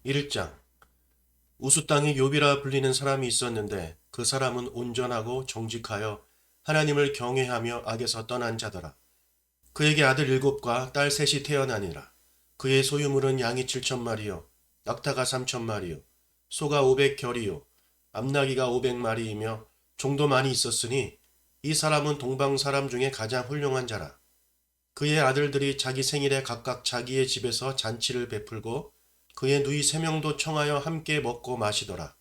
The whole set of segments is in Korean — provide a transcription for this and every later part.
1장. 우스 땅에 욥이라 불리는 사람이 있었는데 그 사람은 온전하고 정직하여 하나님을 경외하며 악에서 떠난 자더라. 그에게 아들 7과 딸 3이 태어나니라. 그의 소유물은 양이 7,000마리요 낙타가 3,000마리요 소가 500결이요 암나귀가 500마리이며 종도 많이 있었으니 이 사람은 동방 사람 중에 가장 훌륭한 자라. 그의 아들들이 자기 생일에 각각 자기의 집에서 잔치를 베풀고 그의 누이 3명도 청하여 함께 먹고 마시더라.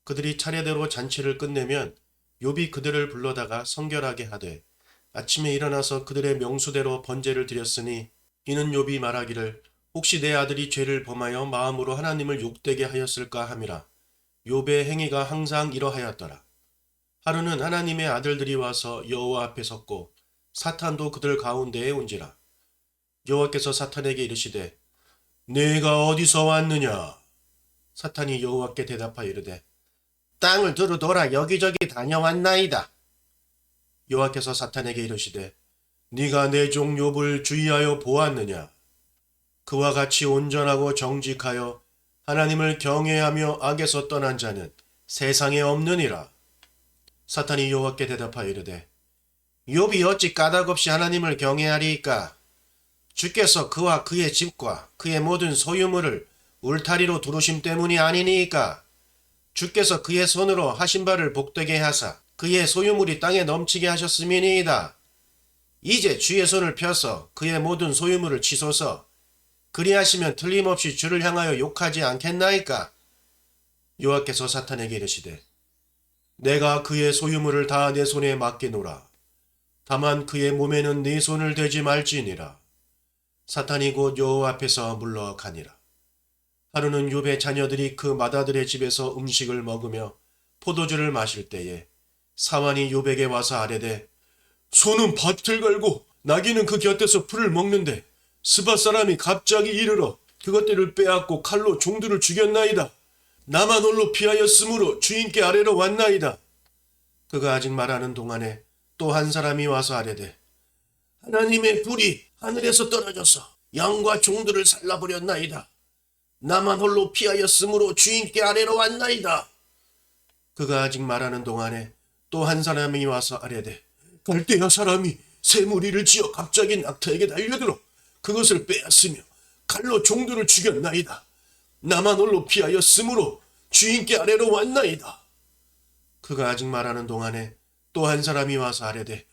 그들이 차례대로 잔치를 끝내면 욥이 그들을 불러다가 성결하게 하되 아침에 일어나서 그들의 명수대로 번제를 드렸으니 이는 욥이 말하기를 혹시 내 아들이 죄를 범하여 마음으로 하나님을 욕되게 하였을까 함이라. 욥의 행위가 항상 이러하였더라. 하루는 하나님의 아들들이 와서 여호와 앞에 섰고 사탄도 그들 가운데에 온지라. 여호와께서 사탄에게 이르시되 내가 어디서 왔느냐? 사탄이 여호와께 대답하여 이르되 땅을 두루 돌아 여기저기 다녀왔나이다. 여호와께서 사탄에게 이르시되 네가 내 종 욥을 주의하여 보았느냐? 그와 같이 온전하고 정직하여 하나님을 경외하며 악에서 떠난 자는 세상에 없느니라. 사탄이 여호와께 대답하여 이르되 욥이 어찌 까닭없이 하나님을 경외하리이까? 주께서 그와 그의 집과 그의 모든 소유물을 울타리로 두르심 때문이 아니니이까? 주께서 그의 손으로 하신 바를 복되게 하사 그의 소유물이 땅에 넘치게 하셨음이니이다. 이제 주의 손을 펴서 그의 모든 소유물을 치소서. 그리하시면 틀림없이 주를 향하여 욕하지 않겠나이까? 여호와께서 사탄에게 이르시되 내가 그의 소유물을 다 내 손에 맡기노라. 다만 그의 몸에는 네 손을 대지 말지니라. 사탄이 곧 여호와 앞에서 물러가니라. 하루는 욥의 자녀들이 그 맏아들의 집에서 음식을 먹으며 포도주를 마실 때에 사환이 욥에게 와서 아뢰되 소는 밭을 갈고 나귀는 그 곁에서 풀을 먹는데 스밧 사람이 갑자기 이르러 그것들을 빼앗고 칼로 종들을 죽였나이다. 나만 홀로 피하였으므로 주인께 아래로 왔나이다. 그가 아직 말하는 동안에 또 한 사람이 와서 아뢰되 하나님의 불이 하늘에서 떨어져서 양과 종들을 살라버렸나이다. 나만 홀로 피하였으므로 주인께 아래로 왔나이다. 그가 아직 말하는 동안에 또 한 사람이 와서 아뢰되 갈대아 사람이 새 무리를 지어 갑자기 낙타에게 달려들어 그것을 빼앗으며 칼로 종들을 죽였나이다. 나만 홀로 피하였으므로 주인께 아래로 왔나이다. 그가 아직 말하는 동안에 또 한 사람이 와서 아뢰되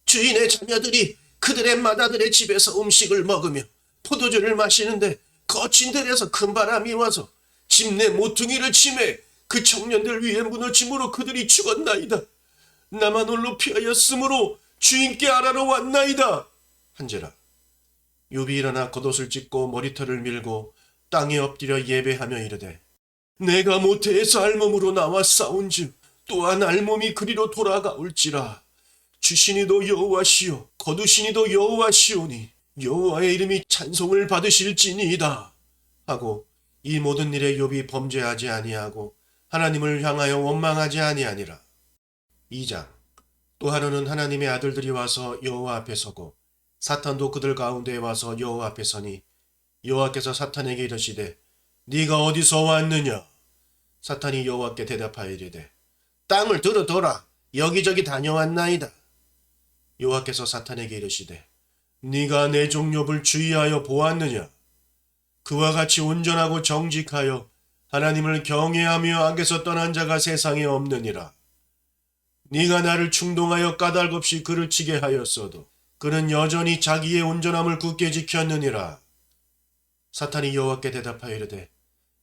주인의 자녀들이 그들의 맏아들의 집에서 음식을 먹으며 포도주를 마시는데 거친 들에서 큰 바람이 와서 집 내 모퉁이를 치매 그 청년들 위에 무너짐으로 그들이 죽었나이다. 나만 홀로 피하였으므로 주인께 아래로 왔나이다. 한지라. 욥이 일어나 겉옷을 찢고 머리털을 밀고 땅에 엎드려 예배하며 이르되 내가 모태에서 알몸으로 나와 싸운즉 또한 알몸이 그리로 돌아가올지라. 주시니도 여호와시요 거두시니도 여호와시오니 여호와의 이름이 찬송을 받으실지니이다 하고 이 모든 일에 욥이 범죄하지 아니하고 하나님을 향하여 원망하지 아니하니라. 2장. 또 하루는 하나님의 아들들이 와서 여호와 앞에 서고 사탄도 그들 가운데에 와서 여호와 앞에 서니 여호와께서 사탄에게 이르시되 네가 어디서 왔느냐? 사탄이 여호와께 대답하여 이르되 땅을 두루 돌아 여기저기 다녀왔나이다. 여호와께서 사탄에게 이르시되 네가 내 종 욥을 주의하여 보았느냐? 그와 같이 온전하고 정직하여 하나님을 경외하며 악에서 떠난 자가 세상에 없느니라. 네가 나를 충동하여 까닭없이 그를 치게 하였어도 그는 여전히 자기의 온전함을 굳게 지켰느니라. 사탄이 여호와께 대답하여 이르되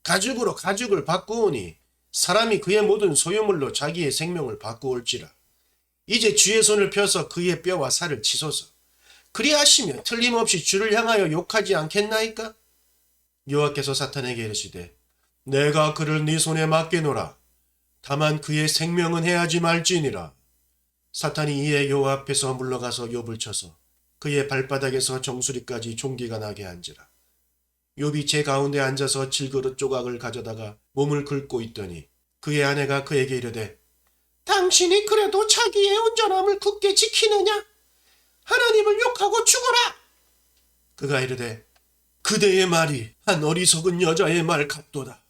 가죽으로 가죽을 바꾸오니 사람이 그의 모든 소유물로 자기의 생명을 바꾸올지라. 이제 주의 손을 펴서 그의 뼈와 살을 치소서. 그리하시면 틀림없이 주를 향하여 욕하지 않겠나이까? 여호와께서 사탄에게 이르시되 내가 그를 네 손에 맡기노라. 다만 그의 생명은 해하지 말지니라. 사탄이 이에 여호와 앞에서 물러가서 욥을 쳐서 그의 발바닥에서 정수리까지 종기가 나게 한지라. 욥이 제 가운데 앉아서 질그릇 조각을 가져다가 몸을 긁고 있더니 그의 아내가 그에게 이르되 당신이 그래도 자기의 온전함을 굳게 지키느냐? 하나님을 욕하고 죽어라. 그가 이르되 그대의 말이 한 어리석은 여자의 말 같도다.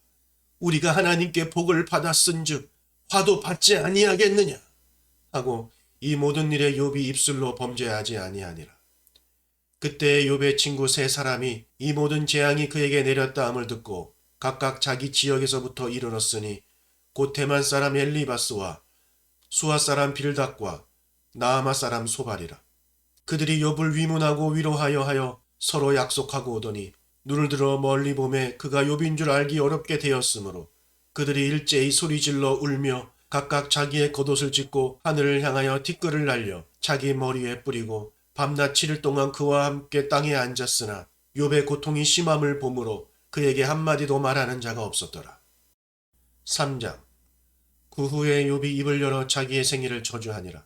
우리가 하나님께 복을 받았은즉 화도 받지 아니하겠느냐 하고 이 모든 일에 욥이 입술로 범죄하지 아니하니라. 그때 욥의 친구 세 사람이 이 모든 재앙이 그에게 내렸다함을 듣고 각각 자기 지역에서부터 이르렀으니 곧 대만 사람 엘리바스와 수아 사람 빌닷과 나아마 사람 소발이라. 그들이 욥을 위문하고 위로하여 하여 서로 약속하고 오더니 눈을 들어 멀리 보매 그가 욥인 줄 알기 어렵게 되었으므로 그들이 일제히 소리질러 울며 각각 자기의 겉옷을 찢고 하늘을 향하여 티끌을 날려 자기 머리에 뿌리고 밤낮 7일 동안 그와 함께 땅에 앉았으나 욥의 고통이 심함을 보므로 그에게 한마디도 말하는 자가 없었더라. 3장. 그 후에 욥이 입을 열어 자기의 생일을 저주하니라.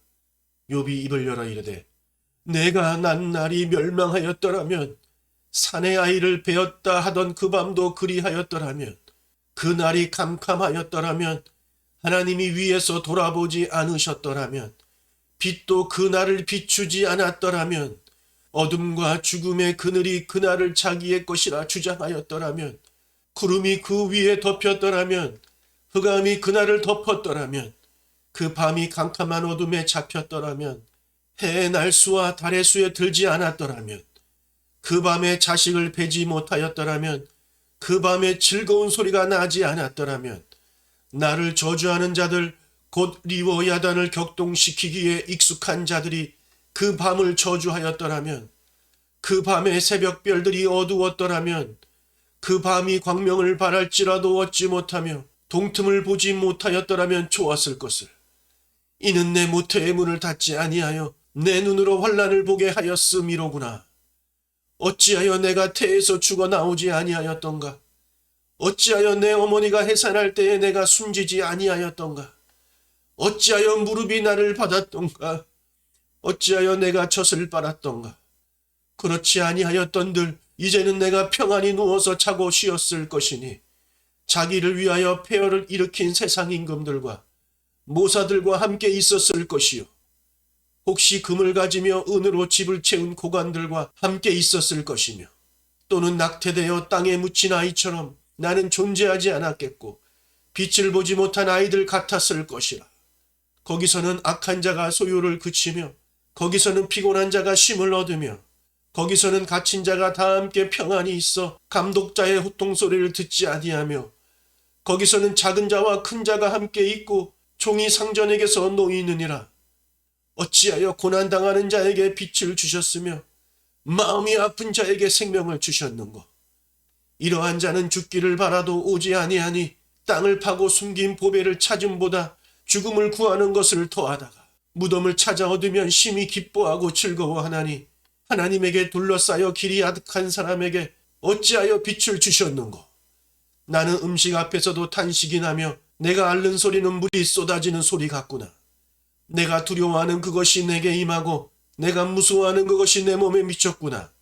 욥이 입을 열어 이르되 내가 난 날이 멸망하였더라면 산의 아이를 베었다 하던 그 밤도 그리하였더라면 그 날이 캄캄하였더라면 하나님이 위에서 돌아보지 않으셨더라면 빛도 그 날을 비추지 않았더라면 어둠과 죽음의 그늘이 그 날을 자기의 것이라 주장하였더라면 구름이 그 위에 덮였더라면 흑암이 그 날을 덮었더라면 그 밤이 캄캄한 어둠에 잡혔더라면 해의 날수와 달의 수에 들지 않았더라면 그 밤에 자식을 베지 못하였더라면 그 밤에 즐거운 소리가 나지 않았더라면 나를 저주하는 자들 곧 리워 야단을 격동시키기에 익숙한 자들이 그 밤을 저주하였더라면 그 밤에 새벽별들이 어두웠더라면 그 밤이 광명을 발할지라도 얻지 못하며 동틈을 보지 못하였더라면 좋았을 것을. 이는 내 모태의 문을 닫지 아니하여 내 눈으로 환난을 보게 하였음이로구나. 어찌하여 내가 태에서 죽어 나오지 아니하였던가? 어찌하여 내 어머니가 해산할 때에 내가 숨지지 아니하였던가? 어찌하여 무릎이 나를 받았던가? 어찌하여 내가 젖을 빨았던가? 그렇지 아니하였던들 이제는 내가 평안히 누워서 자고 쉬었을 것이니 자기를 위하여 폐허를 일으킨 세상 임금들과 모사들과 함께 있었을 것이요 혹시 금을 가지며 은으로 집을 채운 고관들과 함께 있었을 것이며 또는 낙태되어 땅에 묻힌 아이처럼 나는 존재하지 않았겠고 빛을 보지 못한 아이들 같았을 것이라. 거기서는 악한 자가 소유를 그치며 거기서는 피곤한 자가 쉼을 얻으며 거기서는 갇힌 자가 다 함께 평안히 있어 감독자의 호통소리를 듣지 아니하며 거기서는 작은 자와 큰 자가 함께 있고 종이 상전에게서 놓이느니라. 어찌하여 고난당하는 자에게 빛을 주셨으며 마음이 아픈 자에게 생명을 주셨는고. 이러한 자는 죽기를 바라도 오지 아니하니 땅을 파고 숨긴 보배를 찾음보다 죽음을 구하는 것을 더하다가 무덤을 찾아 얻으면 심히 기뻐하고 즐거워하나니 하나님에게 둘러싸여 길이 아득한 사람에게 어찌하여 빛을 주셨는고. 나는 음식 앞에서도 탄식이 나며 내가 앓는 소리는 물이 쏟아지는 소리 같구나. 내가 두려워하는 그것이 내게 임하고 내가 무서워하는 그것이 내 몸에 미쳤구나.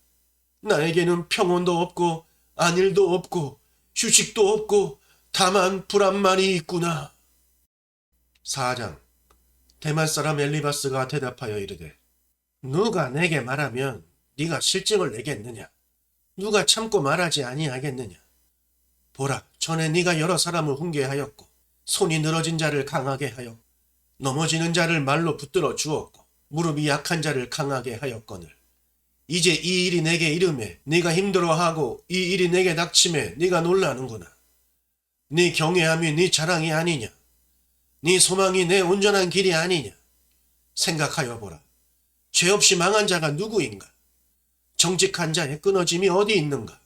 나에게는 평온도 없고 안일도 없고 휴식도 없고 다만 불안만이 있구나. 4장. 대만 사람 엘리바스가 대답하여 이르되 누가 내게 말하면 네가 실증을 내겠느냐? 누가 참고 말하지 아니하겠느냐? 보라, 전에 네가 여러 사람을 훈계하였고 손이 늘어진 자를 강하게 하였고 넘어지는 자를 말로 붙들어 주었고 무릎이 약한 자를 강하게 하였거늘 이제 이 일이 내게 이름에 네가 힘들어하고 이 일이 내게 닥침에 네가 놀라는구나. 네 경외함이 네 자랑이 아니냐? 네 소망이 내 온전한 길이 아니냐? 생각하여 보라. 죄 없이 망한 자가 누구인가? 정직한 자의 끊어짐이 어디 있는가?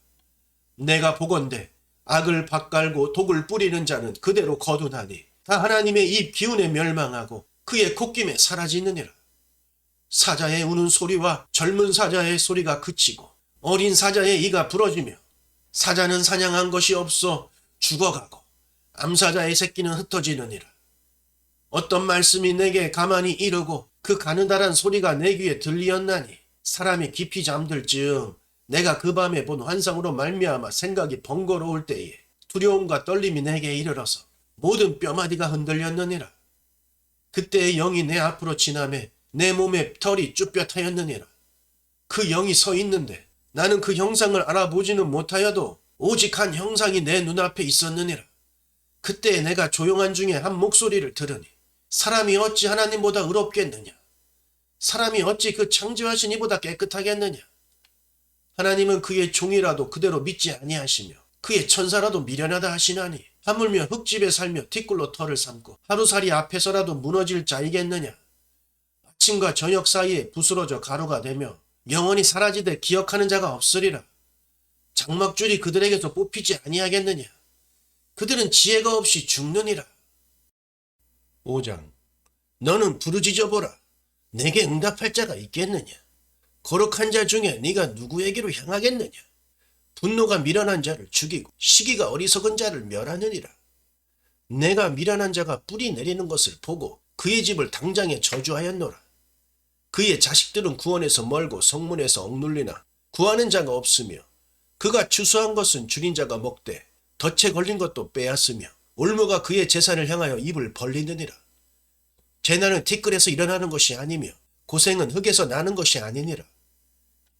내가 보건대 악을 밭갈고 독을 뿌리는 자는 그대로 거두나니 다 하나님의 입 기운에 멸망하고 그의 콧김에 사라지느니라. 사자의 우는 소리와 젊은 사자의 소리가 그치고 어린 사자의 이가 부러지며 사자는 사냥한 것이 없어 죽어가고 암사자의 새끼는 흩어지느니라. 어떤 말씀이 내게 가만히 이르고 그 가느다란 소리가 내 귀에 들리었나니 사람이 깊이 잠들 즈음 내가 그 밤에 본 환상으로 말미암아 생각이 번거로울 때에 두려움과 떨림이 내게 이르러서 모든 뼈마디가 흔들렸느니라. 그때의 영이 내 앞으로 지나매 내 몸에 털이 쭈뼛하였느니라. 그 영이 서 있는데 나는 그 형상을 알아보지는 못하여도 오직 한 형상이 내 눈앞에 있었느니라. 그때 내가 조용한 중에 한 목소리를 들으니 사람이 어찌 하나님보다 의롭겠느냐? 사람이 어찌 그 창조하신 이보다 깨끗하겠느냐? 하나님은 그의 종이라도 그대로 믿지 아니하시며 그의 천사라도 미련하다 하시나니 하물며 흙집에 살며 티끌로 털을 삼고 하루살이 앞에서라도 무너질 자이겠느냐? 아침과 저녁 사이에 부스러져 가루가 되며 영원히 사라지되 기억하는 자가 없으리라. 장막줄이 그들에게서 뽑히지 아니하겠느냐? 그들은 지혜가 없이 죽느니라. 5장. 너는 부르짖어 보라. 내게 응답할 자가 있겠느냐? 거룩한 자 중에 네가 누구에게로 향하겠느냐? 분노가 미련한 자를 죽이고 시기가 어리석은 자를 멸하느니라. 내가 미련한 자가 뿌리 내리는 것을 보고 그의 집을 당장에 저주하였노라. 그의 자식들은 구원에서 멀고 성문에서 억눌리나 구하는 자가 없으며 그가 추수한 것은 줄인 자가 먹되 덫에 걸린 것도 빼앗으며 올무가 그의 재산을 향하여 입을 벌리느니라. 재난은 티끌에서 일어나는 것이 아니며 고생은 흙에서 나는 것이 아니니라.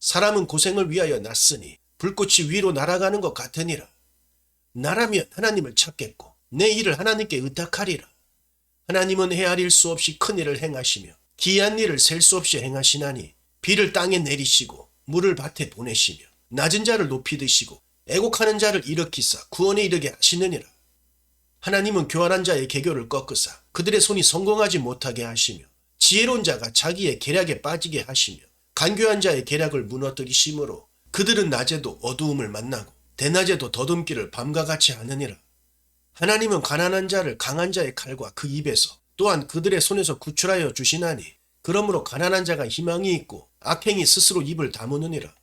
사람은 고생을 위하여 났으니 불꽃이 위로 날아가는 것 같으니라. 나라면 하나님을 찾겠고 내 일을 하나님께 의탁하리라. 하나님은 헤아릴 수 없이 큰 일을 행하시며 기이한 일을 셀 수 없이 행하시나니 비를 땅에 내리시고 물을 밭에 보내시며 낮은 자를 높이 드시고 애곡하는 자를 일으키사 구원에 이르게 하시느니라. 하나님은 교활한 자의 계교를 꺾으사 그들의 손이 성공하지 못하게 하시며 지혜로운 자가 자기의 계략에 빠지게 하시며 간교한 자의 계략을 무너뜨리심으로 그들은 낮에도 어두움을 만나고 대낮에도 더듬기를 밤과 같이 하느니라. 하나님은 가난한 자를 강한 자의 칼과 그 입에서 또한 그들의 손에서 구출하여 주시나니 그러므로 가난한 자가 희망이 있고 악행이 스스로 입을 다무느니라.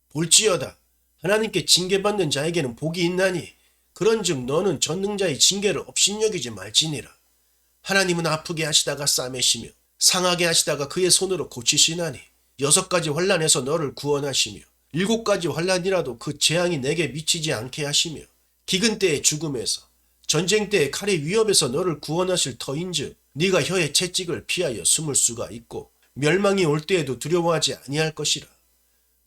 볼지어다 하나님께 징계받는 자에게는 복이 있나니 그런즉 너는 전능자의 징계를 업신여기지 말지니라. 하나님은 아프게 하시다가 싸매시며 상하게 하시다가 그의 손으로 고치시나니 6가지 환난에서 너를 구원하시며 7가지 환난이라도 그 재앙이 내게 미치지 않게 하시며 기근 때의 죽음에서 전쟁 때의 칼의 위협에서 너를 구원하실 터인즉 네가 혀의 채찍을 피하여 숨을 수가 있고 멸망이 올 때에도 두려워하지 아니할 것이라.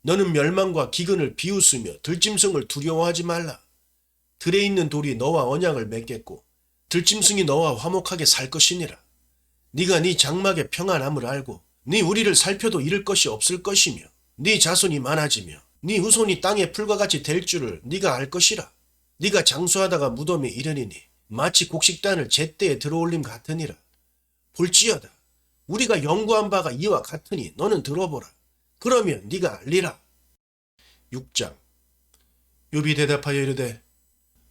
너는 멸망과 기근을 비웃으며 들짐승을 두려워하지 말라. 들에 있는 돌이 너와 언약을 맺겠고 들짐승이 너와 화목하게 살 것이니라. 네가 네 장막의 평안함을 알고 네 우리를 살펴도 잃을 것이 없을 것이며 네 자손이 많아지며 네 후손이 땅의 풀과 같이 될 줄을 네가 알 것이라. 네가 장수하다가 무덤에 이르리니 마치 곡식단을 제때에 들어올림 같으니라. 볼지어다 우리가 연구한 바가 이와 같으니 너는 들어보라. 그러면 네가 알리라. 6장. 욥이 대답하여 이르되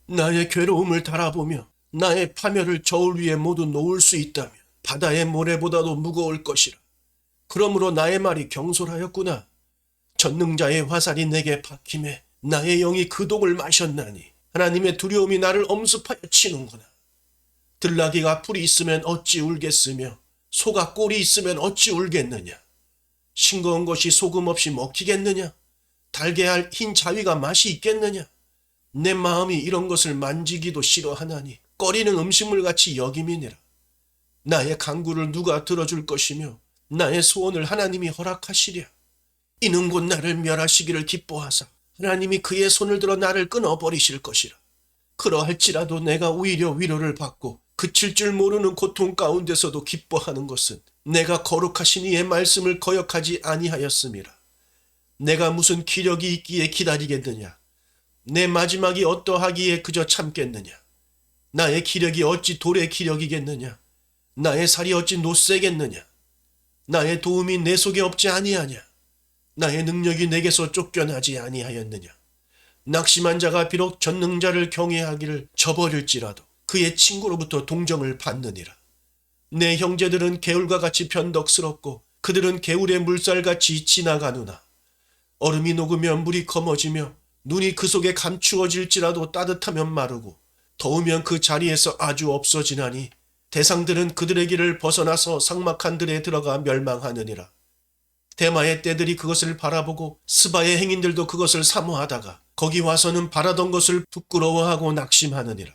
나의 괴로움을 달아보며 나의 파멸을 저울 위에 모두 놓을 수 있다면 바다의 모래보다도 무거울 것이라. 그러므로 나의 말이 경솔하였구나. 전능자의 화살이 내게 박힘에 나의 영이 그 독을 마셨나니 하나님의 두려움이 나를 엄습하여 치는구나. 들나귀가 풀이 있으면 어찌 울겠으며 소가 꼴이 있으면 어찌 울겠느냐. 싱거운 것이 소금 없이 먹히겠느냐. 달게 할 흰 자위가 맛이 있겠느냐. 내 마음이 이런 것을 만지기도 싫어하나니 꺼리는 음식물 같이 여김이니라. 나의 간구를 누가 들어줄 것이며 나의 소원을 하나님이 허락하시랴. 이는 곧 나를 멸하시기를 기뻐하사 하나님이 그의 손을 들어 나를 끊어버리실 것이라. 그러할지라도 내가 오히려 위로를 받고 그칠 줄 모르는 고통 가운데서도 기뻐하는 것은 내가 거룩하신 이의 말씀을 거역하지 아니하였음이라. 내가 무슨 기력이 있기에 기다리겠느냐. 내 마지막이 어떠하기에 그저 참겠느냐. 나의 기력이 어찌 돌의 기력이겠느냐. 나의 살이 어찌 노쇠겠느냐. 나의 도움이 내 속에 없지 아니하냐. 나의 능력이 내게서 쫓겨나지 아니하였느냐. 낙심한 자가 비록 전능자를 경외하기를 저버릴지라도 그의 친구로부터 동정을 받느니라. 내 형제들은 개울과 같이 변덕스럽고 그들은 개울의 물살같이 지나가누나. 얼음이 녹으면 물이 검어지며 눈이 그 속에 감추어질지라도 따뜻하면 마르고 더우면 그 자리에서 아주 없어지나니 대상들은 그들의 길을 벗어나서 삭막한 들에 들어가 멸망하느니라. 대마의 떼들이 그것을 바라보고 스바의 행인들도 그것을 사모하다가 거기 와서는 바라던 것을 부끄러워하고 낙심하느니라.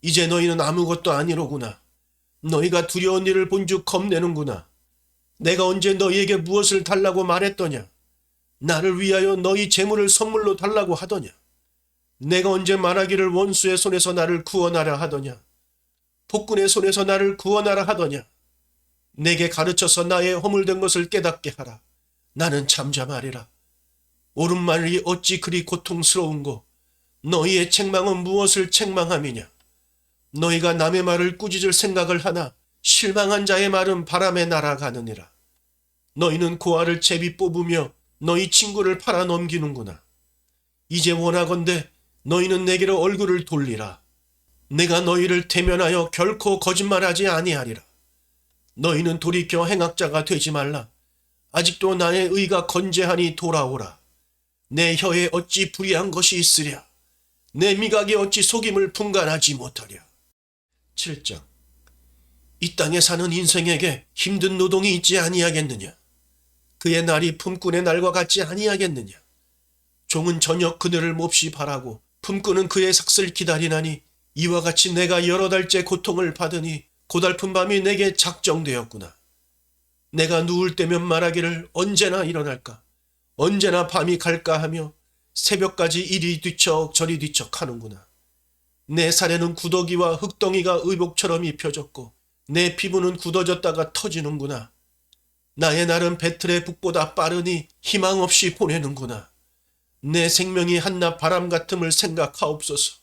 이제 너희는 아무것도 아니로구나. 너희가 두려운 일을 본즉 겁내는구나. 내가 언제 너희에게 무엇을 달라고 말했더냐. 나를 위하여 너희 재물을 선물로 달라고 하더냐? 내가 언제 말하기를 원수의 손에서 나를 구원하라 하더냐? 폭군의 손에서 나를 구원하라 하더냐? 내게 가르쳐서 나의 허물된 것을 깨닫게 하라. 나는 잠잠하리라. 옳은 말이 어찌 그리 고통스러운고 너희의 책망은 무엇을 책망함이냐? 너희가 남의 말을 꾸짖을 생각을 하나 실망한 자의 말은 바람에 날아가느니라. 너희는 고아를 제비 뽑으며 너희 친구를 팔아 넘기는구나. 이제 원하건대 너희는 내게로 얼굴을 돌리라. 내가 너희를 대면하여 결코 거짓말하지 아니하리라. 너희는 돌이켜 행악자가 되지 말라. 아직도 나의 의가 건재하니 돌아오라. 내 혀에 어찌 불의한 것이 있으랴. 내 미각에 어찌 속임을 분간하지 못하랴. 7장. 이 땅에 사는 인생에게 힘든 노동이 있지 아니하겠느냐. 그의 날이 품꾼의 날과 같지 아니하겠느냐. 종은 저녁 그늘을 몹시 바라고 품꾼은 그의 삭슬 기다리나니 이와 같이 내가 여러 달째 고통을 받으니 고달픈 밤이 내게 작정되었구나. 내가 누울 때면 말하기를 언제나 일어날까, 언제나 밤이 갈까 하며 새벽까지 이리 뒤척 저리 뒤척 하는구나. 내 살에는 구더기와 흙덩이가 의복처럼 입혀졌고 내 피부는 굳어졌다가 터지는구나. 나의 날은 배틀의 북보다 빠르니 희망 없이 보내는구나. 내 생명이 한낮 바람 같음을 생각하옵소서.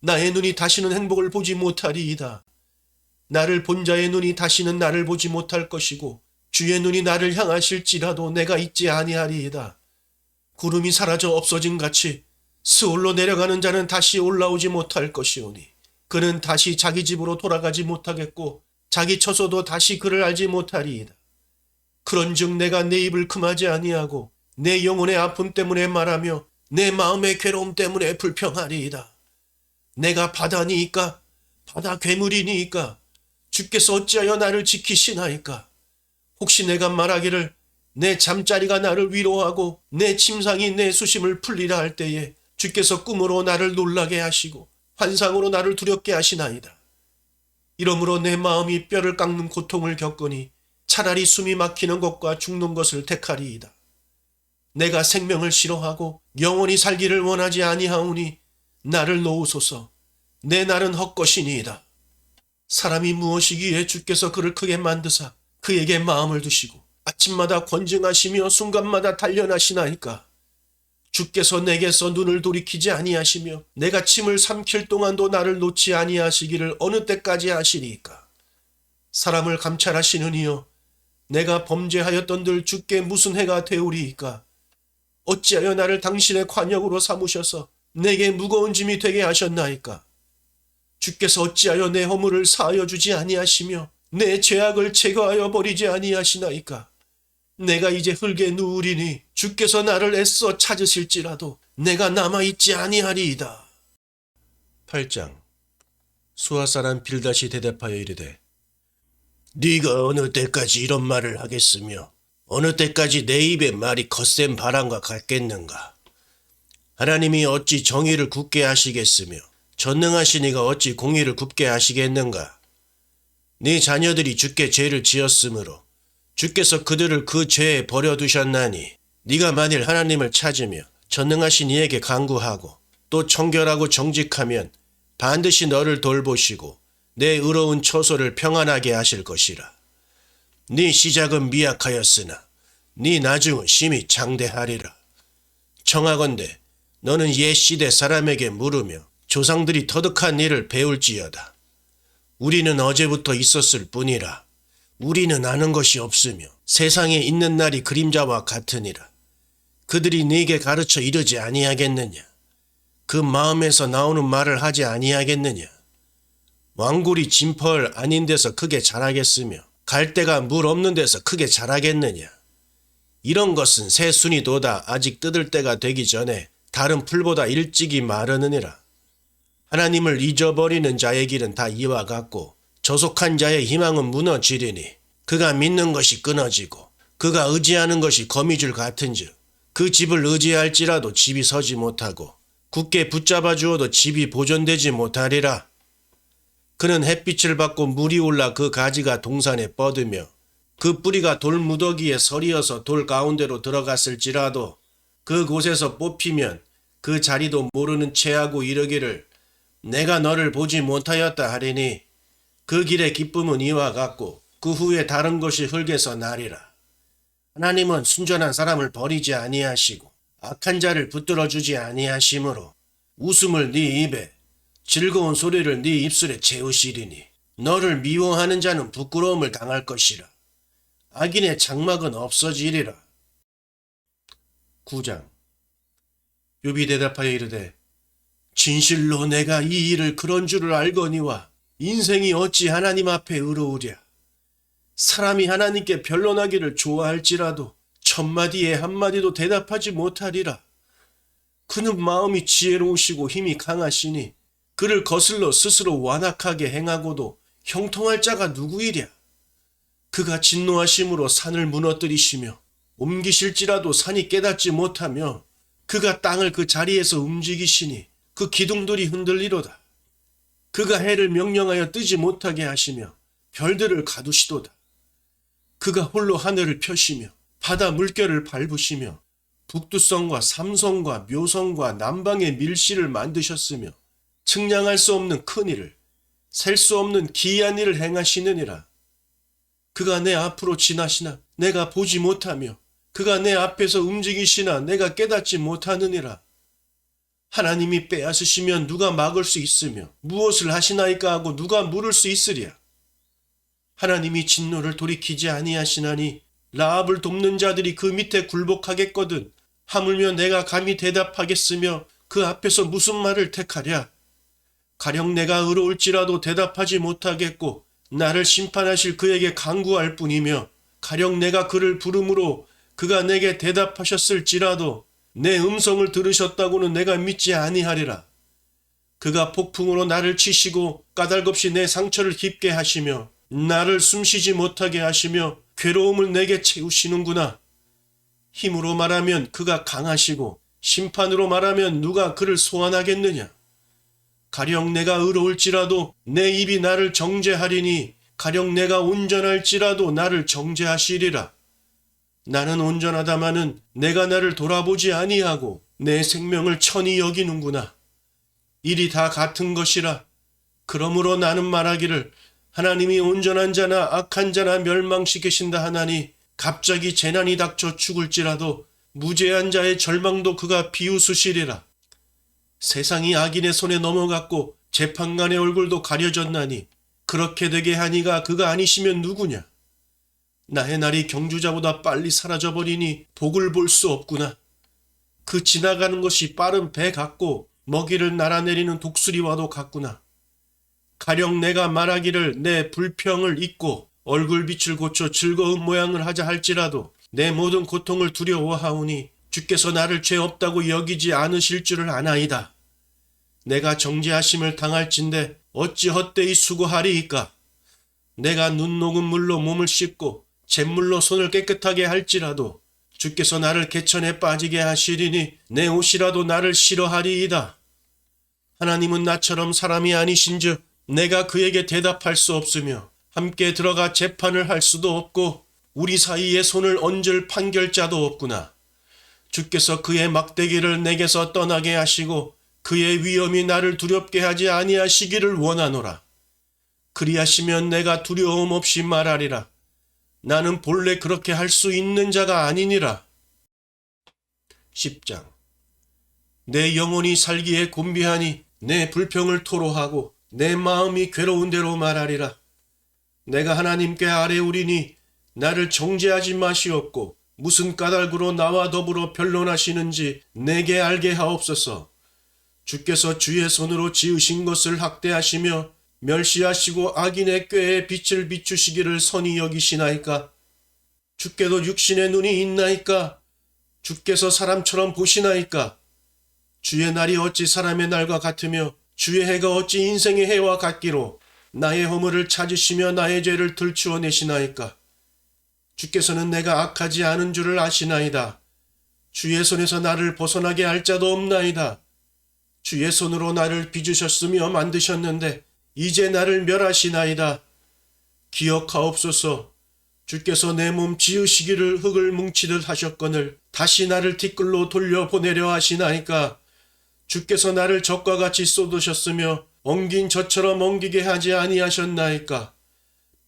나의 눈이 다시는 행복을 보지 못하리이다. 나를 본 자의 눈이 다시는 나를 보지 못할 것이고 주의 눈이 나를 향하실지라도 내가 있지 아니하리이다. 구름이 사라져 없어진 같이 스올로 내려가는 자는 다시 올라오지 못할 것이오니 그는 다시 자기 집으로 돌아가지 못하겠고 자기 처소도 다시 그를 알지 못하리이다. 그런즉 내가 내 입을 금하지 아니하고 내 영혼의 아픔 때문에 말하며 내 마음의 괴로움 때문에 불평하리이다. 내가 바다니이까 바다 괴물이니이까 주께서 어찌하여 나를 지키시나이까. 혹시 내가 말하기를 내 잠자리가 나를 위로하고 내 침상이 내 수심을 풀리라 할 때에 주께서 꿈으로 나를 놀라게 하시고 환상으로 나를 두렵게 하시나이다. 이러므로 내 마음이 뼈를 깎는 고통을 겪으니 차라리 숨이 막히는 것과 죽는 것을 택하리이다. 내가 생명을 싫어하고 영원히 살기를 원하지 아니하오니 나를 놓으소서. 내 날은 헛것이니이다. 사람이 무엇이기에 주께서 그를 크게 만드사 그에게 마음을 두시고 아침마다 권증하시며 순간마다 단련하시나이까. 주께서 내게서 눈을 돌이키지 아니하시며 내가 침을 삼킬 동안도 나를 놓지 아니하시기를 어느 때까지 하시리이까. 사람을 감찰하시는 이여 내가 범죄하였던들 주께 무슨 해가 되오리이까. 어찌하여 나를 당신의 관역으로 삼으셔서 내게 무거운 짐이 되게 하셨나이까. 주께서 어찌하여 내 허물을 사하여 주지 아니하시며 내 죄악을 제거하여 버리지 아니하시나이까. 내가 이제 흙에 누우리니 주께서 나를 애써 찾으실지라도 내가 남아있지 아니하리이다. 8장. 수아 사람 빌닷이 대답하여 이르되 네가 어느 때까지 이런 말을 하겠으며 어느 때까지 내 입의 말이 거센 바람과 같겠는가. 하나님이 어찌 정의를 굳게 하시겠으며 전능하신 이가 어찌 공의를 굽게 하시겠는가. 네 자녀들이 주께 죄를 지었으므로 주께서 그들을 그 죄에 버려두셨나니 네가 만일 하나님을 찾으며 전능하신 이에게 간구하고 또 청결하고 정직하면 반드시 너를 돌보시고 내 의로운 처소를 평안하게 하실 것이라. 네 시작은 미약하였으나 네 나중은 심히 장대하리라. 청하건대 너는 옛 시대 사람에게 물으며 조상들이 터득한 일을 배울지어다. 우리는 어제부터 있었을 뿐이라. 우리는 아는 것이 없으며 세상에 있는 날이 그림자와 같으니라. 그들이 네게 가르쳐 이르지 아니하겠느냐. 그 마음에서 나오는 말을 하지 아니하겠느냐. 왕골이 진펄 아닌 데서 크게 자라겠으며 갈대가 물 없는 데서 크게 자라겠느냐. 이런 것은 새순이 돋아 아직 뜯을 때가 되기 전에 다른 풀보다 일찍이 마르느니라. 하나님을 잊어버리는 자의 길은 다 이와 같고 저속한 자의 희망은 무너지리니 그가 믿는 것이 끊어지고 그가 의지하는 것이 거미줄 같은즉 그 집을 의지할지라도 집이 서지 못하고 굳게 붙잡아 주어도 집이 보존되지 못하리라. 그는 햇빛을 받고 물이 올라 그 가지가 동산에 뻗으며 그 뿌리가 돌 무더기에 서리어서 돌 가운데로 들어갔을지라도 그곳에서 뽑히면 그 자리도 모르는 체하고 이르기를 내가 너를 보지 못하였다 하리니 그 길의 기쁨은 이와 같고 그 후에 다른 것이 흙에서 나리라. 하나님은 순전한 사람을 버리지 아니하시고 악한 자를 붙들어 주지 아니하시므로 웃음을 네 입에 즐거운 소리를 네 입술에 채우시리니 너를 미워하는 자는 부끄러움을 당할 것이라. 악인의 장막은 없어지리라. 9장. 욥이 대답하여 이르되 진실로 내가 이 일을 그런 줄을 알거니와 인생이 어찌 하나님 앞에 의로우랴. 사람이 하나님께 변론하기를 좋아할지라도 천마디에 한마디도 대답하지 못하리라. 그는 마음이 지혜로우시고 힘이 강하시니 그를 거슬러 스스로 완악하게 행하고도 형통할 자가 누구이랴. 그가 진노하심으로 산을 무너뜨리시며 옮기실지라도 산이 깨닫지 못하며 그가 땅을 그 자리에서 움직이시니 그 기둥들이 흔들리로다. 그가 해를 명령하여 뜨지 못하게 하시며 별들을 가두시도다. 그가 홀로 하늘을 펴시며 바다 물결을 밟으시며 북두성과 삼성과 묘성과 남방의 밀실을 만드셨으며 측량할 수 없는 큰 일을 셀 수 없는 기이한 일을 행하시느니라. 그가 내 앞으로 지나시나 내가 보지 못하며 그가 내 앞에서 움직이시나 내가 깨닫지 못하느니라. 하나님이 빼앗으시면 누가 막을 수 있으며 무엇을 하시나이까 하고 누가 물을 수 있으랴. 하나님이 진노를 돌이키지 아니하시나니 라합을 돕는 자들이 그 밑에 굴복하겠거든 하물며 내가 감히 대답하겠으며 그 앞에서 무슨 말을 택하랴. 가령 내가 의로울지라도 대답하지 못하겠고 나를 심판하실 그에게 간구할 뿐이며 가령 내가 그를 부름으로 그가 내게 대답하셨을지라도 내 음성을 들으셨다고는 내가 믿지 아니하리라. 그가 폭풍으로 나를 치시고 까닭없이 내 상처를 깊게 하시며 나를 숨쉬지 못하게 하시며 괴로움을 내게 채우시는구나. 힘으로 말하면 그가 강하시고 심판으로 말하면 누가 그를 소환하겠느냐. 가령 내가 의로울지라도 내 입이 나를 정죄하리니 가령 내가 온전할지라도 나를 정죄하시리라. 나는 온전하다마는 내가 나를 돌아보지 아니하고 내 생명을 천히 여기는구나. 일이 다 같은 것이라. 그러므로 나는 말하기를 하나님이 온전한 자나 악한 자나 멸망시키신다 하나니 갑자기 재난이 닥쳐 죽을지라도 무죄한 자의 절망도 그가 비웃으시리라. 세상이 악인의 손에 넘어갔고 재판관의 얼굴도 가려졌나니 그렇게 되게 하니가 그가 아니시면 누구냐. 나의 날이 경주자보다 빨리 사라져버리니 복을 볼 수 없구나. 그 지나가는 것이 빠른 배 같고 먹이를 날아내리는 독수리와도 같구나. 가령 내가 말하기를 내 불평을 잊고 얼굴빛을 고쳐 즐거운 모양을 하자 할지라도 내 모든 고통을 두려워하오니 주께서 나를 죄 없다고 여기지 않으실 줄을 아나이다. 내가 정죄하심을 당할진대 어찌 헛되이 수고하리이까. 내가 눈 녹은 물로 몸을 씻고 잿물로 손을 깨끗하게 할지라도 주께서 나를 개천에 빠지게 하시리니 내 옷이라도 나를 싫어하리이다. 하나님은 나처럼 사람이 아니신즉 내가 그에게 대답할 수 없으며 함께 들어가 재판을 할 수도 없고 우리 사이에 손을 얹을 판결자도 없구나. 주께서 그의 막대기를 내게서 떠나게 하시고 그의 위엄이 나를 두렵게 하지 아니하시기를 원하노라. 그리하시면 내가 두려움 없이 말하리라. 나는 본래 그렇게 할 수 있는 자가 아니니라. 10장. 내 영혼이 살기에 곤비하니 내 불평을 토로하고 내 마음이 괴로운 대로 말하리라. 내가 하나님께 아뢰우리니 나를 정죄하지 마시옵고 무슨 까닭으로 나와 더불어 변론하시는지 내게 알게 하옵소서. 주께서 주의 손으로 지으신 것을 학대하시며 멸시하시고 악인의 꾀에 빛을 비추시기를 선히 여기시나이까. 주께도 육신의 눈이 있나이까. 주께서 사람처럼 보시나이까. 주의 날이 어찌 사람의 날과 같으며 주의 해가 어찌 인생의 해와 같기로 나의 허물을 찾으시며 나의 죄를 들추어내시나이까. 주께서는 내가 악하지 않은 줄을 아시나이다. 주의 손에서 나를 벗어나게 할 자도 없나이다. 주의 손으로 나를 빚으셨으며 만드셨는데 이제 나를 멸하시나이다. 기억하옵소서. 주께서 내 몸 지으시기를 흙을 뭉치듯 하셨거늘 다시 나를 티끌로 돌려보내려 하시나이까. 주께서 나를 젖과 같이 쏟으셨으며 엉긴 젖처럼 엉기게 하지 아니하셨나이까.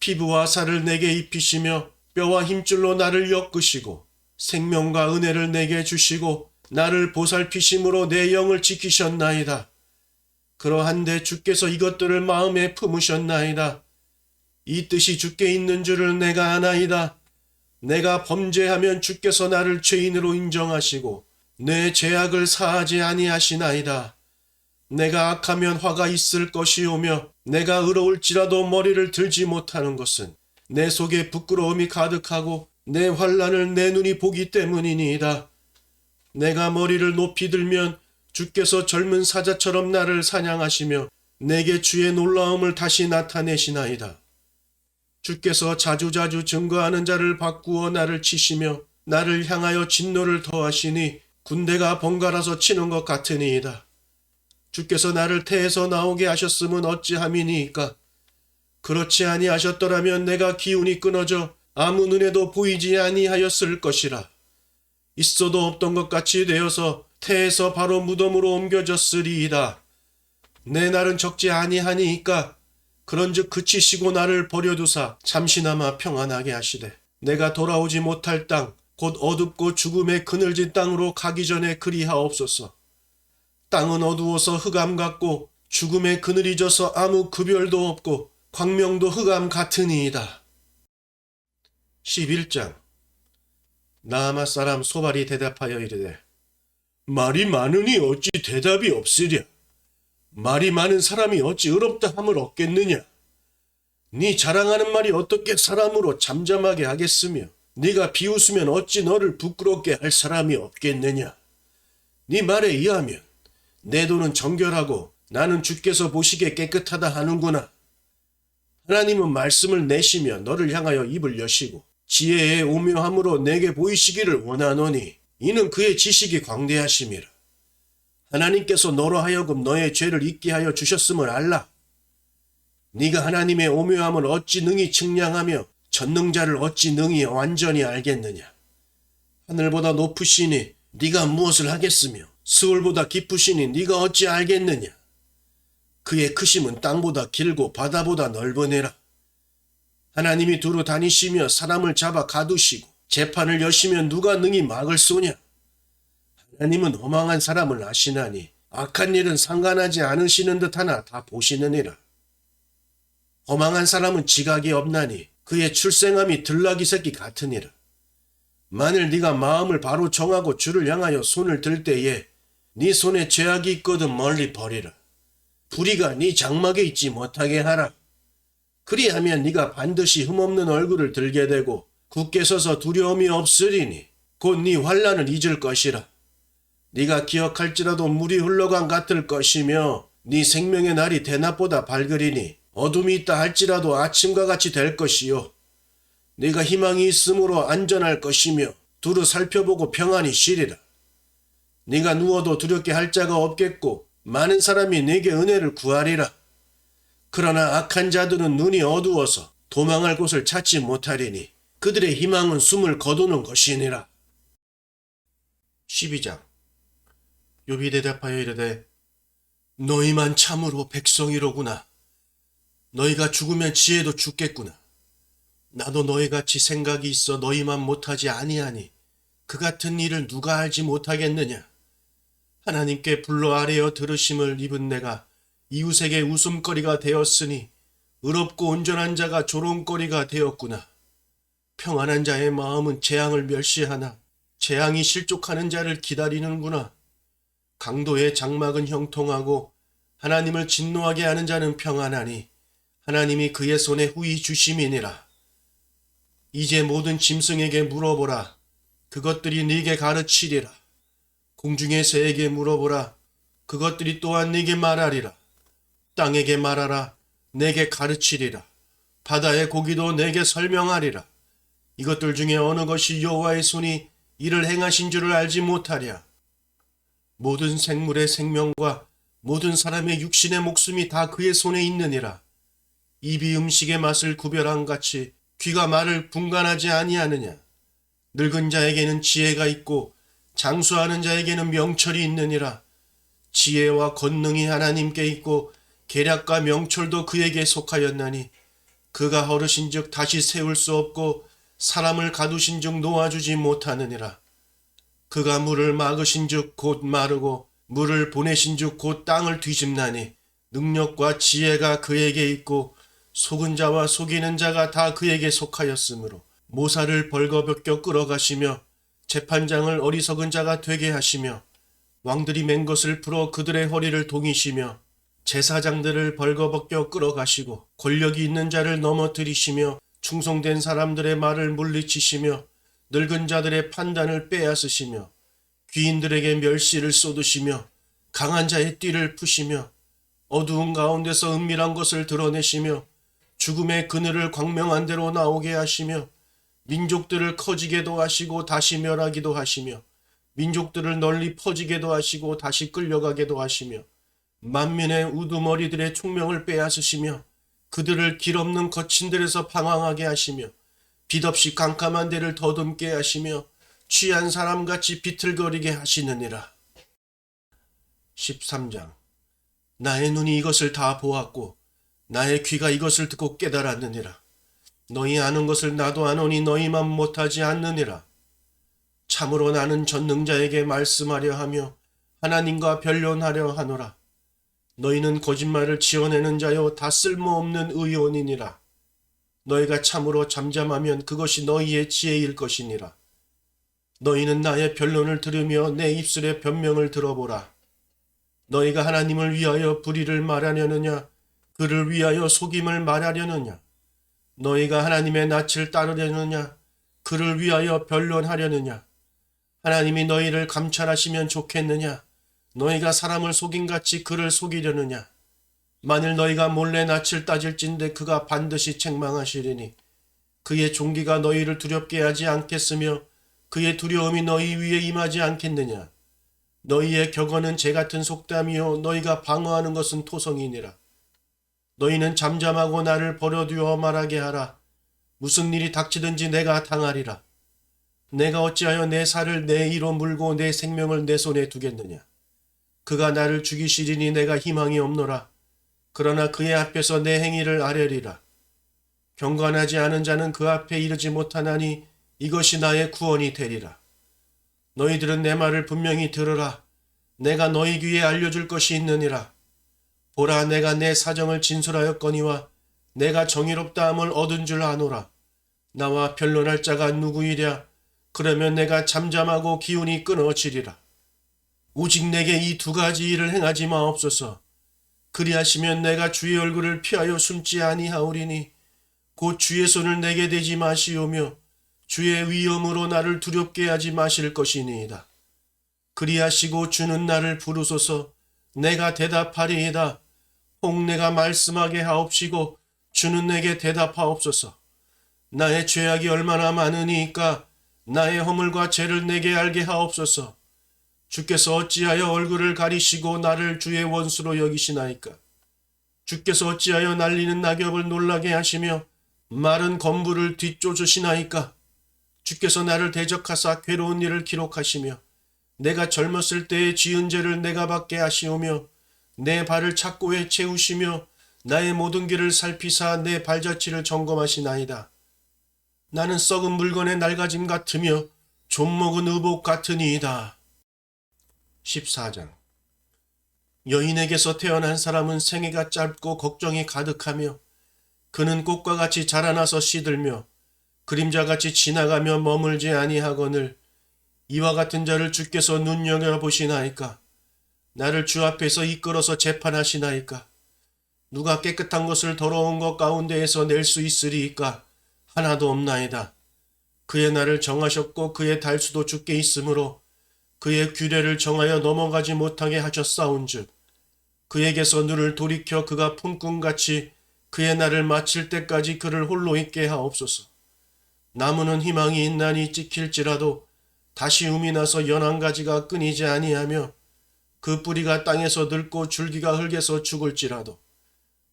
피부와 살을 내게 입히시며 뼈와 힘줄로 나를 엮으시고 생명과 은혜를 내게 주시고 나를 보살피심으로 내 영을 지키셨나이다. 그러한데 주께서 이것들을 마음에 품으셨나이다. 이 뜻이 주께 있는 줄을 내가 아나이다. 내가 범죄하면 주께서 나를 죄인으로 인정하시고 내 죄악을 사하지 아니하시나이다. 내가 악하면 화가 있을 것이오며 내가 의로울지라도 머리를 들지 못하는 것은 내 속에 부끄러움이 가득하고 내 환난을 내 눈이 보기 때문이니이다. 내가 머리를 높이 들면 주께서 젊은 사자처럼 나를 사냥하시며 내게 주의 놀라움을 다시 나타내시나이다. 주께서 자주자주 증거하는 자를 바꾸어 나를 치시며 나를 향하여 진노를 더하시니 군대가 번갈아서 치는 것 같으니이다. 주께서 나를 태에서 나오게 하셨음은 어찌함이니이까. 그렇지 아니하셨더라면 내가 기운이 끊어져 아무 눈에도 보이지 아니하였을 것이라. 있어도 없던 것 같이 되어서 태에서 바로 무덤으로 옮겨졌으리이다. 내 날은 적지 아니하니이까. 그런즉 그치시고 나를 버려두사 잠시나마 평안하게 하시되 내가 돌아오지 못할 땅 곧 어둡고 죽음의 그늘진 땅으로 가기 전에 그리하옵소서. 땅은 어두워서 흑암 같고 죽음의 그늘이 져서 아무 구별도 없고 광명도 흑암 같으니이다. 11장. 나아마 사람 소발이 대답하여 이르되 말이 많으니 어찌 대답이 없으랴. 말이 많은 사람이 어찌 의롭다 함을 얻겠느냐. 네 자랑하는 말이 어떻게 사람으로 잠잠하게 하겠으며 네가 비웃으면 어찌 너를 부끄럽게 할 사람이 없겠느냐. 네 말에 의하면 내 돈은 정결하고 나는 주께서 보시기에 깨끗하다 하는구나. 하나님은 말씀을 내시며 너를 향하여 입을 여시고 지혜의 오묘함으로 내게 보이시기를 원하노니 이는 그의 지식이 광대하심이라. 하나님께서 너로 하여금 너의 죄를 잊게 하여 주셨음을 알라. 네가 하나님의 오묘함을 어찌 능히 측량하며 전능자를 어찌 능히 완전히 알겠느냐. 하늘보다 높으시니 네가 무엇을 하겠으며 스올보다 깊으시니 네가 어찌 알겠느냐. 그의 크심은 땅보다 길고 바다보다 넓으니라. 하나님이 두루 다니시며 사람을 잡아 가두시고 재판을 여시면 누가 능히 막을 쏘냐. 하나님은 허망한 사람을 아시나니 악한 일은 상관하지 않으시는 듯하나 다 보시느니라. 허망한 사람은 지각이 없나니 그의 출생함이 들나귀 새끼 같으니라. 만일 네가 마음을 바로 정하고 주를 향하여 손을 들 때에 네 손에 죄악이 있거든 멀리 버리라. 불의가 네 장막에 있지 못하게 하라. 그리하면 네가 반드시 흠없는 얼굴을 들게 되고 굳게 서서 두려움이 없으리니 곧 네 환난을 잊을 것이라. 네가 기억할지라도 물이 흘러간 같을 것이며 네 생명의 날이 대낮보다 밝으리니 어둠이 있다 할지라도 아침과 같이 될 것이요. 네가 희망이 있으므로 안전할 것이며 두루 살펴보고 평안히 쉬리라. 네가 누워도 두렵게 할 자가 없겠고 많은 사람이 네게 은혜를 구하리라. 그러나 악한 자들은 눈이 어두워서 도망할 곳을 찾지 못하리니 그들의 희망은 숨을 거두는 것이니라. 12장. 욥이 대답하여 이르되 너희만 참으로 백성이로구나. 너희가 죽으면 지혜도 죽겠구나. 나도 너희같이 생각이 있어 너희만 못하지 아니하니 그 같은 일을 누가 알지 못하겠느냐. 하나님께 불러 아뢰어 들으심을 입은 내가 이웃에게 웃음거리가 되었으니 의롭고 온전한 자가 조롱거리가 되었구나. 평안한 자의 마음은 재앙을 멸시하나 재앙이 실족하는 자를 기다리는구나. 강도의 장막은 형통하고 하나님을 진노하게 하는 자는 평안하니 하나님이 그의 손에 후히 주심이니라. 이제 모든 짐승에게 물어보라. 그것들이 네게 가르치리라. 공중의 새에게 물어보라. 그것들이 또한 네게 말하리라. 땅에게 말하라. 내게 가르치리라. 바다의 고기도 내게 설명하리라. 이것들 중에 어느 것이 여호와의 손이 이를 행하신 줄을 알지 못하랴. 모든 생물의 생명과 모든 사람의 육신의 목숨이 다 그의 손에 있느니라. 입이 음식의 맛을 구별한 같이 귀가 말을 분간하지 아니하느냐? 늙은 자에게는 지혜가 있고 장수하는 자에게는 명철이 있느니라. 지혜와 권능이 하나님께 있고 계략과 명철도 그에게 속하였나니 그가 어르신즉 다시 세울 수 없고 사람을 가두신즉 놓아주지 못하느니라. 그가 물을 막으신즉 곧 마르고 물을 보내신즉 곧 땅을 뒤집나니 능력과 지혜가 그에게 있고 속은 자와 속이는 자가 다 그에게 속하였으므로 모사를 벌거벗겨 끌어가시며 재판장을 어리석은 자가 되게 하시며 왕들이 맨 것을 풀어 그들의 허리를 동이시며 제사장들을 벌거벗겨 끌어가시고 권력이 있는 자를 넘어뜨리시며 충성된 사람들의 말을 물리치시며 늙은 자들의 판단을 빼앗으시며 귀인들에게 멸시를 쏟으시며 강한 자의 띠를 푸시며 어두운 가운데서 은밀한 것을 드러내시며 죽음의 그늘을 광명한 대로 나오게 하시며 민족들을 커지게도 하시고 다시 멸하기도 하시며 민족들을 널리 퍼지게도 하시고 다시 끌려가게도 하시며 만민의 우두머리들의 총명을 빼앗으시며 그들을 길 없는 거친 데에서 방황하게 하시며 빛 없이 캄캄한 데를 더듬게 하시며 취한 사람같이 비틀거리게 하시느니라. 13장. 나의 눈이 이것을 다 보았고 나의 귀가 이것을 듣고 깨달았느니라. 너희 아는 것을 나도 아노니 너희만 못하지 않느니라. 참으로 나는 전능자에게 말씀하려 하며 하나님과 변론하려 하노라. 너희는 거짓말을 지어내는 자요 다 쓸모없는 의원이니라. 너희가 참으로 잠잠하면 그것이 너희의 지혜일 것이니라. 너희는 나의 변론을 들으며 내 입술의 변명을 들어보라. 너희가 하나님을 위하여 불의를 말하려느냐 그를 위하여 속임을 말하려느냐. 너희가 하나님의 낯을 따르려느냐 그를 위하여 변론하려느냐. 하나님이 너희를 감찰하시면 좋겠느냐. 너희가 사람을 속임같이 그를 속이려느냐. 만일 너희가 몰래 낯을 따질진대 그가 반드시 책망하시리니 그의 종기가 너희를 두렵게 하지 않겠으며 그의 두려움이 너희 위에 임하지 않겠느냐. 너희의 격언은 재같은 속담이요 너희가 방어하는 것은 토성이니라. 너희는 잠잠하고 나를 버려두어 말하게 하라. 무슨 일이 닥치든지 내가 당하리라. 내가 어찌하여 내 살을 내 이로 물고 내 생명을 내 손에 두겠느냐. 그가 나를 죽이시리니 내가 희망이 없노라. 그러나 그의 앞에서 내 행위를 아뢰리라. 경건하지 않은 자는 그 앞에 이르지 못하나니 이것이 나의 구원이 되리라. 너희들은 내 말을 분명히 들으라. 내가 너희 귀에 알려줄 것이 있느니라. 보라, 내가 내 사정을 진술하였거니와 내가 정의롭다함을 얻은 줄 아노라. 나와 변론할 자가 누구이랴. 그러면 내가 잠잠하고 기운이 끊어지리라. 오직 내게 이 두 가지 일을 행하지 마옵소서. 그리하시면 내가 주의 얼굴을 피하여 숨지 아니하오리니 곧 주의 손을 내게 대지 마시오며 주의 위엄으로 나를 두렵게 하지 마실 것이니이다. 그리하시고 주는 나를 부르소서. 내가 대답하리이다. 혹 내가 말씀하게 하옵시고 주는 내게 대답하옵소서. 나의 죄악이 얼마나 많으니까 나의 허물과 죄를 내게 알게 하옵소서. 주께서 어찌하여 얼굴을 가리시고 나를 주의 원수로 여기시나이까. 주께서 어찌하여 날리는 낙엽을 놀라게 하시며 마른 건물을 뒤쫓으시나이까. 주께서 나를 대적하사 괴로운 일을 기록하시며 내가 젊었을 때의 지은 죄를 내가 받게 하시오며 내 발을 착고에 채우시며 나의 모든 길을 살피사 내 발자취를 점검하시나이다. 나는 썩은 물건의 낡아짐 같으며 좀먹은 의복 같으니이다. 14장. 여인에게서 태어난 사람은 생애가 짧고 걱정이 가득하며 그는 꽃과 같이 자라나서 시들며 그림자같이 지나가며 머물지 아니하거늘 이와 같은 자를 주께서 눈여겨보시나이까. 나를 주 앞에서 이끌어서 재판하시나이까. 누가 깨끗한 것을 더러운 것 가운데에서 낼 수 있으리이까. 하나도 없나이다. 그의 날을 정하셨고 그의 달수도 주께 있으므로 그의 규례를 정하여 넘어가지 못하게 하셨사온즉 그에게서 눈을 돌이켜 그가 품꾼같이 그의 날을 마칠 때까지 그를 홀로 있게 하옵소서. 나무는 희망이 있나니 찍힐지라도 다시 um이 나서 연한 가지가 끊이지 아니하며 그 뿌리가 땅에서 늙고 줄기가 흙에서 죽을지라도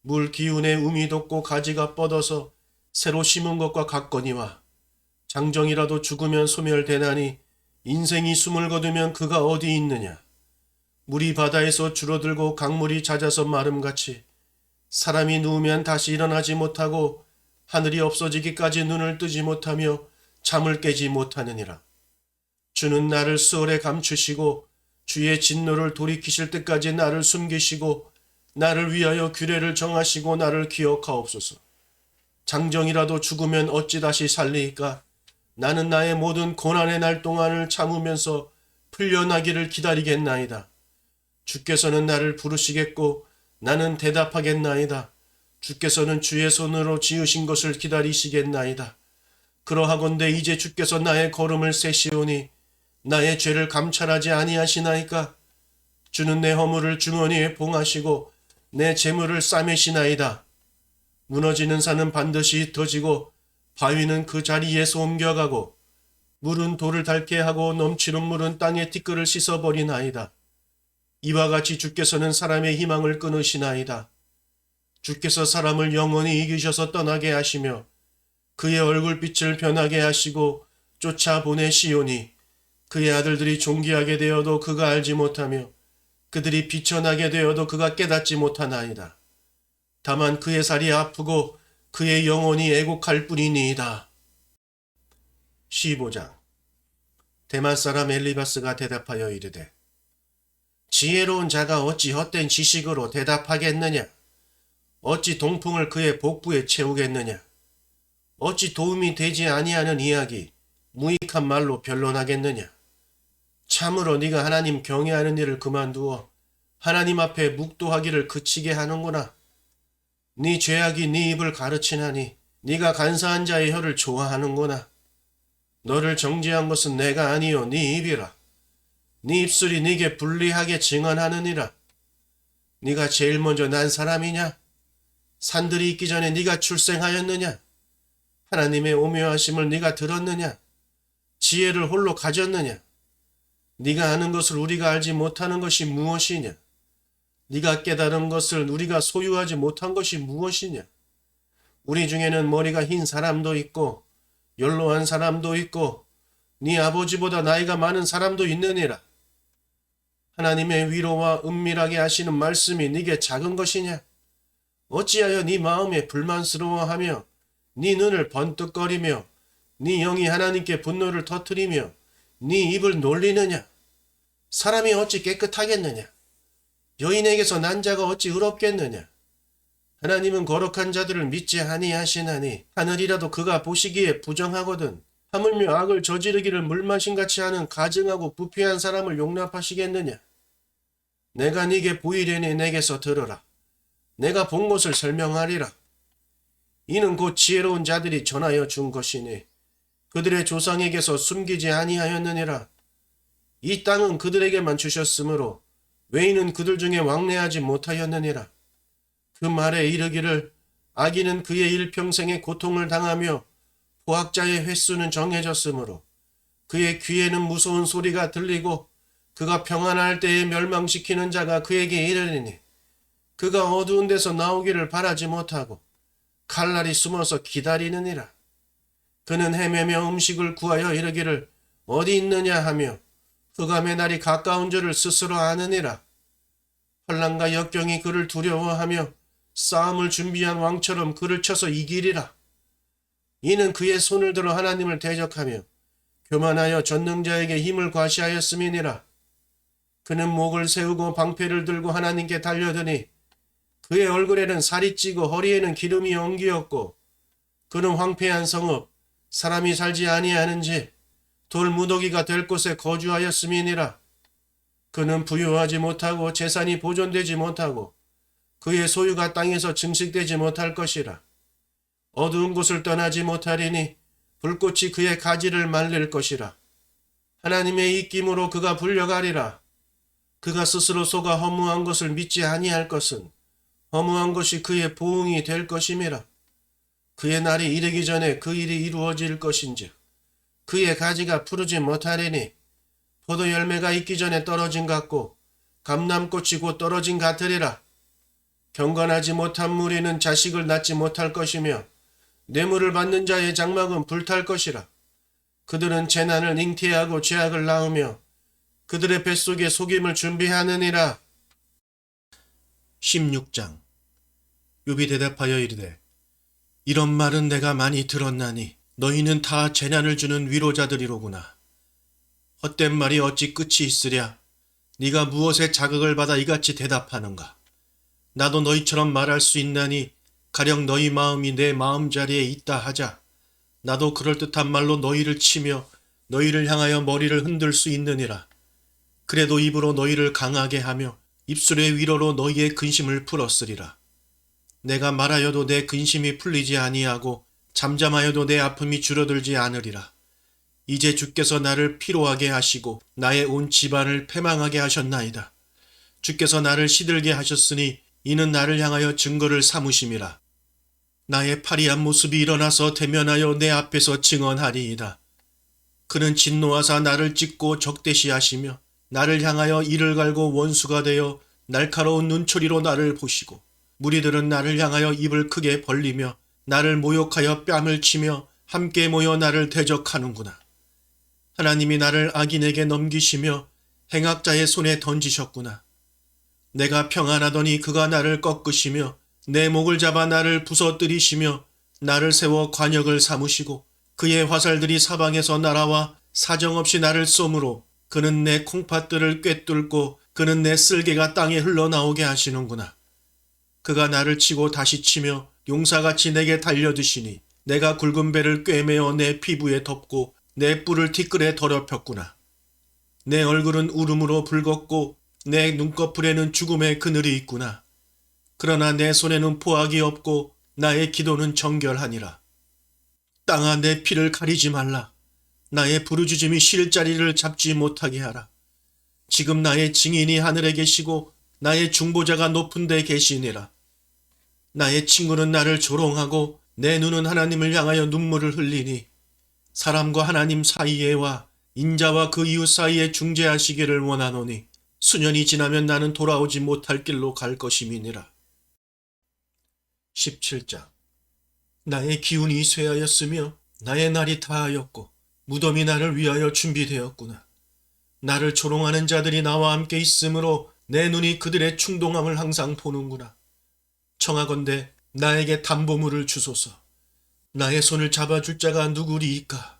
물 기운에 um이 돋고 가지가 뻗어서 새로 심은 것과 같거니와 장정이라도 죽으면 소멸되나니 인생이 숨을 거두면 그가 어디 있느냐. 물이 바다에서 줄어들고 강물이 잦아서 마름같이 사람이 누우면 다시 일어나지 못하고 하늘이 없어지기까지 눈을 뜨지 못하며 잠을 깨지 못하느니라. 주는 나를 수월에 감추시고 주의 진노를 돌이키실 때까지 나를 숨기시고 나를 위하여 규례를 정하시고 나를 기억하옵소서. 장정이라도 죽으면 어찌 다시 살리이까. 나는 나의 모든 고난의 날 동안을 참으면서 풀려나기를 기다리겠나이다. 주께서는 나를 부르시겠고 나는 대답하겠나이다. 주께서는 주의 손으로 지으신 것을 기다리시겠나이다. 그러하건대 이제 주께서 나의 걸음을 세시오니 나의 죄를 감찰하지 아니하시나이까. 주는 내 허물을 주머니에 봉하시고 내 재물을 싸매시나이다. 무너지는 산은 반드시 흩어지고 바위는 그 자리에서 옮겨가고 물은 돌을 닳게 하고 넘치는 물은 땅의 티끌을 씻어버리나이다. 이와 같이 주께서는 사람의 희망을 끊으시나이다. 주께서 사람을 영원히 이기셔서 떠나게 하시며 그의 얼굴빛을 변하게 하시고 쫓아보내시오니 그의 아들들이 존귀하게 되어도 그가 알지 못하며 그들이 비천하게 되어도 그가 깨닫지 못하나이다. 다만 그의 살이 아프고 그의 영혼이 애곡할 뿐이니이다. 15장. 대만 사람 엘리바스가 대답하여 이르되 지혜로운 자가 어찌 헛된 지식으로 대답하겠느냐. 어찌 동풍을 그의 복부에 채우겠느냐. 어찌 도움이 되지 아니하는 이야기 무익한 말로 변론하겠느냐. 참으로 네가 하나님 경외하는 일을 그만두어 하나님 앞에 묵도하기를 그치게 하는구나. 네 죄악이 네 입을 가르치나니 네가 간사한 자의 혀를 좋아하는구나. 너를 정죄한 것은 내가 아니요 네 입이라. 네 입술이 네게 불리하게 증언하느니라. 네가 제일 먼저 난 사람이냐? 산들이 있기 전에 네가 출생하였느냐? 하나님의 오묘하심을 네가 들었느냐? 지혜를 홀로 가졌느냐? 네가 아는 것을 우리가 알지 못하는 것이 무엇이냐? 네가 깨달은 것을 우리가 소유하지 못한 것이 무엇이냐? 우리 중에는 머리가 흰 사람도 있고 연로한 사람도 있고 네 아버지보다 나이가 많은 사람도 있느니라. 하나님의 위로와 은밀하게 하시는 말씀이 네게 작은 것이냐? 어찌하여 네 마음에 불만스러워하며 네 눈을 번뜩거리며 네 영이 하나님께 분노를 터뜨리며 네 입을 놀리느냐? 사람이 어찌 깨끗하겠느냐? 여인에게서 난 자가 어찌 의롭겠느냐? 하나님은 거룩한 자들을 믿지 아니하시나니 하늘이라도 그가 보시기에 부정하거든 하물며 악을 저지르기를 물마신같이 하는 가증하고 부패한 사람을 용납하시겠느냐? 내가 네게 보이려니 내게서 들으라. 내가 본 것을 설명하리라. 이는 곧 지혜로운 자들이 전하여 준 것이니 그들의 조상에게서 숨기지 아니하였느니라. 이 땅은 그들에게만 주셨으므로 외인은 그들 중에 왕래하지 못하였느니라. 그 말에 이르기를 악인은 그의 일평생의 고통을 당하며 포악자의 횟수는 정해졌으므로 그의 귀에는 무서운 소리가 들리고 그가 평안할 때에 멸망시키는 자가 그에게 이르리니 그가 어두운 데서 나오기를 바라지 못하고 칼날이 숨어서 기다리느니라. 그는 헤매며 음식을 구하여 이르기를 어디 있느냐 하며 흑암의 날이 가까운 줄을 스스로 아느니라. 환난과 역경이 그를 두려워하며 싸움을 준비한 왕처럼 그를 쳐서 이기리라. 이는 그의 손을 들어 하나님을 대적하며 교만하여 전능자에게 힘을 과시하였음이니라. 그는 목을 세우고 방패를 들고 하나님께 달려드니 그의 얼굴에는 살이 찌고 허리에는 기름이 엉기었고 그는 황폐한 성읍 사람이 살지 아니하는지 돌 무더기가 될 곳에 거주하였음이니라. 그는 부유하지 못하고 재산이 보존되지 못하고 그의 소유가 땅에서 증식되지 못할 것이라. 어두운 곳을 떠나지 못하리니 불꽃이 그의 가지를 말릴 것이라. 하나님의 입김으로 그가 불려가리라. 그가 스스로 속아 허무한 것을 믿지 아니할 것은 허무한 것이 그의 보응이 될 것임이라. 그의 날이 이르기 전에 그 일이 이루어질 것인즉 그의 가지가 푸르지 못하리니 포도 열매가 있기 전에 떨어진 같고 감람꽃이 곧 떨어진 같으리라. 경건하지 못한 무리는 자식을 낳지 못할 것이며 뇌물을 받는 자의 장막은 불탈 것이라. 그들은 재난을 잉태하고 죄악을 낳으며 그들의 뱃속에 속임을 준비하느니라. 16장. 욥이 대답하여 이르되 이런 말은 내가 많이 들었나니 너희는 다 재난을 주는 위로자들이로구나. 헛된 말이 어찌 끝이 있으랴. 네가 무엇에 자극을 받아 이같이 대답하는가. 나도 너희처럼 말할 수 있나니 가령 너희 마음이 내 마음자리에 있다 하자. 나도 그럴듯한 말로 너희를 치며 너희를 향하여 머리를 흔들 수 있느니라. 그래도 입으로 너희를 강하게 하며 입술의 위로로 너희의 근심을 풀었으리라. 내가 말하여도 내 근심이 풀리지 아니하고 잠잠하여도 내 아픔이 줄어들지 않으리라. 이제 주께서 나를 피로하게 하시고 나의 온 집안을 패망하게 하셨나이다. 주께서 나를 시들게 하셨으니 이는 나를 향하여 증거를 삼으심이라. 나의 파리한 모습이 일어나서 대면하여 내 앞에서 증언하리이다. 그는 진노하사 나를 찢고 적대시하시며 나를 향하여 이를 갈고 원수가 되어 날카로운 눈초리로 나를 보시고 무리들은 나를 향하여 입을 크게 벌리며 나를 모욕하여 뺨을 치며 함께 모여 나를 대적하는구나. 하나님이 나를 악인에게 넘기시며 행악자의 손에 던지셨구나. 내가 평안하더니 그가 나를 꺾으시며 내 목을 잡아 나를 부서뜨리시며 나를 세워 관역을 삼으시고 그의 화살들이 사방에서 날아와 사정없이 나를 쏘므로 그는 내 콩팥들을 꿰뚫고 그는 내 쓸개가 땅에 흘러나오게 하시는구나. 그가 나를 치고 다시 치며 용사같이 내게 달려드시니 내가 굵은 배를 꿰매어 내 피부에 덮고 내 뿔을 티끌에 더럽혔구나. 내 얼굴은 울음으로 붉었고 내 눈꺼풀에는 죽음의 그늘이 있구나. 그러나 내 손에는 포악이 없고 나의 기도는 정결하니라. 땅아 내 피를 가리지 말라. 나의 부르짖음이 쉴 자리를 잡지 못하게 하라. 지금 나의 증인이 하늘에 계시고 나의 중보자가 높은 데 계시니라. 나의 친구는 나를 조롱하고 내 눈은 하나님을 향하여 눈물을 흘리니 사람과 하나님 사이에와 인자와 그 이웃 사이에 중재하시기를 원하노니 수년이 지나면 나는 돌아오지 못할 길로 갈 것임이니라. 17장. 나의 기운이 쇠하였으며 나의 날이 다하였고 무덤이 나를 위하여 준비되었구나. 나를 조롱하는 자들이 나와 함께 있으므로 내 눈이 그들의 충동함을 항상 보는구나. 청하건대 나에게 담보물을 주소서. 나의 손을 잡아줄 자가 누구리이까.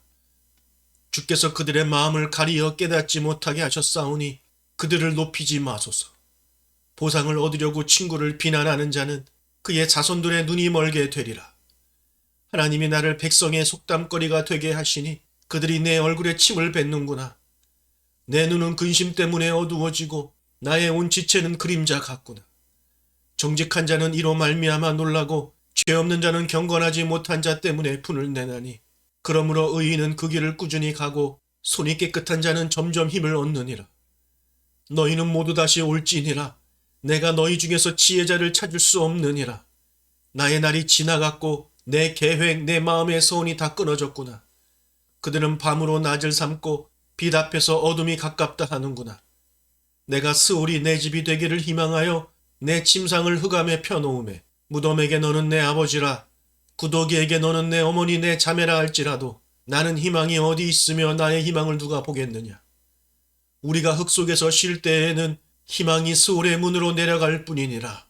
주께서 그들의 마음을 가리어 깨닫지 못하게 하셨사오니 그들을 높이지 마소서. 보상을 얻으려고 친구를 비난하는 자는 그의 자손들의 눈이 멀게 되리라. 하나님이 나를 백성의 속담거리가 되게 하시니 그들이 내 얼굴에 침을 뱉는구나. 내 눈은 근심 때문에 어두워지고 나의 온 지체는 그림자 같구나. 정직한 자는 이로 말미암아 놀라고 죄 없는 자는 경건하지 못한 자 때문에 분을 내나니 그러므로 의인은 그 길을 꾸준히 가고 손이 깨끗한 자는 점점 힘을 얻느니라. 너희는 모두 다시 올지니라. 내가 너희 중에서 지혜자를 찾을 수 없느니라. 나의 날이 지나갔고 내 계획 내 마음의 소원이 다 끊어졌구나. 그들은 밤으로 낮을 삼고 빛 앞에서 어둠이 가깝다 하는구나. 내가 스올이 내 집이 되기를 희망하여 내 침상을 흑암에 펴놓음에 무덤에게 너는 내 아버지라 구더기에게 너는 내 어머니 내 자매라 할지라도 나는 희망이 어디 있으며 나의 희망을 누가 보겠느냐. 우리가 흙 속에서 쉴 때에는 희망이 스올의 문으로 내려갈 뿐이니라.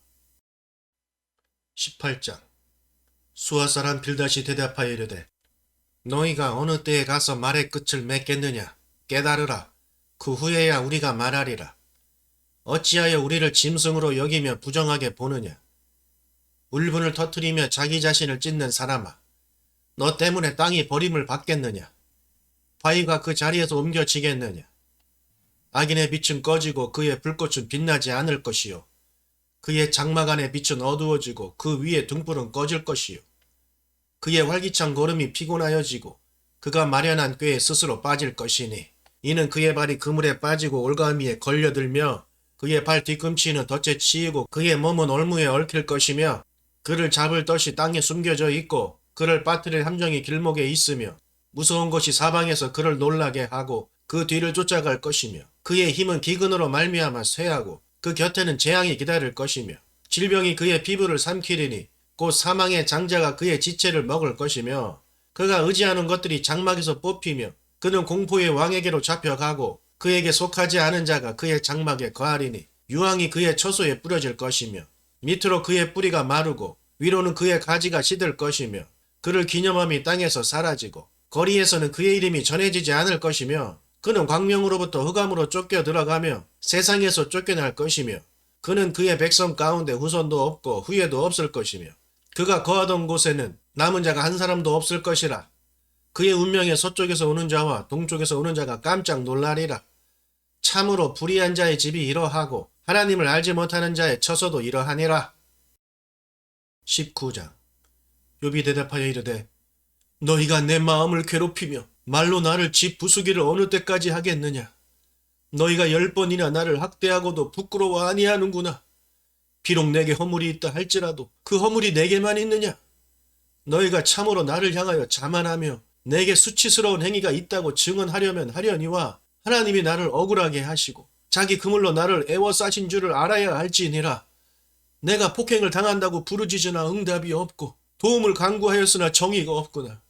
18장. 수아사람 빌닷이 대답하여 이르되 너희가 어느 때에 가서 말의 끝을 맺겠느냐. 깨달으라. 그 후에야 우리가 말하리라. 어찌하여 우리를 짐승으로 여기며 부정하게 보느냐. 울분을 터뜨리며 자기 자신을 찢는 사람아. 너 때문에 땅이 버림을 받겠느냐. 바위가 그 자리에서 옮겨지겠느냐. 악인의 빛은 꺼지고 그의 불꽃은 빛나지 않을 것이요. 그의 장막 안의 빛은 어두워지고 그 위에 등불은 꺼질 것이요. 그의 활기찬 걸음이 피곤하여지고 그가 마련한 꾀에 스스로 빠질 것이니 이는 그의 발이 그물에 빠지고 올가미에 걸려들며 그의 발 뒤꿈치는 덫에 치이고 그의 몸은 올무에 얽힐 것이며 그를 잡을 덫이 땅에 숨겨져 있고 그를 빠뜨릴 함정이 길목에 있으며 무서운 것이 사방에서 그를 놀라게 하고 그 뒤를 쫓아갈 것이며 그의 힘은 기근으로 말미암아 쇠하고 그 곁에는 재앙이 기다릴 것이며 질병이 그의 피부를 삼키리니 곧 사망의 장자가 그의 지체를 먹을 것이며 그가 의지하는 것들이 장막에서 뽑히며 그는 공포의 왕에게로 잡혀가고 그에게 속하지 않은 자가 그의 장막에 거하리니 유황이 그의 처소에 뿌려질 것이며 밑으로 그의 뿌리가 마르고 위로는 그의 가지가 시들 것이며 그를 기념함이 땅에서 사라지고 거리에서는 그의 이름이 전해지지 않을 것이며 그는 광명으로부터 흑암으로 쫓겨 들어가며 세상에서 쫓겨날 것이며 그는 그의 백성 가운데 후손도 없고 후예도 없을 것이며 그가 거하던 곳에는 남은 자가 한 사람도 없을 것이라. 그의 운명에 서쪽에서 오는 자와 동쪽에서 오는 자가 깜짝 놀라리라. 참으로 불의한 자의 집이 이러하고 하나님을 알지 못하는 자의 처소도 이러하니라. 19장. 욥이 대답하여 이르되 너희가 내 마음을 괴롭히며 말로 나를 집 부수기를 어느 때까지 하겠느냐. 너희가 10번이나 나를 학대하고도 부끄러워 아니하는구나. 비록 내게 허물이 있다 할지라도 그 허물이 내게만 있느냐. 너희가 참으로 나를 향하여 자만하며 내게 수치스러운 행위가 있다고 증언하려면 하려니와 하나님이 나를 억울하게 하시고 자기 그물로 나를 애워싸신 줄을 알아야 할지니라. 내가 폭행을 당한다고 부르짖으나 응답이 없고 도움을 간구하였으나 정의가 없구나.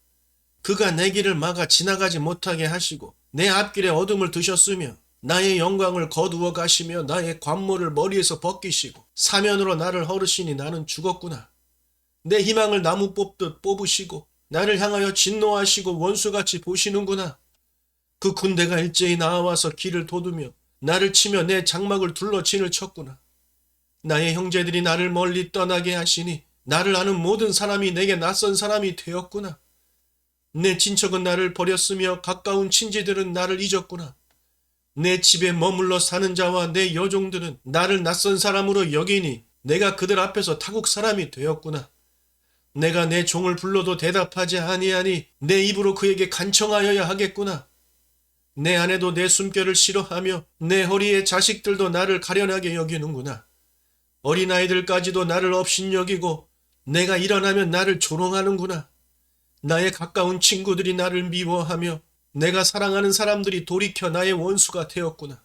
그가 내 길을 막아 지나가지 못하게 하시고 내 앞길에 어둠을 드셨으며 나의 영광을 거두어 가시며 나의 관모를 머리에서 벗기시고 사면으로 나를 허르시니 나는 죽었구나. 내 희망을 나무 뽑듯 뽑으시고 나를 향하여 진노하시고 원수같이 보시는구나. 그 군대가 일제히 나와서 길을 돋우며 나를 치며 내 장막을 둘러 진을 쳤구나. 나의 형제들이 나를 멀리 떠나게 하시니 나를 아는 모든 사람이 내게 낯선 사람이 되었구나. 내 친척은 나를 버렸으며 가까운 친지들은 나를 잊었구나. 내 집에 머물러 사는 자와 내 여종들은 나를 낯선 사람으로 여기니 내가 그들 앞에서 타국 사람이 되었구나. 내가 내 종을 불러도 대답하지 아니하니 내 입으로 그에게 간청하여야 하겠구나. 내 아내도 내 숨결을 싫어하며 내 허리의 자식들도 나를 가련하게 여기는구나. 어린아이들까지도 나를 업신여기고 내가 일어나면 나를 조롱하는구나. 나의 가까운 친구들이 나를 미워하며 내가 사랑하는 사람들이 돌이켜 나의 원수가 되었구나.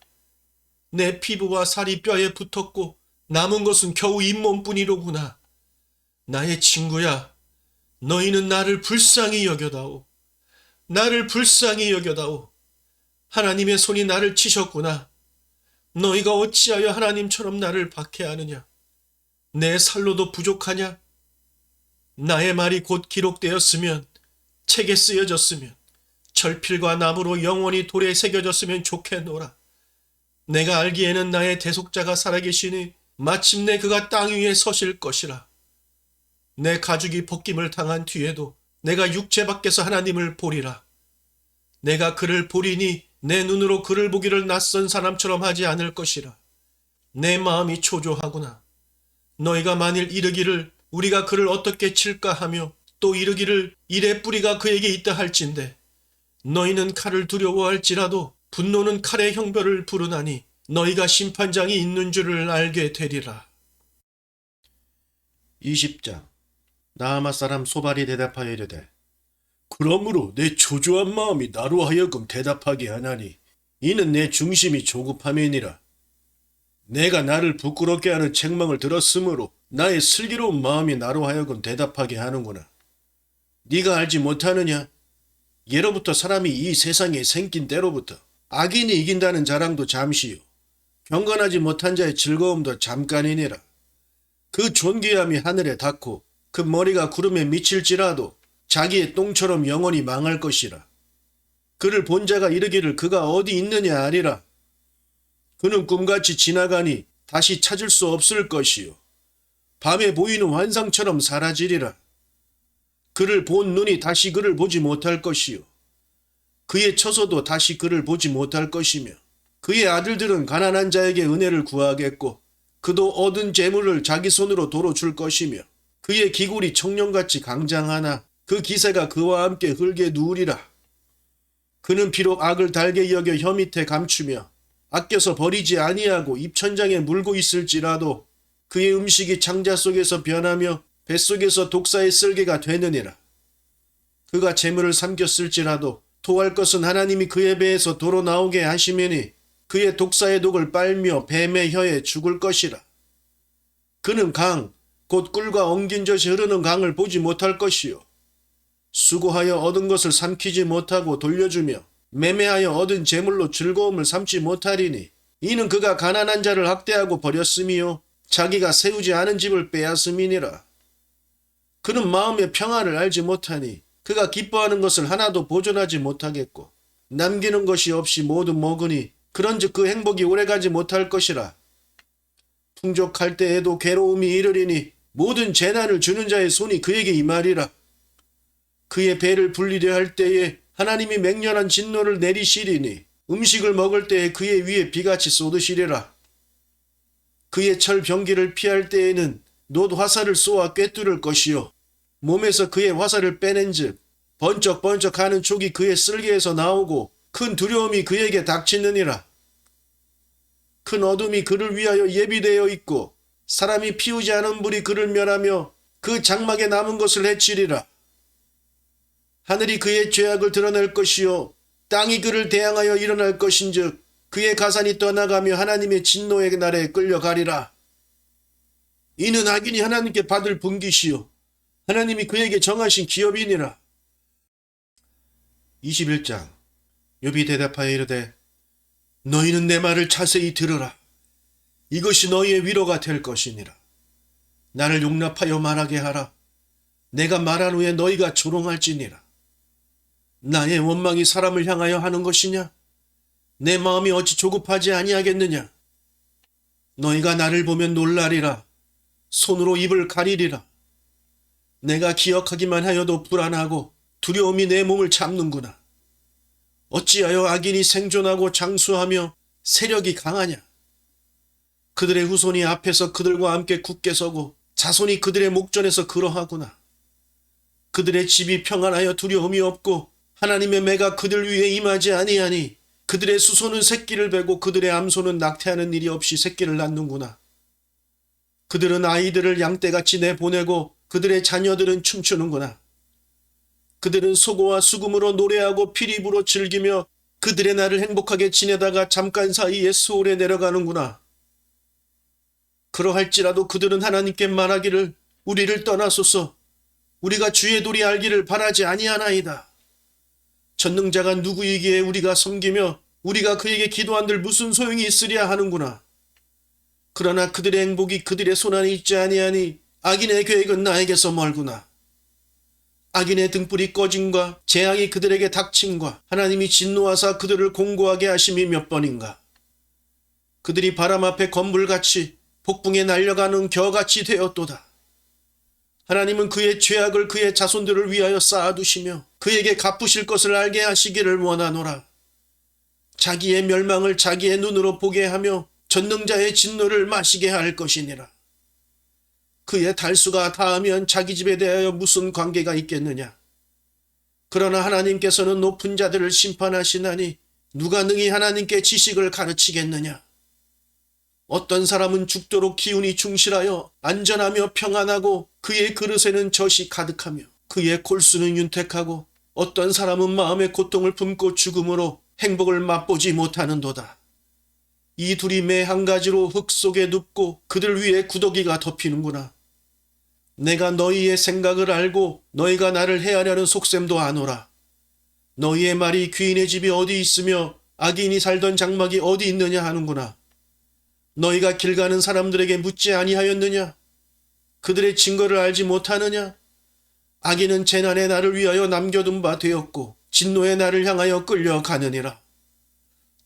내 피부와 살이 뼈에 붙었고 남은 것은 겨우 잇몸뿐이로구나. 나의 친구야, 너희는 나를 불쌍히 여겨다오. 나를 불쌍히 여겨다오. 하나님의 손이 나를 치셨구나. 너희가 어찌하여 하나님처럼 나를 박해하느냐. 내 살로도 부족하냐. 나의 말이 곧 기록되었으면 책에 쓰여졌으면 철필과 나무로 영원히 돌에 새겨졌으면 좋겠노라. 내가 알기에는 나의 대속자가 살아계시니 마침내 그가 땅 위에 서실 것이라. 내 가죽이 벗김을 당한 뒤에도 내가 육체 밖에서 하나님을 보리라. 내가 그를 보리니 내 눈으로 그를 보기를 낯선 사람처럼 하지 않을 것이라. 내 마음이 초조하구나. 너희가 만일 이르기를 우리가 그를 어떻게 칠까 하며 또 이르기를 이래 뿌리가 그에게 있다 할진대 너희는 칼을 두려워할지라도 분노는 칼의 형벌을 부르나니 너희가 심판장이 있는 줄을 알게 되리라. 20장. 나아마 사람 소발이 대답하여 이르되 그러므로 내 초조한 마음이 나로 하여금 대답하게 하나니 이는 내 중심이 조급함이니라. 내가 나를 부끄럽게 하는 책망을 들었으므로 나의 슬기로운 마음이 나로 하여금 대답하게 하는구나. 네가 알지 못하느냐? 예로부터 사람이 이 세상에 생긴 때로부터 악인이 이긴다는 자랑도 잠시요 경건하지 못한 자의 즐거움도 잠깐이니라. 그 존귀함이 하늘에 닿고 그 머리가 구름에 미칠지라도 자기의 똥처럼 영원히 망할 것이라. 그를 본 자가 이르기를 그가 어디 있느냐 아니라. 그는 꿈같이 지나가니 다시 찾을 수 없을 것이요 밤에 보이는 환상처럼 사라지리라. 그를 본 눈이 다시 그를 보지 못할 것이요 그의 처소도 다시 그를 보지 못할 것이며 그의 아들들은 가난한 자에게 은혜를 구하겠고 그도 얻은 재물을 자기 손으로 도로 줄 것이며 그의 기골이 청년같이 강장하나 그 기세가 그와 함께 흙에 누우리라. 그는 비록 악을 달게 여겨 혀 밑에 감추며 아껴서 버리지 아니하고 입천장에 물고 있을지라도 그의 음식이 창자 속에서 변하며 뱃속에서 독사의 쓸개가 되느니라. 그가 재물을 삼켰을지라도 토할 것은 하나님이 그의 배에서 도로 나오게 하시매니 그의 독사의 독을 빨며 뱀의 혀에 죽을 것이라. 그는 강, 곧 꿀과 엉긴 젖이 흐르는 강을 보지 못할 것이요. 수고하여 얻은 것을 삼키지 못하고 돌려주며 매매하여 얻은 재물로 즐거움을 삼지 못하리니 이는 그가 가난한 자를 학대하고 버렸음이요 자기가 세우지 않은 집을 빼앗음이니라. 그는 마음의 평안을 알지 못하니 그가 기뻐하는 것을 하나도 보존하지 못하겠고 남기는 것이 없이 모두 먹으니 그런즉 그 행복이 오래가지 못할 것이라. 풍족할 때에도 괴로움이 이르리니 모든 재난을 주는 자의 손이 그에게 임하리라. 그의 배를 불리려 할 때에 하나님이 맹렬한 진노를 내리시리니 음식을 먹을 때에 그의 위에 비같이 쏟으시리라. 그의 철 병기를 피할 때에는 놋 화살을 쏘아 꿰뚫을 것이요 몸에서 그의 화살을 빼낸즉 번쩍번쩍하는 촉이 그의 쓸개에서 나오고 큰 두려움이 그에게 닥치느니라. 큰 어둠이 그를 위하여 예비되어 있고 사람이 피우지 않은 불이 그를 멸하며 그 장막에 남은 것을 해치리라. 하늘이 그의 죄악을 드러낼 것이요 땅이 그를 대항하여 일어날 것인즉 그의 가산이 떠나가며 하나님의 진노의 날에 끌려가리라. 이는 악인이 하나님께 받을 분깃이요 하나님이 그에게 정하신 기업이니라. 21장. 욥이 대답하여 이르되 너희는 내 말을 자세히 들으라. 이것이 너희의 위로가 될 것이니라. 나를 용납하여 말하게 하라. 내가 말한 후에 너희가 조롱할지니라. 나의 원망이 사람을 향하여 하는 것이냐? 내 마음이 어찌 조급하지 아니하겠느냐? 너희가 나를 보면 놀라리라. 손으로 입을 가리리라. 내가 기억하기만 하여도 불안하고 두려움이 내 몸을 잡는구나. 어찌하여 악인이 생존하고 장수하며 세력이 강하냐? 그들의 후손이 앞에서 그들과 함께 굳게 서고 자손이 그들의 목전에서 그러하구나. 그들의 집이 평안하여 두려움이 없고 하나님의 매가 그들 위에 임하지 아니하니 그들의 수소는 새끼를 베고 그들의 암소는 낙태하는 일이 없이 새끼를 낳는구나. 그들은 아이들을 양떼같이 내보내고 그들의 자녀들은 춤추는구나. 그들은 소고와 수금으로 노래하고 피리부로 즐기며 그들의 날을 행복하게 지내다가 잠깐 사이에 소홀에 내려가는구나. 그러할지라도 그들은 하나님께 말하기를 우리를 떠나소서. 우리가 주의 도리 알기를 바라지 아니하나이다. 전능자가 누구이기에 우리가 섬기며 우리가 그에게 기도한들 무슨 소용이 있으랴 하는구나. 그러나 그들의 행복이 그들의 손안에 있지 아니하니 악인의 계획은 나에게서 멀구나. 악인의 등불이 꺼짐과 재앙이 그들에게 닥침과 하나님이 진노하사 그들을 공고하게 하심이 몇 번인가. 그들이 바람 앞에 건불같이 폭풍에 날려가는 겨같이 되었도다. 하나님은 그의 죄악을 그의 자손들을 위하여 쌓아두시며 그에게 갚으실 것을 알게 하시기를 원하노라. 자기의 멸망을 자기의 눈으로 보게 하며 전능자의 진노를 마시게 할 것이니라. 그의 달수가 닿으면 자기 집에 대하여 무슨 관계가 있겠느냐. 그러나 하나님께서는 높은 자들을 심판하시나니 누가 능히 하나님께 지식을 가르치겠느냐. 어떤 사람은 죽도록 기운이 충실하여 안전하며 평안하고 그의 그릇에는 젖이 가득하며 그의 골수는 윤택하고 어떤 사람은 마음의 고통을 품고 죽음으로 행복을 맛보지 못하는도다. 이 둘이 매 한 가지로 흙 속에 눕고 그들 위에 구더기가 덮이는구나. 내가 너희의 생각을 알고 너희가 나를 해하려는 속셈도 아노라. 너희의 말이 귀인의 집이 어디 있으며 악인이 살던 장막이 어디 있느냐 하는구나. 너희가 길 가는 사람들에게 묻지 아니하였느냐? 그들의 증거를 알지 못하느냐? 악인은 재난의 날을 위하여 남겨둔 바 되었고 진노의 날을 향하여 끌려가느니라.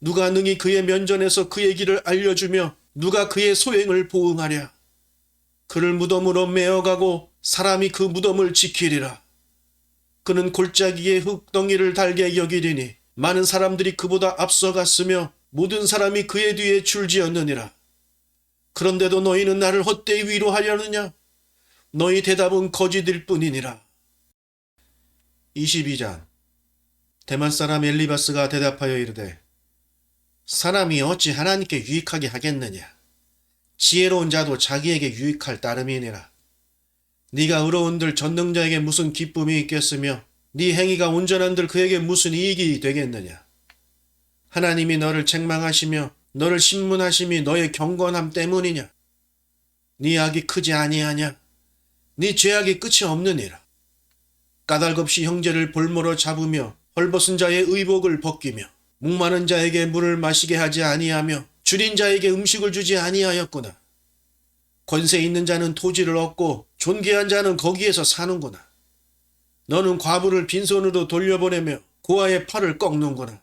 누가 능히 그의 면전에서 그의 길을 알려주며 누가 그의 소행을 보응하랴. 그를 무덤으로 메어가고 사람이 그 무덤을 지키리라. 그는 골짜기에 흙덩이를 달게 여기리니 많은 사람들이 그보다 앞서갔으며 모든 사람이 그의 뒤에 줄지었느니라. 그런데도 너희는 나를 헛되이 위로하려느냐? 너희 대답은 거짓일 뿐이니라. 22장. 대만 사람 엘리바스가 대답하여 이르되 사람이 어찌 하나님께 유익하게 하겠느냐. 지혜로운 자도 자기에게 유익할 따름이니라. 네가 의로운들 전능자에게 무슨 기쁨이 있겠으며 네 행위가 온전한들 그에게 무슨 이익이 되겠느냐. 하나님이 너를 책망하시며 너를 신문하심이 너의 경건함 때문이냐. 네 악이 크지 아니하냐. 네 죄악이 끝이 없느니라. 까닭없이 형제를 볼모로 잡으며 헐벗은 자의 의복을 벗기며 목마른 자에게 물을 마시게 하지 아니하며 줄인 자에게 음식을 주지 아니하였구나. 권세 있는 자는 토지를 얻고 존귀한 자는 거기에서 사는구나. 너는 과부를 빈손으로 돌려보내며 고아의 팔을 꺾는구나.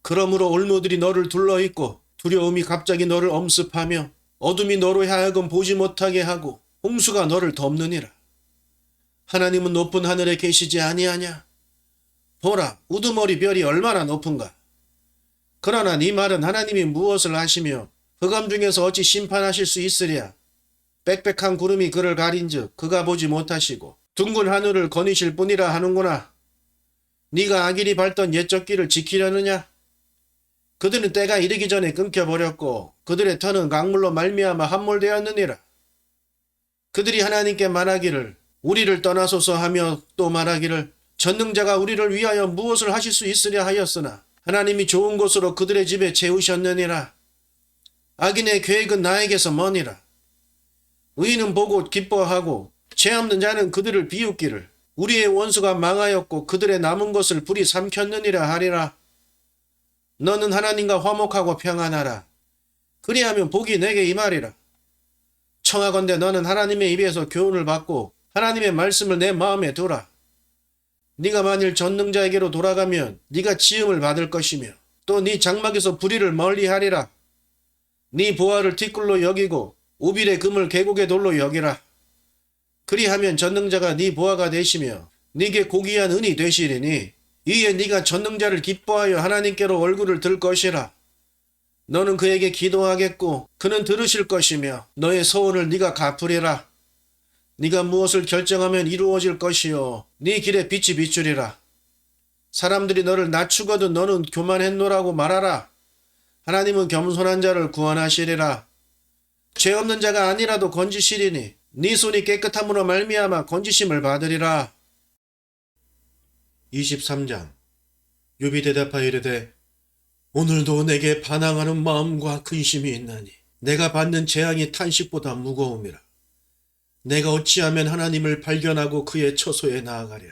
그러므로 올무들이 너를 둘러있고 두려움이 갑자기 너를 엄습하며 어둠이 너로 하여금 보지 못하게 하고 홍수가 너를 덮느니라. 하나님은 높은 하늘에 계시지 아니하냐? 보라, 우두머리 별이 얼마나 높은가? 그러나 네 말은 하나님이 무엇을 하시며 흑암 중에서 어찌 심판하실 수 있으랴? 빽빽한 구름이 그를 가린즉 그가 보지 못하시고 둥근 하늘을 거니실 뿐이라 하는구나. 네가 악인이 밟던 옛적 길을 지키려느냐? 그들은 때가 이르기 전에 끊겨버렸고 그들의 터는 강물로 말미암아 함몰되었느니라. 그들이 하나님께 말하기를 우리를 떠나소서 하며 또 말하기를 전능자가 우리를 위하여 무엇을 하실 수 있으랴 하였으나 하나님이 좋은 곳으로 그들의 집에 채우셨느니라. 악인의 계획은 나에게서 머니라. 의인은 보고 기뻐하고 죄 없는 자는 그들을 비웃기를 우리의 원수가 망하였고 그들의 남은 것을 불이 삼켰느니라 하리라. 너는 하나님과 화목하고 평안하라. 그리하면 복이 내게 임하리라. 청하건대 너는 하나님의 입에서 교훈을 받고 하나님의 말씀을 내 마음에 두라. 네가 만일 전능자에게로 돌아가면 네가 지음을 받을 것이며 또 네 장막에서 불의를 멀리하리라. 네 보화를 티끌로 여기고 오빌의 금을 계곡의 돌로 여기라. 그리하면 전능자가 네 보화가 되시며 네게 고귀한 은이 되시리니 이에 네가 전능자를 기뻐하여 하나님께로 얼굴을 들 것이라. 너는 그에게 기도하겠고 그는 들으실 것이며 너의 소원을 네가 갚으리라. 네가 무엇을 결정하면 이루어질 것이요 네 길에 빛이 비추리라. 사람들이 너를 낮추거든 너는 교만했노라고 말하라. 하나님은 겸손한 자를 구원하시리라. 죄 없는 자가 아니라도 건지시리니 네 손이 깨끗함으로 말미암아 건지심을 받으리라. 23장. 욥이 대답하여 이르되 오늘도 내게 반항하는 마음과 근심이 있나니 내가 받는 재앙이 탄식보다 무거움이라. 내가 어찌하면 하나님을 발견하고 그의 처소에 나아가랴.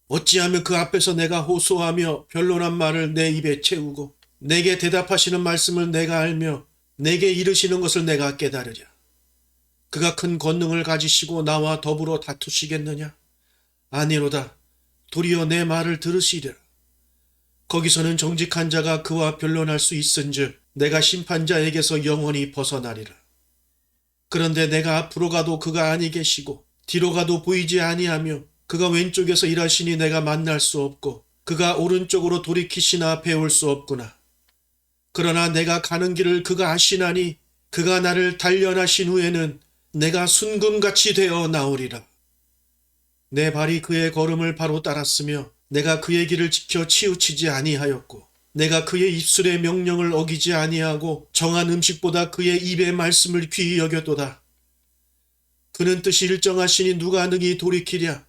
어찌하면 그 앞에서 내가 호소하며 변론한 말을 내 입에 채우고 내게 대답하시는 말씀을 내가 알며 내게 이르시는 것을 내가 깨달으랴. 그가 큰 권능을 가지시고 나와 더불어 다투시겠느냐? 아니로다. 도리어 내 말을 들으시리라. 거기서는 정직한 자가 그와 변론할 수 있은즉 내가 심판자에게서 영원히 벗어나리라. 그런데 내가 앞으로 가도 그가 아니 계시고 뒤로 가도 보이지 아니하며 그가 왼쪽에서 일하시니 내가 만날 수 없고 그가 오른쪽으로 돌이키시나 배울 수 없구나. 그러나 내가 가는 길을 그가 아시나니 그가 나를 단련하신 후에는 내가 순금같이 되어 나오리라. 내 발이 그의 걸음을 바로 따랐으며 내가 그의 길을 지켜 치우치지 아니하였고 내가 그의 입술의 명령을 어기지 아니하고 정한 음식보다 그의 입의 말씀을 귀히 여겼도다. 그는 뜻이 일정하시니 누가 능히 돌이키랴.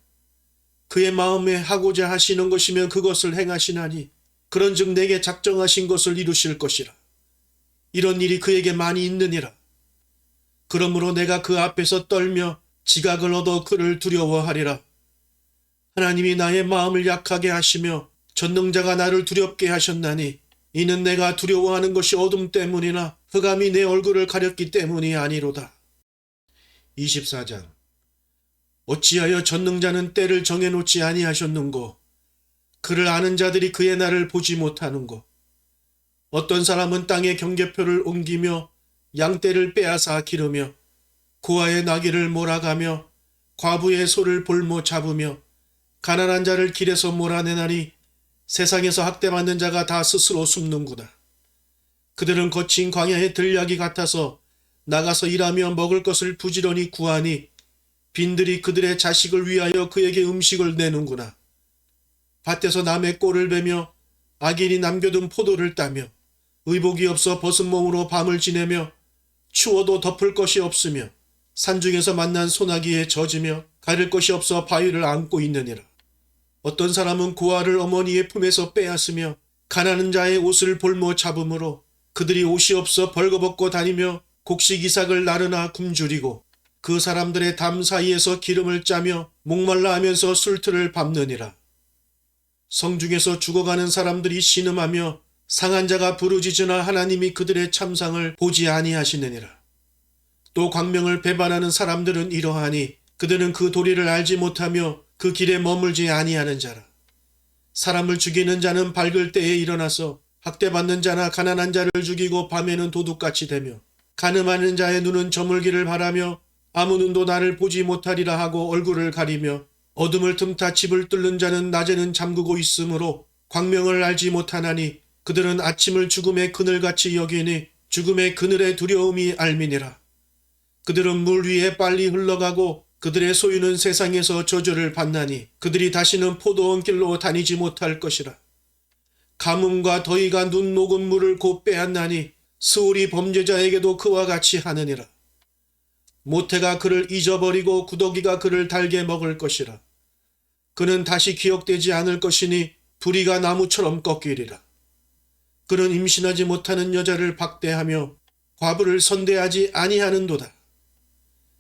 그의 마음에 하고자 하시는 것이면 그것을 행하시나니 그런즉 내게 작정하신 것을 이루실 것이라. 이런 일이 그에게 많이 있느니라. 그러므로 내가 그 앞에서 떨며 지각을 얻어 그를 두려워하리라. 하나님이 나의 마음을 약하게 하시며 전능자가 나를 두렵게 하셨나니 이는 내가 두려워하는 것이 어둠 때문이나 흑암이 내 얼굴을 가렸기 때문이 아니로다. 24장. 어찌하여 전능자는 때를 정해놓지 아니하셨는고 그를 아는 자들이 그의 날을 보지 못하는고 어떤 사람은 땅의 경계표를 옮기며 양떼를 빼앗아 기르며 고아의 나귀를 몰아가며 과부의 소를 볼모 잡으며 가난한 자를 길에서 몰아내나니 세상에서 학대받는 자가 다 스스로 숨는구나. 그들은 거친 광야의 들약이 같아서 나가서 일하며 먹을 것을 부지런히 구하니 빈들이 그들의 자식을 위하여 그에게 음식을 내는구나. 밭에서 남의 꼴을 베며 악인이 남겨둔 포도를 따며 의복이 없어 벗은 몸으로 밤을 지내며 추워도 덮을 것이 없으며 산중에서 만난 소나기에 젖으며 가릴 것이 없어 바위를 안고 있느니라. 어떤 사람은 고아를 어머니의 품에서 빼앗으며 가난한 자의 옷을 볼모 잡음으로 그들이 옷이 없어 벌거벗고 다니며 곡식 이삭을 나르나 굶주리고 그 사람들의 담 사이에서 기름을 짜며 목말라 하면서 술틀을 밟느니라. 성중에서 죽어가는 사람들이 신음하며 상한 자가 부르짖으나 하나님이 그들의 참상을 보지 아니하시느니라. 또 광명을 배반하는 사람들은 이러하니 그들은 그 도리를 알지 못하며 그 길에 머물지 아니하는 자라. 사람을 죽이는 자는 밝을 때에 일어나서 학대받는 자나 가난한 자를 죽이고 밤에는 도둑같이 되며 간음하는 자의 눈은 저물기를 바라며 아무 눈도 나를 보지 못하리라 하고 얼굴을 가리며 어둠을 틈타 집을 뚫는 자는 낮에는 잠그고 있으므로 광명을 알지 못하나니 그들은 아침을 죽음의 그늘같이 여기니 죽음의 그늘의 두려움이 알미니라. 그들은 물 위에 빨리 흘러가고 그들의 소유는 세상에서 저주를 받나니 그들이 다시는 포도원 길로 다니지 못할 것이라. 가뭄과 더위가 눈 녹은 물을 곧 빼앗나니 스올이 범죄자에게도 그와 같이 하느니라. 모태가 그를 잊어버리고 구더기가 그를 달게 먹을 것이라. 그는 다시 기억되지 않을 것이니 부리가 나무처럼 꺾이리라. 그는 임신하지 못하는 여자를 박대하며 과부를 선대하지 아니하는도다.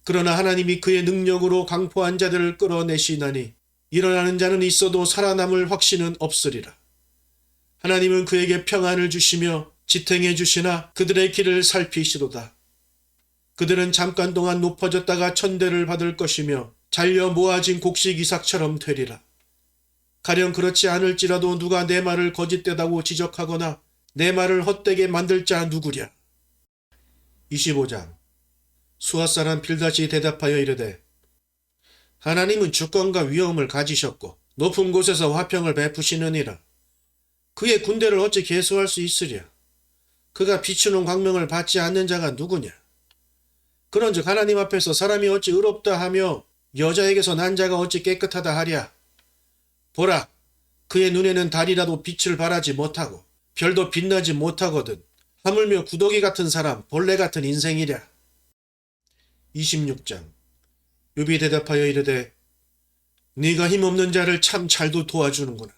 그러나 하나님이 그의 능력으로 강포한 자들을 끌어내시나니 일어나는 자는 있어도 살아남을 확신은 없으리라. 하나님은 그에게 평안을 주시며 지탱해 주시나 그들의 길을 살피시도다. 그들은 잠깐 동안 높아졌다가 천대를 받을 것이며 잘려 모아진 곡식 이삭처럼 되리라. 가령 그렇지 않을지라도 누가 내 말을 거짓되다고 지적하거나 내 말을 헛되게 만들 자 누구랴. 25장. 수아 사람 빌닷이 대답하여 이르되 하나님은 주권과 위엄을 가지셨고 높은 곳에서 화평을 베푸시느니라. 그의 군대를 어찌 계수할 수 있으랴. 그가 비추는 광명을 받지 않는 자가 누구냐. 그런즉 하나님 앞에서 사람이 어찌 의롭다 하며 여자에게서 난 자가 어찌 깨끗하다 하랴. 보라, 그의 눈에는 달이라도 빛을 발하지 못하고 별도 빛나지 못하거든 하물며 구더기 같은 사람, 벌레 같은 인생이랴. 26장. 욥이 대답하여 이르되 네가 힘없는 자를 참 잘도 도와주는구나.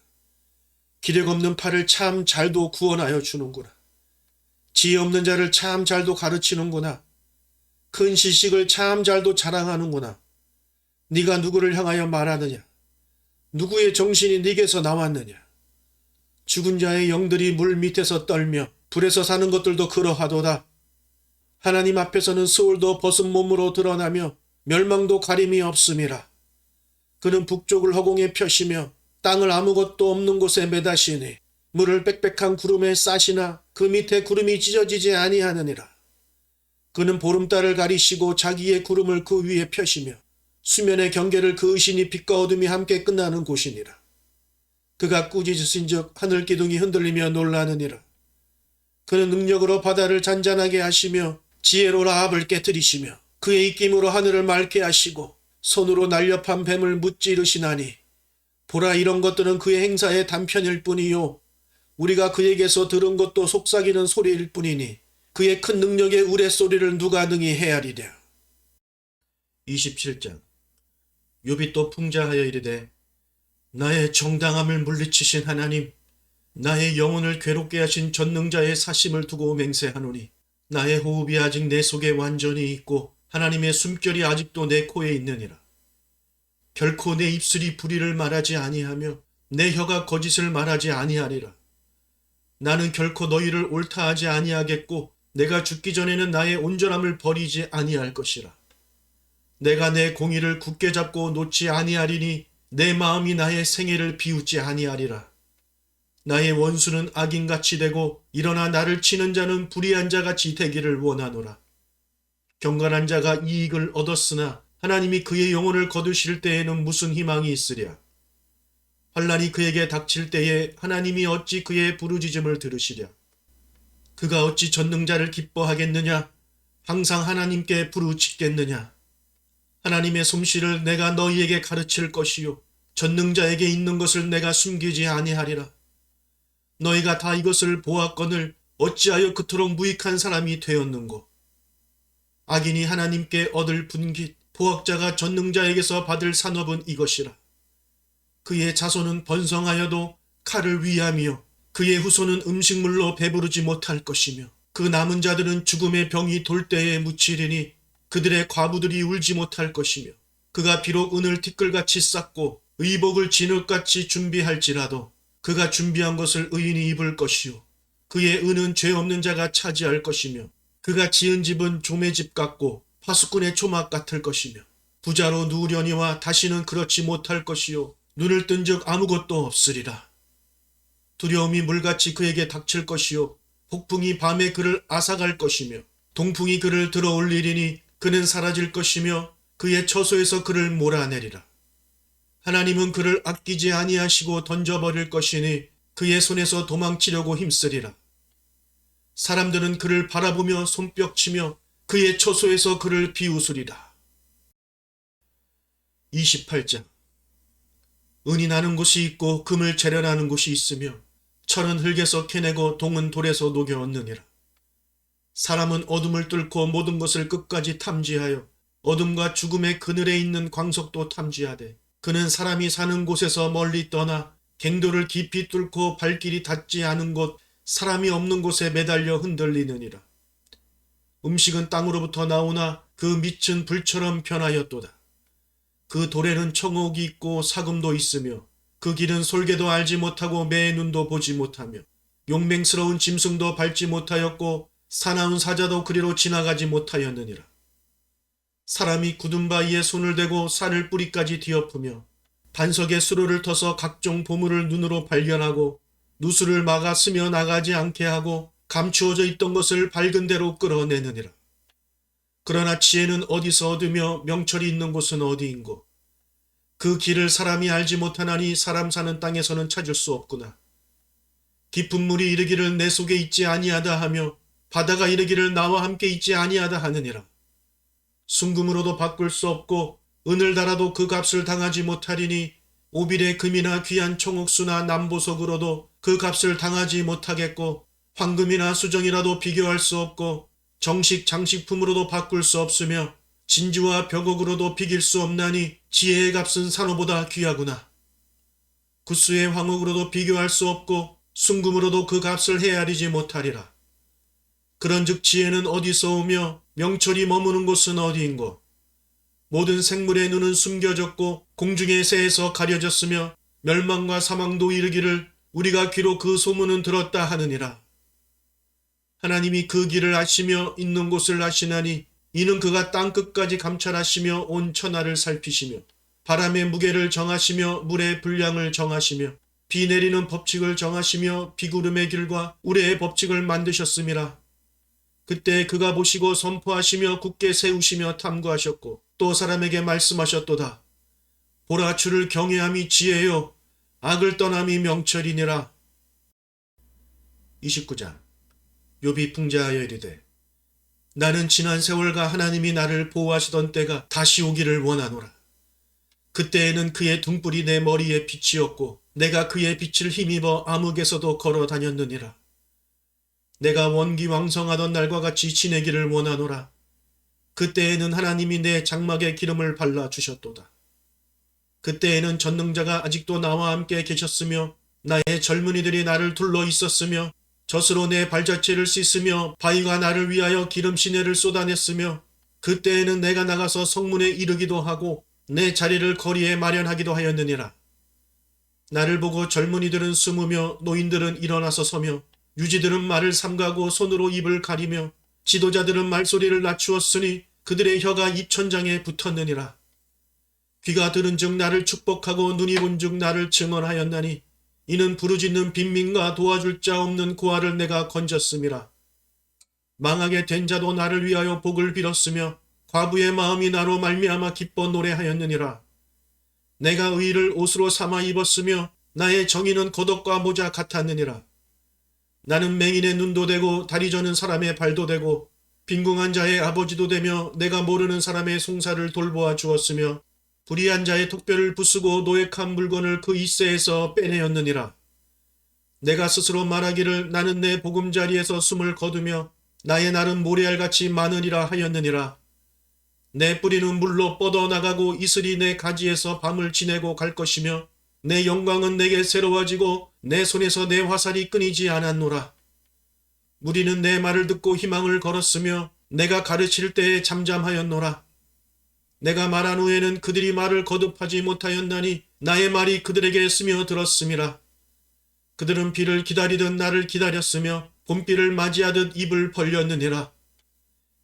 기력 없는 팔을 참 잘도 구원하여 주는구나. 지혜 없는 자를 참 잘도 가르치는구나. 큰 지식을 참 잘도 자랑하는구나. 네가 누구를 향하여 말하느냐? 누구의 정신이 네게서 나왔느냐? 죽은 자의 영들이 물 밑에서 떨며 불에서 사는 것들도 그러하도다. 하나님 앞에서는 스올도 벗은 몸으로 드러나며 멸망도 가림이 없음이라. 그는 북쪽을 허공에 펴시며 땅을 아무것도 없는 곳에 매다시니 물을 빽빽한 구름에 싸시나 그 밑에 구름이 찢어지지 아니하느니라. 그는 보름달을 가리시고 자기의 구름을 그 위에 펴시며 수면의 경계를 그으시니 빛과 어둠이 함께 끝나는 곳이니라. 그가 꾸짖으신즉 하늘 기둥이 흔들리며 놀라느니라. 그는 능력으로 바다를 잔잔하게 하시며 지혜로 라합을 깨뜨리시며 그의 입김으로 하늘을 맑게 하시고 손으로 날렵한 뱀을 무찌르시나니 보라, 이런 것들은 그의 행사의 단편일 뿐이요 우리가 그에게서 들은 것도 속삭이는 소리일 뿐이니 그의 큰 능력의 우레소리를 누가 능히 헤아리랴. 27장. 욥이 또 풍자하여 이르되 나의 정당함을 물리치신 하나님, 나의 영혼을 괴롭게 하신 전능자의 사심을 두고 맹세하노니 나의 호흡이 아직 내 속에 완전히 있고 하나님의 숨결이 아직도 내 코에 있느니라. 결코 내 입술이 불의를 말하지 아니하며 내 혀가 거짓을 말하지 아니하리라. 나는 결코 너희를 옳다하지 아니하겠고 내가 죽기 전에는 나의 온전함을 버리지 아니할 것이라. 내가 내 공의를 굳게 잡고 놓지 아니하리니 내 마음이 나의 생애를 비웃지 아니하리라. 나의 원수는 악인같이 되고 일어나 나를 치는 자는 불의한 자같이 되기를 원하노라. 경건한 자가 이익을 얻었으나 하나님이 그의 영혼을 거두실 때에는 무슨 희망이 있으랴. 환난이 그에게 닥칠 때에 하나님이 어찌 그의 부르짖음을 들으시랴. 그가 어찌 전능자를 기뻐하겠느냐. 항상 하나님께 부르짖겠느냐. 하나님의 솜씨를 내가 너희에게 가르칠 것이요 전능자에게 있는 것을 내가 숨기지 아니하리라. 너희가 다 이것을 보았거늘 어찌하여 그토록 무익한 사람이 되었는고. 악인이 하나님께 얻을 분깃, 보학자가 전능자에게서 받을 산업은 이것이라. 그의 자손은 번성하여도 칼을 위하며 그의 후손은 음식물로 배부르지 못할 것이며 그 남은 자들은 죽음의 병이 돌 때에 묻히리니 그들의 과부들이 울지 못할 것이며 그가 비록 은을 티끌같이 쌓고 의복을 진흙같이 준비할지라도 그가 준비한 것을 의인이 입을 것이요 그의 은은 죄 없는 자가 차지할 것이며 그가 지은 집은 조매 집 같고 파수꾼의 초막 같을 것이며 부자로 누우려니와 다시는 그렇지 못할 것이요 눈을 뜬즉 아무것도 없으리라. 두려움이 물같이 그에게 닥칠 것이요 폭풍이 밤에 그를 앗아갈 것이며 동풍이 그를 들어 올리리니 그는 사라질 것이며 그의 처소에서 그를 몰아내리라. 하나님은 그를 아끼지 아니하시고 던져버릴 것이니 그의 손에서 도망치려고 힘쓰리라. 사람들은 그를 바라보며 손뼉치며 그의 처소에서 그를 비웃으리라. 28장. 은이 나는 곳이 있고 금을 재련하는 곳이 있으며 철은 흙에서 캐내고 동은 돌에서 녹여 얻느니라. 사람은 어둠을 뚫고 모든 것을 끝까지 탐지하여 어둠과 죽음의 그늘에 있는 광석도 탐지하되 그는 사람이 사는 곳에서 멀리 떠나 갱도를 깊이 뚫고 발길이 닿지 않은 곳 사람이 없는 곳에 매달려 흔들리느니라. 음식은 땅으로부터 나오나 그 밑은 불처럼 변하였도다. 그 돌에는 청옥이 있고 사금도 있으며 그 길은 솔개도 알지 못하고 매의 눈도 보지 못하며 용맹스러운 짐승도 밟지 못하였고 사나운 사자도 그리로 지나가지 못하였느니라. 사람이 굳은 바위에 손을 대고 산을 뿌리까지 뒤엎으며 반석에 수로를 터서 각종 보물을 눈으로 발견하고 누수를 막아 스며 나가지 않게 하고 감추어져 있던 것을 밝은 대로 끌어내느니라. 그러나 지혜는 어디서 얻으며 명철이 있는 곳은 어디인고 그 길을 사람이 알지 못하나니 사람 사는 땅에서는 찾을 수 없구나. 깊은 물이 이르기를 내 속에 있지 아니하다 하며 바다가 이르기를 나와 함께 있지 아니하다 하느니라. 순금으로도 바꿀 수 없고 은을 달아도 그 값을 당하지 못하리니 오빌의 금이나 귀한 청옥수나 남보석으로도 그 값을 당하지 못하겠고 황금이나 수정이라도 비교할 수 없고 정식 장식품으로도 바꿀 수 없으며 진주와 벽옥으로도 비길 수 없나니 지혜의 값은 산호보다 귀하구나. 구스의 황옥으로도 비교할 수 없고 순금으로도 그 값을 헤아리지 못하리라. 그런즉 지혜는 어디서 오며 명철이 머무는 곳은 어디인고 모든 생물의 눈은 숨겨졌고 공중의 새에서 가려졌으며 멸망과 사망도 이르기를 우리가 귀로 그 소문은 들었다 하느니라. 하나님이 그 길을 아시며 있는 곳을 아시나니 이는 그가 땅끝까지 감찰하시며 온 천하를 살피시며 바람의 무게를 정하시며 물의 분량을 정하시며 비 내리는 법칙을 정하시며 비구름의 길과 우레의 법칙을 만드셨음이라. 그때 그가 보시고 선포하시며 굳게 세우시며 탐구하셨고 또 사람에게 말씀하셨도다. 보라 주를 경외함이 지혜요 악을 떠남이 명철이니라. 29장. 욥이 풍자하여 이르되 나는 지난 세월과 하나님이 나를 보호하시던 때가 다시 오기를 원하노라. 그때에는 그의 등불이 내 머리에 빛이었고 내가 그의 빛을 힘입어 암흑에서도 걸어 다녔느니라. 내가 원기왕성하던 날과 같이 지내기를 원하노라. 그때에는 하나님이 내 장막에 기름을 발라 주셨도다. 그때에는 전능자가 아직도 나와 함께 계셨으며 나의 젊은이들이 나를 둘러 있었으며 젖으로 내 발자취를 씻으며 바위가 나를 위하여 기름 시내를 쏟아냈으며 그때에는 내가 나가서 성문에 이르기도 하고 내 자리를 거리에 마련하기도 하였느니라. 나를 보고 젊은이들은 숨으며 노인들은 일어나서 서며 유지들은 말을 삼가고 손으로 입을 가리며 지도자들은 말소리를 낮추었으니 그들의 혀가 입천장에 붙었느니라. 귀가 들은 즉 나를 축복하고 눈이 본 즉 나를 증언하였나니 이는 부르짖는 빈민과 도와줄 자 없는 고아를 내가 건졌음이라. 망하게 된 자도 나를 위하여 복을 빌었으며 과부의 마음이 나로 말미암아 기뻐 노래하였느니라. 내가 의를 옷으로 삼아 입었으며 나의 정의는 겉옷과 모자 같았느니라. 나는 맹인의 눈도 되고 다리 저는 사람의 발도 되고 빈궁한 자의 아버지도 되며 내가 모르는 사람의 송사를 돌보아 주었으며 불의한 자의 턱뼈를 부수고 노획한 물건을 그 이새에서 빼내었느니라. 내가 스스로 말하기를 나는 내 보금자리에서 숨을 거두며 나의 날은 모래알같이 많으리라 하였느니라. 내 뿌리는 물로 뻗어나가고 이슬이 내 가지에서 밤을 지내고 갈 것이며 내 영광은 내게 새로워지고 내 손에서 내 화살이 끊이지 않았노라. 무리는 내 말을 듣고 희망을 걸었으며 내가 가르칠 때에 잠잠하였노라. 내가 말한 후에는 그들이 말을 거듭하지 못하였나니 나의 말이 그들에게 스며들었음이라. 그들은 비를 기다리듯 나를 기다렸으며 봄비를 맞이하듯 입을 벌렸느니라.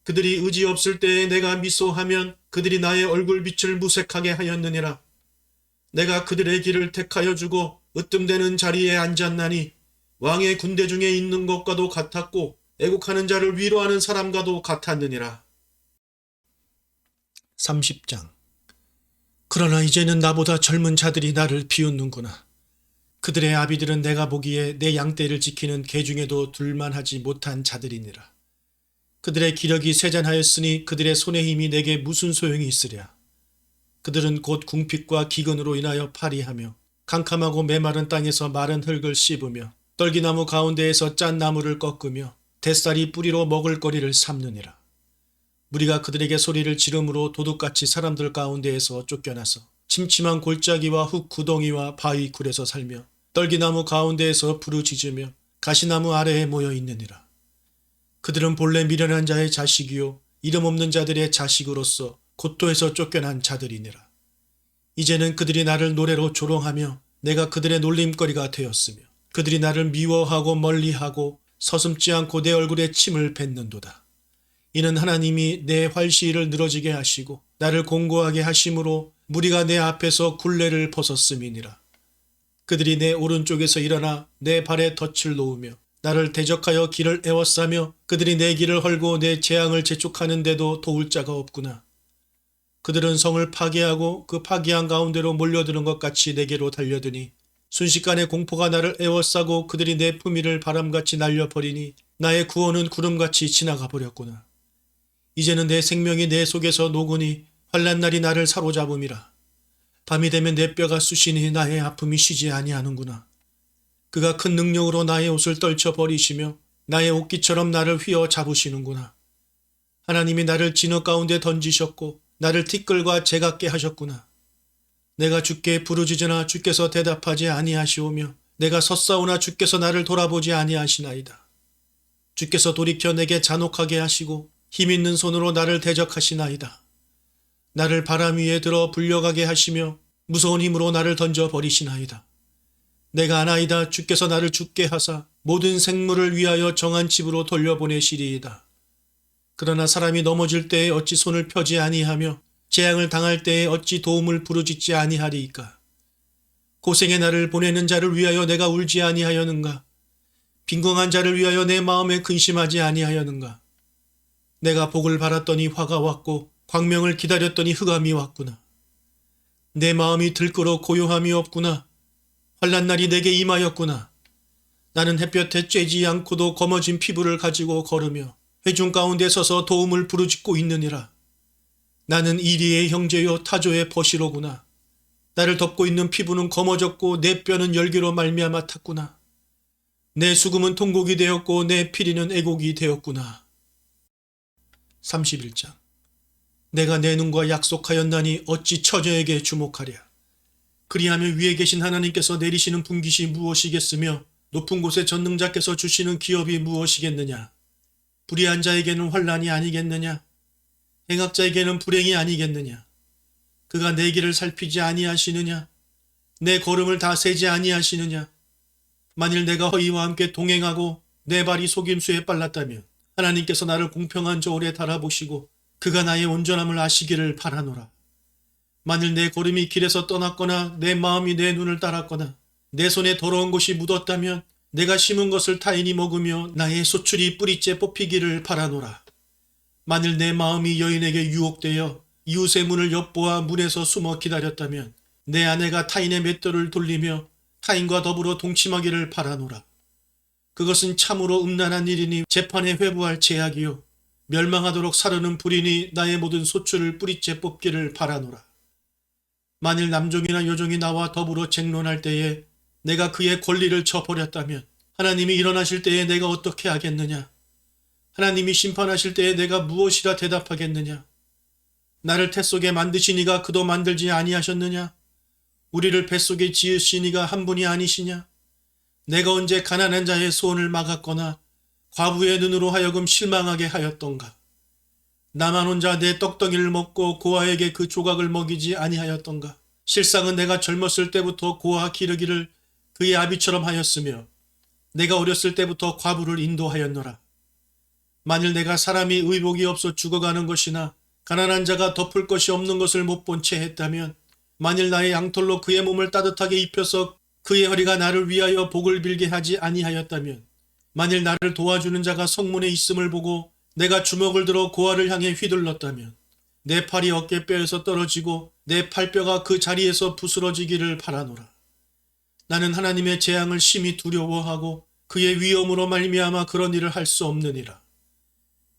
그들이 의지 없을 때에 내가 미소하면 그들이 나의 얼굴빛을 무색하게 하였느니라. 내가 그들의 길을 택하여 주고 으뜸되는 자리에 앉았나니 왕의 군대 중에 있는 것과도 같았고 애국하는 자를 위로하는 사람과도 같았느니라. 30장. 그러나 이제는 나보다 젊은 자들이 나를 비웃는구나. 그들의 아비들은 내가 보기에 내 양떼를 지키는 개 중에도 둘만하지 못한 자들이니라. 그들의 기력이 세잔하였으니 그들의 손의 힘이 내게 무슨 소용이 있으랴. 그들은 곧 궁핍과 기근으로 인하여 파리하며 캄캄하고 메마른 땅에서 마른 흙을 씹으며 떨기나무 가운데에서 짠 나무를 꺾으며 뱃살이 뿌리로 먹을거리를 삼느니라. 무리가 그들에게 소리를 지름으로 도둑같이 사람들 가운데에서 쫓겨나서 침침한 골짜기와 흙 구덩이와 바위 굴에서 살며 떨기나무 가운데에서 부르짖으며 가시나무 아래에 모여 있느니라. 그들은 본래 미련한 자의 자식이요 이름 없는 자들의 자식으로서 고토에서 쫓겨난 자들이니라. 이제는 그들이 나를 노래로 조롱하며 내가 그들의 놀림거리가 되었으며 그들이 나를 미워하고 멀리하고 서슴지 않고 내 얼굴에 침을 뱉는도다. 이는 하나님이 내 활시위를 늘어지게 하시고 나를 공고하게 하심으로 무리가 내 앞에서 굴레를 벗었음이니라. 그들이 내 오른쪽에서 일어나 내 발에 덫을 놓으며 나를 대적하여 길을 에워싸며 그들이 내 길을 헐고 내 재앙을 재촉하는데도 도울 자가 없구나. 그들은 성을 파괴하고 그 파괴한 가운데로 몰려드는 것 같이 내게로 달려드니 순식간에 공포가 나를 에워싸고 그들이 내 품위를 바람같이 날려버리니 나의 구원은 구름같이 지나가 버렸구나. 이제는 내 생명이 내 속에서 녹으니 환난 날이 나를 사로잡음이라. 밤이 되면 내 뼈가 쑤시니 나의 아픔이 쉬지 아니하는구나. 그가 큰 능력으로 나의 옷을 떨쳐버리시며 나의 옷깃처럼 나를 휘어 잡으시는구나. 하나님이 나를 진흙 가운데 던지셨고 나를 티끌과 제각게 하셨구나. 내가 주께 부르짖으나 주께서 대답하지 아니하시오며 내가 섰사오나 주께서 나를 돌아보지 아니하시나이다. 주께서 돌이켜 내게 잔혹하게 하시고 힘있는 손으로 나를 대적하시나이다. 나를 바람 위에 들어 불려가게 하시며 무서운 힘으로 나를 던져버리시나이다. 내가 아나이다. 주께서 나를 죽게 하사 모든 생물을 위하여 정한 집으로 돌려보내시리이다. 그러나 사람이 넘어질 때에 어찌 손을 펴지 아니하며 재앙을 당할 때에 어찌 도움을 부르짖지 아니하리이까. 고생의 나를 보내는 자를 위하여 내가 울지 아니하였는가. 빈궁한 자를 위하여 내 마음에 근심하지 아니하였는가. 내가 복을 바랐더니 화가 왔고 광명을 기다렸더니 흑암이 왔구나. 내 마음이 들끓어 고요함이 없구나. 환난 날이 내게 임하였구나. 나는 햇볕에 쬐지 않고도 검어진 피부를 가지고 걸으며 회중 가운데 서서 도움을 부르짖고 있느니라. 나는 이리의 형제요 타조의 버시로구나. 나를 덮고 있는 피부는 검어졌고 내 뼈는 열기로 말미암아 탔구나. 내 수금은 통곡이 되었고 내 피리는 애곡이 되었구나. 31장. 내가 내 눈과 약속하였나니 어찌 처녀에게 주목하랴. 그리하면 위에 계신 하나님께서 내리시는 분깃이 무엇이겠으며 높은 곳에 전능자께서 주시는 기업이 무엇이겠느냐. 불의한 자에게는 환난이 아니겠느냐. 행악자에게는 불행이 아니겠느냐. 그가 내 길을 살피지 아니하시느냐. 내 걸음을 다 세지 아니하시느냐. 만일 내가 허위와 함께 동행하고 내 발이 속임수에 빨랐다면 하나님께서 나를 공평한 저울에 달아보시고 그가 나의 온전함을 아시기를 바라노라. 만일 내 걸음이 길에서 떠났거나 내 마음이 내 눈을 따랐거나 내 손에 더러운 것이 묻었다면 내가 심은 것을 타인이 먹으며 나의 소출이 뿌리째 뽑히기를 바라노라. 만일 내 마음이 여인에게 유혹되어 이웃의 문을 엿보아 문에서 숨어 기다렸다면 내 아내가 타인의 맷돌을 돌리며 타인과 더불어 동침하기를 바라노라. 그것은 참으로 음란한 일이니 재판에 회부할 제약이요 멸망하도록 사르는 불이니 나의 모든 소출을 뿌리째 뽑기를 바라노라. 만일 남종이나 여종이 나와 더불어 쟁론할 때에 내가 그의 권리를 저버렸다면 하나님이 일어나실 때에 내가 어떻게 하겠느냐. 하나님이 심판하실 때에 내가 무엇이라 대답하겠느냐. 나를 태속에 만드신 이가 그도 만들지 아니하셨느냐. 우리를 뱃속에 지으신 이가 한 분이 아니시냐. 내가 언제 가난한 자의 소원을 막았거나 과부의 눈으로 하여금 실망하게 하였던가. 나만 혼자 내 떡덩이를 먹고 고아에게 그 조각을 먹이지 아니하였던가. 실상은 내가 젊었을 때부터 고아 기르기를 그의 아비처럼 하였으며 내가 어렸을 때부터 과부를 인도하였노라. 만일 내가 사람이 의복이 없어 죽어가는 것이나 가난한 자가 덮을 것이 없는 것을 못 본 채 했다면, 만일 나의 양털로 그의 몸을 따뜻하게 입혀서 그의 허리가 나를 위하여 복을 빌게 하지 아니하였다면, 만일 나를 도와주는 자가 성문에 있음을 보고 내가 주먹을 들어 고아를 향해 휘둘렀다면, 내 팔이 어깨뼈에서 떨어지고 내 팔뼈가 그 자리에서 부스러지기를 바라노라. 나는 하나님의 재앙을 심히 두려워하고 그의 위엄으로 말미암아 그런 일을 할 수 없느니라.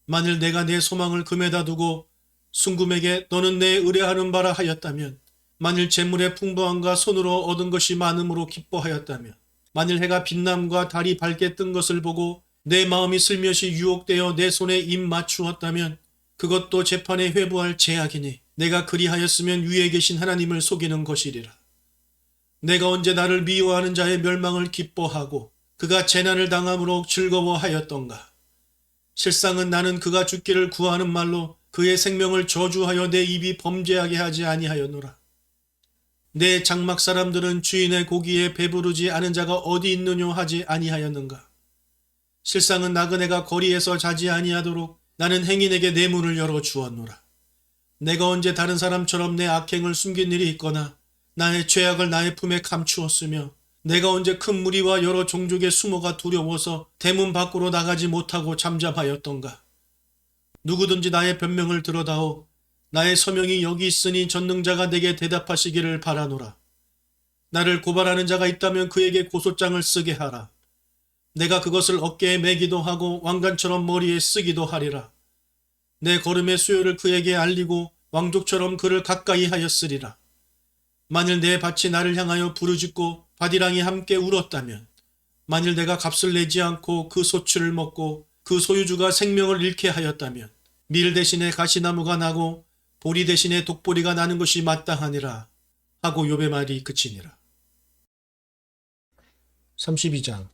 만일 내가 내 소망을 금에다 두고 순금에게 너는 내 의뢰하는 바라 하였다면, 만일 재물의 풍부함과 손으로 얻은 것이 많음으로 기뻐하였다면, 만일 해가 빛남과 달이 밝게 뜬 것을 보고 내 마음이 슬며시 유혹되어 내 손에 입 맞추었다면, 그것도 재판에 회부할 죄악이니 내가 그리하였으면 위에 계신 하나님을 속이는 것이리라. 내가 언제 나를 미워하는 자의 멸망을 기뻐하고 그가 재난을 당함으로 즐거워하였던가. 실상은 나는 그가 죽기를 구하는 말로 그의 생명을 저주하여 내 입이 범죄하게 하지 아니하였노라. 내 장막 사람들은 주인의 고기에 배부르지 않은 자가 어디 있느뇨 하지 아니하였는가. 실상은 나그네가 거리에서 자지 아니하도록 나는 행인에게 내 문을 열어 주었노라. 내가 언제 다른 사람처럼 내 악행을 숨긴 일이 있거나 나의 죄악을 나의 품에 감추었으며, 내가 언제 큰 무리와 여러 종족의 수모가 두려워서 대문 밖으로 나가지 못하고 잠잠하였던가. 누구든지 나의 변명을 들어다오. 나의 서명이 여기 있으니 전능자가 내게 대답하시기를 바라노라. 나를 고발하는 자가 있다면 그에게 고소장을 쓰게 하라. 내가 그것을 어깨에 매기도 하고 왕관처럼 머리에 쓰기도 하리라. 내 걸음의 수요를 그에게 알리고 왕족처럼 그를 가까이 하였으리라. 만일 내 밭이 나를 향하여 부르짖고 바디랑이 함께 울었다면, 만일 내가 값을 내지 않고 그 소출을 먹고 그 소유주가 생명을 잃게 하였다면, 밀 대신에 가시나무가 나고 보리 대신에 독보리가 나는 것이 마땅하니라 하고 욥의 말이 그치니라. 32장.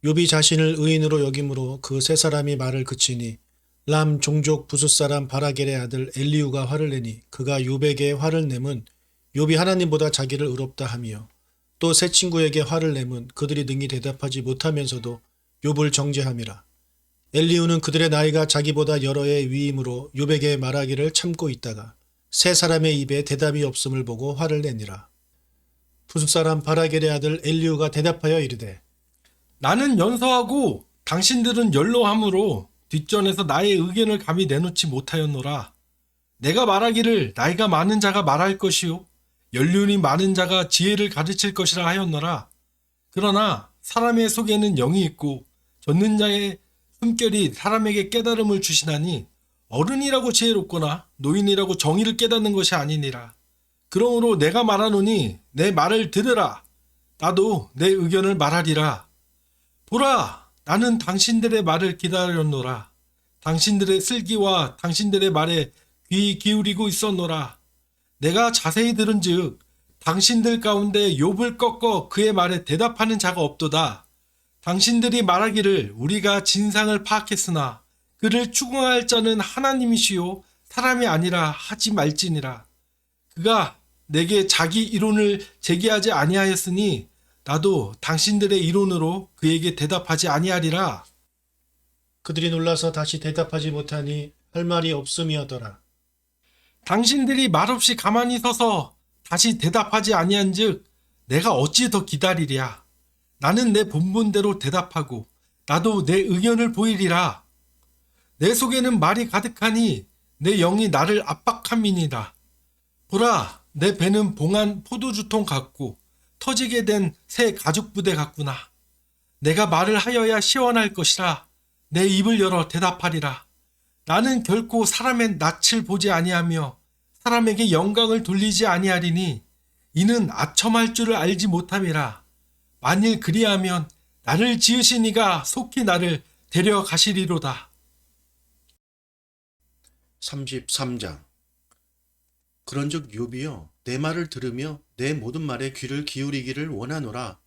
욥이 자신을 의인으로 여김으로 그 세 사람이 말을 그치니 람 종족 부숫 사람 바라겔의 아들 엘리우가 화를 내니, 그가 욥에게 화를 내면 욥이 하나님보다 자기를 의롭다 하며, 또 세 친구에게 화를 내면 그들이 능히 대답하지 못하면서도 욥을 정죄함이라. 엘리우는 그들의 나이가 자기보다 여러 해 위임으로 욥에게 말하기를 참고 있다가 세 사람의 입에 대답이 없음을 보고 화를 내니라. 부숫 사람 바라겔의 아들 엘리우가 대답하여 이르되, 나는 연소하고 당신들은 연로함으로 뒷전에서 나의 의견을 감히 내놓지 못하였노라. 내가 말하기를 나이가 많은 자가 말할 것이요 연륜이 많은 자가 지혜를 가르칠 것이라 하였노라. 그러나 사람의 속에는 영이 있고 젖는 자의 숨결이 사람에게 깨달음을 주시나니, 어른이라고 지혜롭거나 노인이라고 정의를 깨닫는 것이 아니니라. 그러므로 내가 말하노니 내 말을 들으라. 나도 내 의견을 말하리라. 보라, 나는 당신들의 말을 기다렸노라. 당신들의 슬기와 당신들의 말에 귀 기울이고 있었노라. 내가 자세히 들은즉 당신들 가운데 욥을 꺾어 그의 말에 대답하는 자가 없도다. 당신들이 말하기를 우리가 진상을 파악했으나 그를 추궁할 자는 하나님이시요 사람이 아니라 하지 말지니라. 그가 내게 자기 이론을 제기하지 아니하였으니 나도 당신들의 이론으로 그에게 대답하지 아니하리라. 그들이 놀라서 다시 대답하지 못하니 할 말이 없음이었더라. 당신들이 말없이 가만히 서서 다시 대답하지 아니한즉 내가 어찌 더 기다리랴. 나는 내 본분대로 대답하고 나도 내 의견을 보이리라. 내 속에는 말이 가득하니 내 영이 나를 압박함이니라. 보라, 내 배는 봉한 포도주통 같고 터지게 된 새 가죽 부대 같구나. 내가 말을 하여야 시원할 것이라. 내 입을 열어 대답하리라. 나는 결코 사람의 낯을 보지 아니하며 사람에게 영광을 돌리지 아니하리니 이는 아첨할 줄을 알지 못함이라. 만일 그리하면 나를 지으신 이가 속히 나를 데려가시리로다. 33장. 그런즉 욥이여, 내 말을 들으며 내 모든 말에 귀를 기울이기를 원하노라.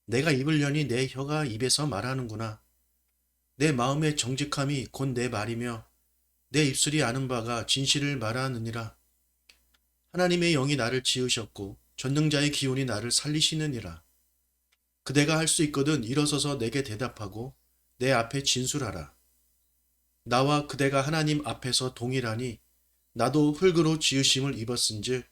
내가 입을 여니 내 혀가 입에서 말하는구나. 내 마음의 정직함이 곧 내 말이며 내 입술이 아는 바가 진실을 말하느니라. 하나님의 영이 나를 지으셨고 전능자의 기운이 나를 살리시느니라. 그대가 할 수 있거든 일어서서 내게 대답하고 내 앞에 진술하라. 나와 그대가 하나님 앞에서 동일하니 나도 흙으로 지으심을 입었은즉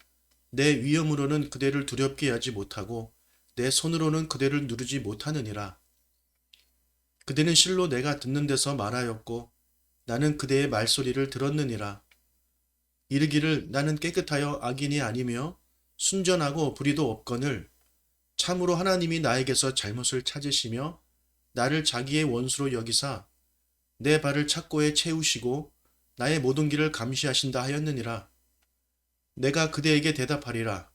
내 위엄으로는 그대를 두렵게 하지 못하고 내 손으로는 그대를 누르지 못하느니라. 그대는 실로 내가 듣는 데서 말하였고 나는 그대의 말소리를 들었느니라. 이르기를 나는 깨끗하여 악인이 아니며 순전하고 불의도 없거늘 참으로 하나님이 나에게서 잘못을 찾으시며 나를 자기의 원수로 여기사 내 발을 착고에 채우시고 나의 모든 길을 감시하신다 하였느니라. 내가 그대에게 대답하리라.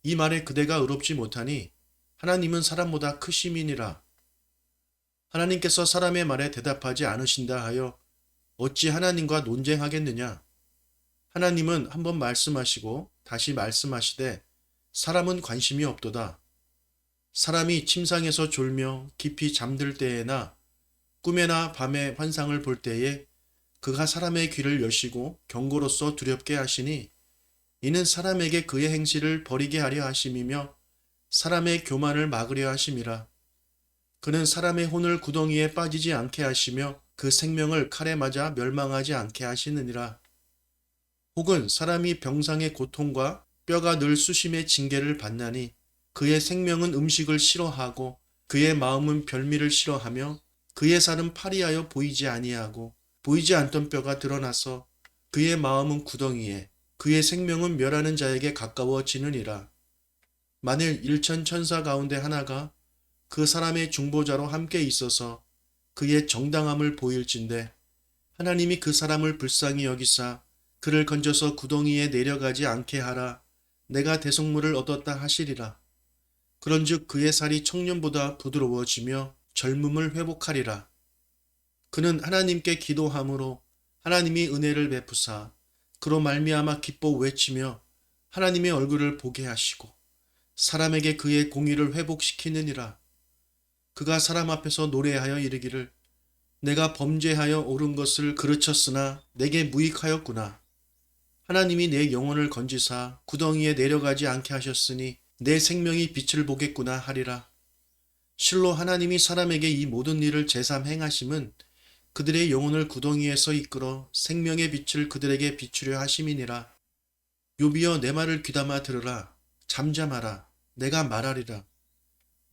이 말에 그대가 의롭지 못하니 하나님은 사람보다 크심이니라. 하나님께서 사람의 말에 대답하지 않으신다 하여 어찌 하나님과 논쟁하겠느냐? 하나님은 한번 말씀하시고 다시 말씀하시되 사람은 관심이 없도다. 사람이 침상에서 졸며 깊이 잠들 때에나 꿈에나 밤에 환상을 볼 때에 그가 사람의 귀를 여시고 경고로서 두렵게 하시니 이는 사람에게 그의 행실을 버리게 하려 하심이며 사람의 교만을 막으려 하심이라. 그는 사람의 혼을 구덩이에 빠지지 않게 하시며 그 생명을 칼에 맞아 멸망하지 않게 하시느니라. 혹은 사람이 병상의 고통과 뼈가 늘 수심의 징계를 받나니 그의 생명은 음식을 싫어하고 그의 마음은 별미를 싫어하며 그의 살은 파리하여 보이지 아니하고 보이지 않던 뼈가 드러나서 그의 마음은 구덩이에 그의 생명은 멸하는 자에게 가까워지느니라. 만일 일천 천사 가운데 하나가 그 사람의 중보자로 함께 있어서 그의 정당함을 보일진대 하나님이 그 사람을 불쌍히 여기사 그를 건져서 구덩이에 내려가지 않게 하라. 내가 대속물을 얻었다 하시리라. 그런즉 그의 살이 청년보다 부드러워지며 젊음을 회복하리라. 그는 하나님께 기도함으로 하나님이 은혜를 베푸사 그로 말미암아 기뻐 외치며 하나님의 얼굴을 보게 하시고 사람에게 그의 공의를 회복시키느니라. 그가 사람 앞에서 노래하여 이르기를 내가 범죄하여 옳은 것을 그르쳤으나 내게 무익하였구나. 하나님이 내 영혼을 건지사 구덩이에 내려가지 않게 하셨으니 내 생명이 빛을 보겠구나 하리라. 실로 하나님이 사람에게 이 모든 일을 제삼 행하심은 그들의 영혼을 구덩이에서 이끌어 생명의 빛을 그들에게 비추려 하심이니라. 욥이여 내 말을 귀담아 들으라. 잠잠하라. 내가 말하리라.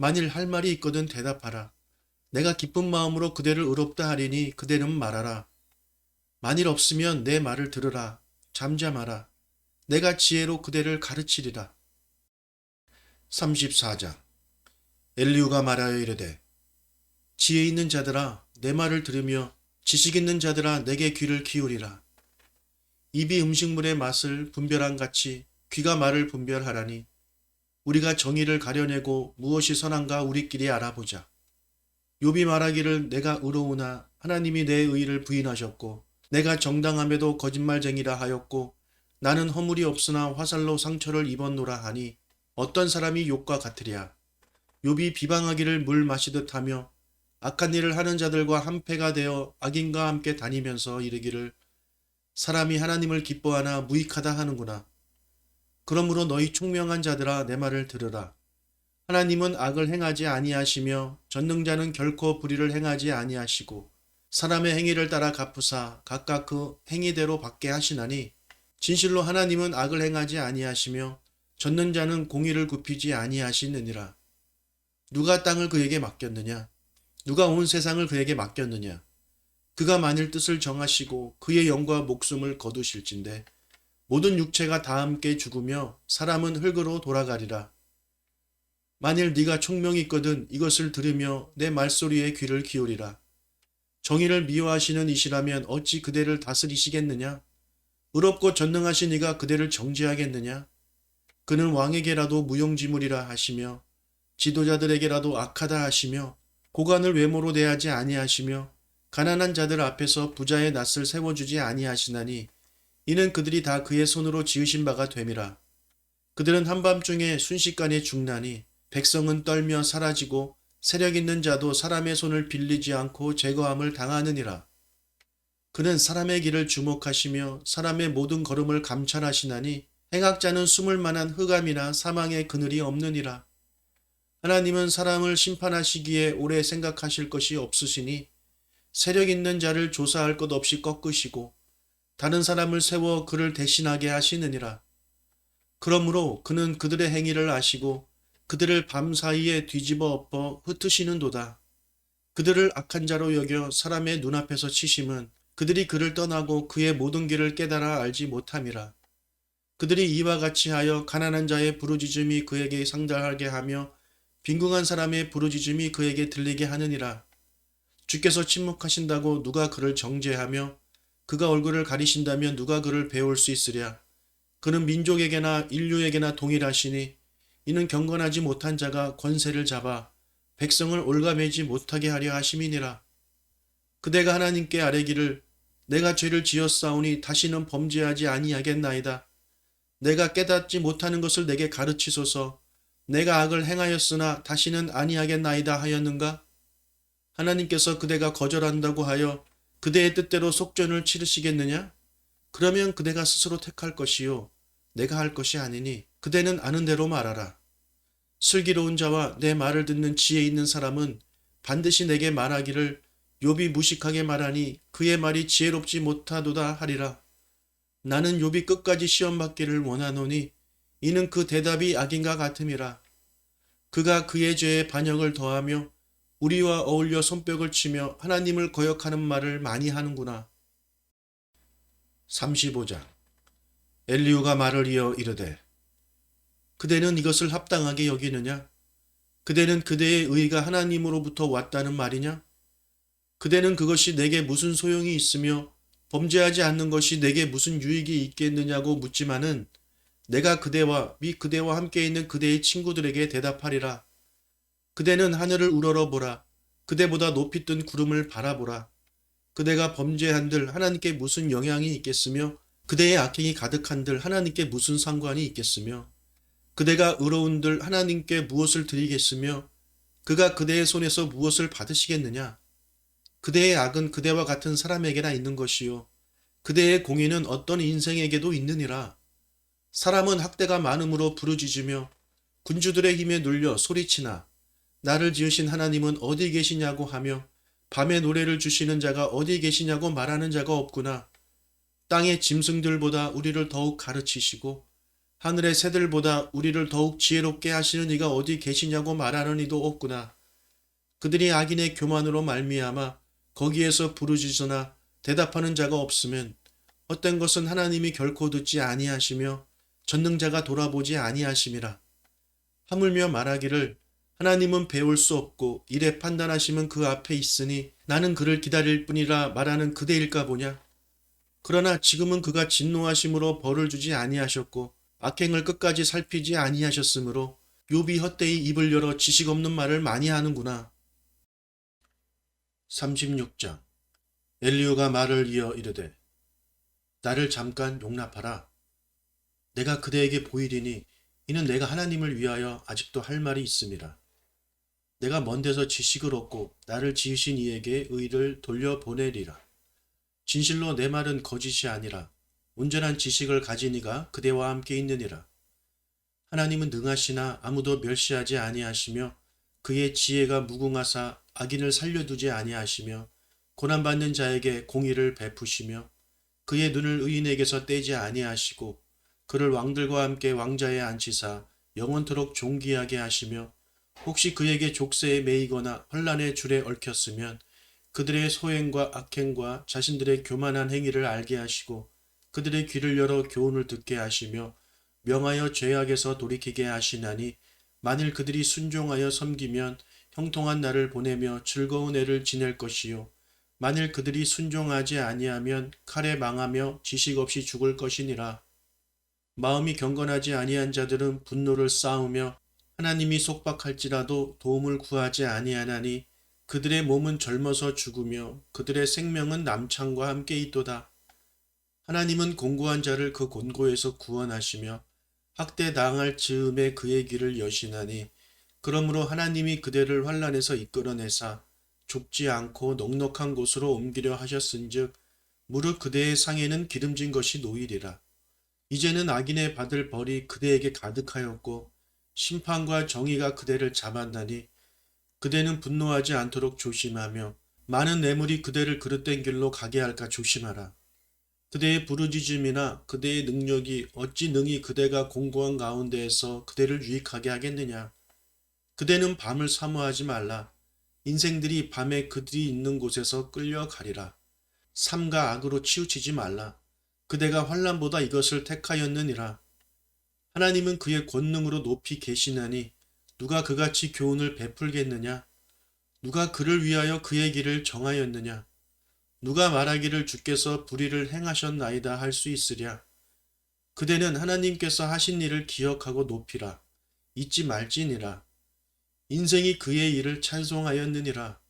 만일 할 말이 있거든 대답하라. 내가 기쁜 마음으로 그대를 의롭다 하리니 그대는 말하라. 만일 없으면 내 말을 들으라. 잠잠하라. 내가 지혜로 그대를 가르치리라. 34장 엘리후가 말하여 이르되 지혜 있는 자들아 내 말을 들으며 지식 있는 자들아 내게 귀를 기울이라. 입이 음식물의 맛을 분별한 같이 귀가 말을 분별하라니 우리가 정의를 가려내고 무엇이 선한가 우리끼리 알아보자. 욥이 말하기를 내가 의로우나 하나님이 내 의를 부인하셨고 내가 정당함에도 거짓말쟁이라 하였고 나는 허물이 없으나 화살로 상처를 입었노라 하니 어떤 사람이 욥과 같으랴. 욥이 비방하기를 물 마시듯 하며 악한 일을 하는 자들과 한패가 되어 악인과 함께 다니면서 이르기를 사람이 하나님을 기뻐하나 무익하다 하는구나. 그러므로 너희 총명한 자들아 내 말을 들으라. 하나님은 악을 행하지 아니하시며 전능자는 결코 불의를 행하지 아니하시고 사람의 행위를 따라 갚으사 각각 그 행위대로 받게 하시나니 진실로 하나님은 악을 행하지 아니하시며 전능자는 공의를 굽히지 아니하시느니라. 누가 땅을 그에게 맡겼느냐? 누가 온 세상을 그에게 맡겼느냐? 그가 만일 뜻을 정하시고 그의 영과 목숨을 거두실진데 모든 육체가 다 함께 죽으며 사람은 흙으로 돌아가리라. 만일 네가 총명이 있거든 이것을 들으며 내 말소리에 귀를 기울이라. 정의를 미워하시는 이시라면 어찌 그대를 다스리시겠느냐? 의롭고 전능하신 이가 그대를 정죄하겠느냐? 그는 왕에게라도 무용지물이라 하시며 지도자들에게라도 악하다 하시며 고관을 외모로 대하지 아니하시며 가난한 자들 앞에서 부자의 낯을 세워주지 아니하시나니 이는 그들이 다 그의 손으로 지으신 바가 됨이라. 그들은 한밤중에 순식간에 죽나니 백성은 떨며 사라지고 세력 있는 자도 사람의 손을 빌리지 않고 제거함을 당하느니라. 그는 사람의 길을 주목하시며 사람의 모든 걸음을 감찰하시나니 행악자는 숨을 만한 흑암이나 사망의 그늘이 없느니라. 하나님은 사람을 심판하시기에 오래 생각하실 것이 없으시니 세력 있는 자를 조사할 것 없이 꺾으시고 다른 사람을 세워 그를 대신하게 하시느니라. 그러므로 그는 그들의 행위를 아시고 그들을 밤사이에 뒤집어 엎어 흩으시는도다. 그들을 악한 자로 여겨 사람의 눈앞에서 치심은 그들이 그를 떠나고 그의 모든 길을 깨달아 알지 못함이라. 그들이 이와 같이 하여 가난한 자의 부르짖음이 그에게 상달하게 하며 빈궁한 사람의 부르짖음이 그에게 들리게 하느니라. 주께서 침묵하신다고 누가 그를 정죄하며 그가 얼굴을 가리신다면 누가 그를 배울 수 있으랴. 그는 민족에게나 인류에게나 동일하시니 이는 경건하지 못한 자가 권세를 잡아 백성을 올가매지 못하게 하려 하심이니라. 그대가 하나님께 아뢰기를 내가 죄를 지었사오니 다시는 범죄하지 아니하겠나이다. 내가 깨닫지 못하는 것을 내게 가르치소서. 내가 악을 행하였으나 다시는 아니하겠나이다 하였는가? 하나님께서 그대가 거절한다고 하여 그대의 뜻대로 속전을 치르시겠느냐? 그러면 그대가 스스로 택할 것이요 내가 할 것이 아니니 그대는 아는 대로 말하라. 슬기로운 자와 내 말을 듣는 지혜 있는 사람은 반드시 내게 말하기를 욥이 무식하게 말하니 그의 말이 지혜롭지 못하도다 하리라. 나는 욥이 끝까지 시험받기를 원하노니 이는 그 대답이 악인과 같음이라. 그가 그의 죄에 반역을 더하며 우리와 어울려 손뼉을 치며 하나님을 거역하는 말을 많이 하는구나. 35장. 엘리후가 말을 이어 이르되 그대는 이것을 합당하게 여기느냐? 그대는 그대의 의가 하나님으로부터 왔다는 말이냐? 그대는 그것이 내게 무슨 소용이 있으며 범죄하지 않는 것이 내게 무슨 유익이 있겠느냐고 묻지만은 내가 그대와 및 그대와 함께 있는 그대의 친구들에게 대답하리라. 그대는 하늘을 우러러보라. 그대보다 높이 뜬 구름을 바라보라. 그대가 범죄한들 하나님께 무슨 영향이 있겠으며 그대의 악행이 가득한들 하나님께 무슨 상관이 있겠으며 그대가 의로운들 하나님께 무엇을 드리겠으며 그가 그대의 손에서 무엇을 받으시겠느냐? 그대의 악은 그대와 같은 사람에게나 있는 것이요 그대의 공의는 어떤 인생에게도 있느니라. 사람은 학대가 많음으로 부르짖으며 군주들의 힘에 눌려 소리치나 나를 지으신 하나님은 어디 계시냐고 하며 밤에 노래를 주시는 자가 어디 계시냐고 말하는 자가 없구나. 땅의 짐승들보다 우리를 더욱 가르치시고 하늘의 새들보다 우리를 더욱 지혜롭게 하시는 이가 어디 계시냐고 말하는 이도 없구나. 그들이 악인의 교만으로 말미암아 거기에서 부르짖으나 대답하는 자가 없으면 헛된 것은 하나님이 결코 듣지 아니하시며 전능자가 돌아보지 아니하심이라. 하물며 말하기를 하나님은 배울 수 없고 이래 판단하심은 그 앞에 있으니 나는 그를 기다릴 뿐이라 말하는 그대일까 보냐. 그러나 지금은 그가 진노하심으로 벌을 주지 아니하셨고 악행을 끝까지 살피지 아니하셨으므로 욥이 헛되이 입을 열어 지식 없는 말을 많이 하는구나. 36장. 엘리후가 말을 이어 이르되 나를 잠깐 용납하라. 내가 그대에게 보이리니 이는 내가 하나님을 위하여 아직도 할 말이 있음이라. 내가 먼 데서 지식을 얻고 나를 지으신 이에게 의를 돌려보내리라. 진실로 내 말은 거짓이 아니라 온전한 지식을 가진 이가 그대와 함께 있느니라. 하나님은 능하시나 아무도 멸시하지 아니하시며 그의 지혜가 무궁하사 악인을 살려두지 아니하시며 고난받는 자에게 공의를 베푸시며 그의 눈을 의인에게서 떼지 아니하시고 그를 왕들과 함께 왕자에 앉히사 영원토록 존귀하게 하시며 혹시 그에게 족쇄에 매이거나 환란의 줄에 얽혔으면 그들의 소행과 악행과 자신들의 교만한 행위를 알게 하시고 그들의 귀를 열어 교훈을 듣게 하시며 명하여 죄악에서 돌이키게 하시나니 만일 그들이 순종하여 섬기면 형통한 날을 보내며 즐거운 해를 지낼 것이요 만일 그들이 순종하지 아니하면 칼에 망하며 지식 없이 죽을 것이니라. 마음이 경건하지 아니한 자들은 분노를 쌓으며 하나님이 속박할지라도 도움을 구하지 아니하나니 그들의 몸은 젊어서 죽으며 그들의 생명은 남창과 함께 있도다. 하나님은 곤고한 자를 그 곤고에서 구원하시며 학대 당할 즈음에 그의 귀를 여시나니 그러므로 하나님이 그대를 환란에서 이끌어내사 좁지 않고 넉넉한 곳으로 옮기려 하셨은즉 무릇 그대의 상에는 기름진 것이 노이리라. 이제는 악인의 받을 벌이 그대에게 가득하였고 심판과 정의가 그대를 잡았나니 그대는 분노하지 않도록 조심하며 많은 뇌물이 그대를 그릇된 길로 가게 할까 조심하라. 그대의 부르짖음이나 그대의 능력이 어찌 능히 그대가 공고한 가운데에서 그대를 유익하게 하겠느냐. 그대는 밤을 사모하지 말라. 인생들이 밤에 그들이 있는 곳에서 끌려가리라. 삼가 악으로 치우치지 말라. 그대가 환난보다 이것을 택하였느니라. 하나님은 그의 권능으로 높이 계시나니 누가 그같이 교훈을 베풀겠느냐. 누가 그를 위하여 그의 길을 정하였느냐. 누가 말하기를 주께서 불의를 행하셨나이다 할 수 있으랴. 그대는 하나님께서 하신 일을 기억하고 높이라. 잊지 말지니라. 인생이 그의 일을 찬송하였느니라.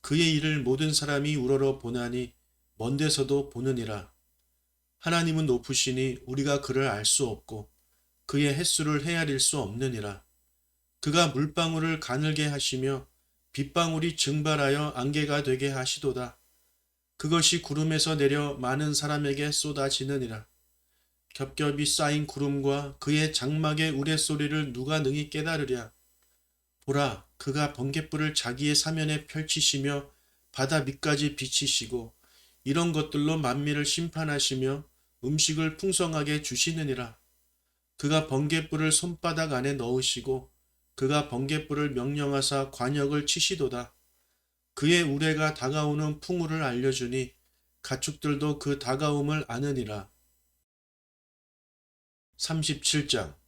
그의 일을 모든 사람이 우러러 보나니 먼 데서도 보느니라. 하나님은 높으시니 우리가 그를 알 수 없고 그의 햇수를 헤아릴 수 없느니라. 그가 물방울을 가늘게 하시며 빗방울이 증발하여 안개가 되게 하시도다. 그것이 구름에서 내려 많은 사람에게 쏟아지느니라. 겹겹이 쌓인 구름과 그의 장막의 우레소리를 누가 능히 깨달으랴. 보라, 그가 번갯불을 자기의 사면에 펼치시며 바다 밑까지 비치시고 이런 것들로 만민을 심판하시며 음식을 풍성하게 주시느니라. 그가 번갯불을 손바닥 안에 넣으시고 그가 번갯불을 명령하사 관역을 치시도다. 그의 우레가 다가오는 풍우를 알려주니 가축들도 그 다가옴을 아느니라. 37장.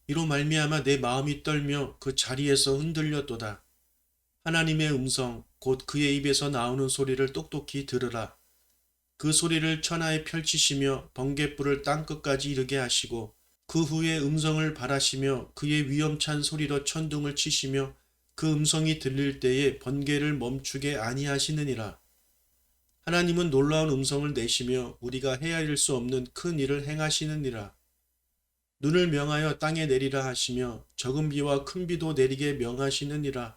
이로 말미암아 내 마음이 떨며 그 자리에서 흔들렸도다. 하나님의 음성 곧 그의 입에서 나오는 소리를 똑똑히 들으라. 그 소리를 천하에 펼치시며 번갯불을 땅끝까지 이르게 하시고 그 후에 음성을 발하시며 그의 위엄찬 소리로 천둥을 치시며 그 음성이 들릴 때에 번개를 멈추게 아니하시느니라. 하나님은 놀라운 음성을 내시며 우리가 헤아릴 수 없는 큰 일을 행하시느니라. 눈을 명하여 땅에 내리라 하시며 적은 비와 큰 비도 내리게 명하시느니라.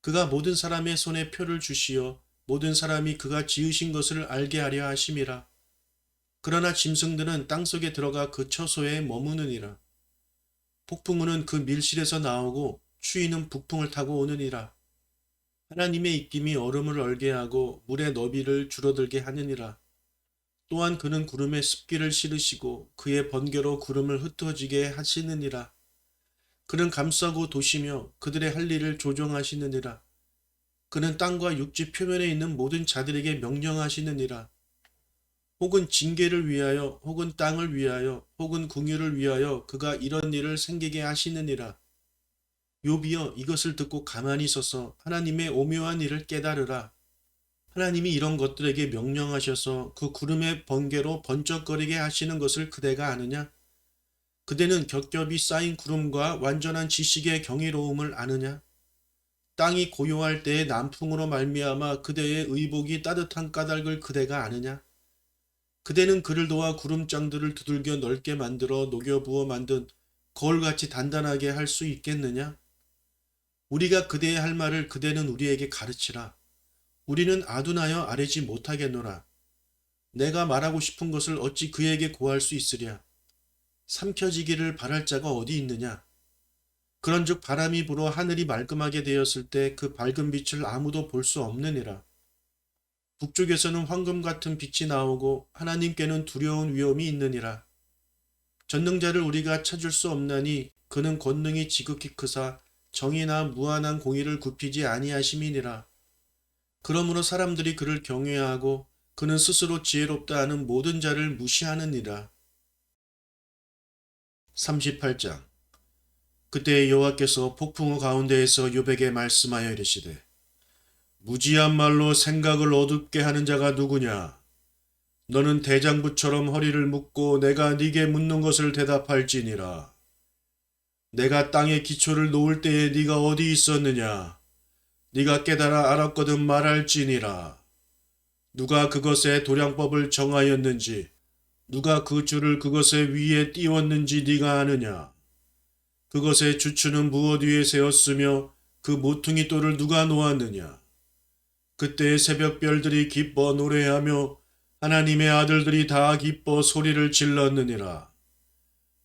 그가 모든 사람의 손에 표를 주시어 모든 사람이 그가 지으신 것을 알게 하려 하심이라. 그러나 짐승들은 땅속에 들어가 그 처소에 머무느니라. 폭풍우는 그 밀실에서 나오고 추위는 북풍을 타고 오느니라. 하나님의 입김이 얼음을 얼게 하고 물의 너비를 줄어들게 하느니라. 또한 그는 구름에 습기를 실으시고 그의 번개로 구름을 흩어지게 하시느니라. 그는 감싸고 도시며 그들의 할 일을 조종하시느니라. 그는 땅과 육지 표면에 있는 모든 자들에게 명령하시느니라. 혹은 징계를 위하여 혹은 땅을 위하여 혹은 궁유를 위하여 그가 이런 일을 생기게 하시느니라. 욥이여 이것을 듣고 가만히 서서 하나님의 오묘한 일을 깨달으라. 하나님이 이런 것들에게 명령하셔서 그 구름의 번개로 번쩍거리게 하시는 것을 그대가 아느냐? 그대는 겹겹이 쌓인 구름과 완전한 지식의 경이로움을 아느냐? 땅이 고요할 때의 남풍으로 말미암아 그대의 의복이 따뜻한 까닭을 그대가 아느냐? 그대는 그를 도와 구름장들을 두들겨 넓게 만들어 녹여 부어 만든 거울같이 단단하게 할 수 있겠느냐? 우리가 그대의 할 말을 그대는 우리에게 가르치라. 우리는 아둔하여 아뢰지 못하겠노라. 내가 말하고 싶은 것을 어찌 그에게 고할 수 있으랴. 삼켜지기를 바랄 자가 어디 있느냐. 그런즉 바람이 불어 하늘이 말끔하게 되었을 때 그 밝은 빛을 아무도 볼 수 없느니라. 북쪽에서는 황금 같은 빛이 나오고 하나님께는 두려운 위험이 있느니라. 전능자를 우리가 찾을 수 없나니 그는 권능이 지극히 크사 정의나 무한한 공의를 굽히지 아니하심이니라. 그러므로 사람들이 그를 경외하고 그는 스스로 지혜롭다 하는 모든 자를 무시하느니라. 38장. 그때 여호와께서 폭풍우 가운데에서 욥에게 말씀하여 이르시되 무지한 말로 생각을 어둡게 하는 자가 누구냐? 너는 대장부처럼 허리를 묶고 내가 네게 묻는 것을 대답할지니라. 내가 땅의 기초를 놓을 때에 네가 어디 있었느냐? 네가 깨달아 알았거든 말할지니라. 누가 그것의 도량법을 정하였는지 누가 그 줄을 그것의 위에 띄웠는지 네가 아느냐? 그것의 주추는 무엇 위에 세웠으며 그 모퉁이 돌을 누가 놓았느냐? 그때 새벽별들이 기뻐 노래하며 하나님의 아들들이 다 기뻐 소리를 질렀느니라.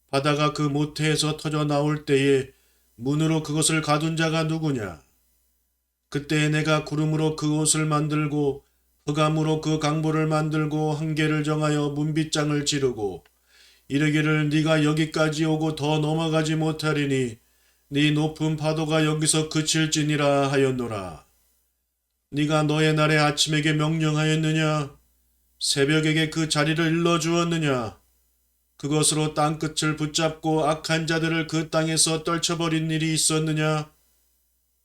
바다가 그 모태에서 터져 나올 때에 문으로 그것을 가둔 자가 누구냐? 그때 내가 구름으로 그 옷을 만들고 흑암으로 그 강보를 만들고 한계를 정하여 문빗장을 지르고 이르기를 네가 여기까지 오고 더 넘어가지 못하리니 네 높은 파도가 여기서 그칠지니라 하였노라. 네가 너의 날에 아침에게 명령하였느냐? 새벽에게 그 자리를 일러주었느냐? 그것으로 땅끝을 붙잡고 악한 자들을 그 땅에서 떨쳐버린 일이 있었느냐?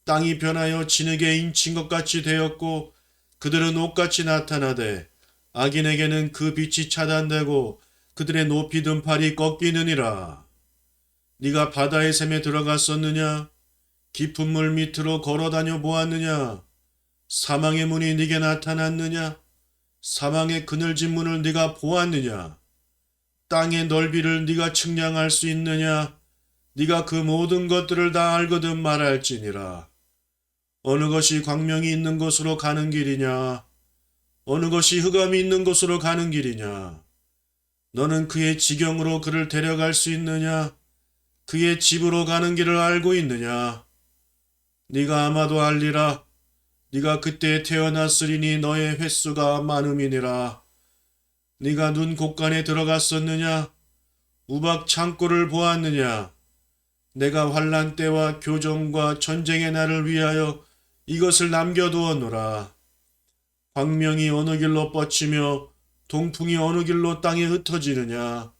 땅이 변하여 진흙에 인친 것 같이 되었고 그들은 옷같이 나타나되 악인에게는 그 빛이 차단되고 그들의 높이 든 팔이 꺾이느니라. 네가 바다의 샘에 들어갔었느냐? 깊은 물 밑으로 걸어다녀 보았느냐? 사망의 문이 네게 나타났느냐? 사망의 그늘진 문을 네가 보았느냐? 땅의 넓이를 네가 측량할 수 있느냐? 네가 그 모든 것들을 다 알거든 말할지니라. 어느 것이 광명이 있는 곳으로 가는 길이냐? 어느 것이 흑암이 있는 곳으로 가는 길이냐? 너는 그의 지경으로 그를 데려갈 수 있느냐? 그의 집으로 가는 길을 알고 있느냐? 네가 아마도 알리라. 네가 그때 태어났으리니 너의 횟수가 많음이니라. 네가 눈 곳간에 들어갔었느냐? 우박 창고를 보았느냐? 내가 환난 때와 교정과 전쟁의 날을 위하여 이것을 남겨두었노라. 광명이 어느 길로 뻗치며 동풍이 어느 길로 땅에 흩어지느냐?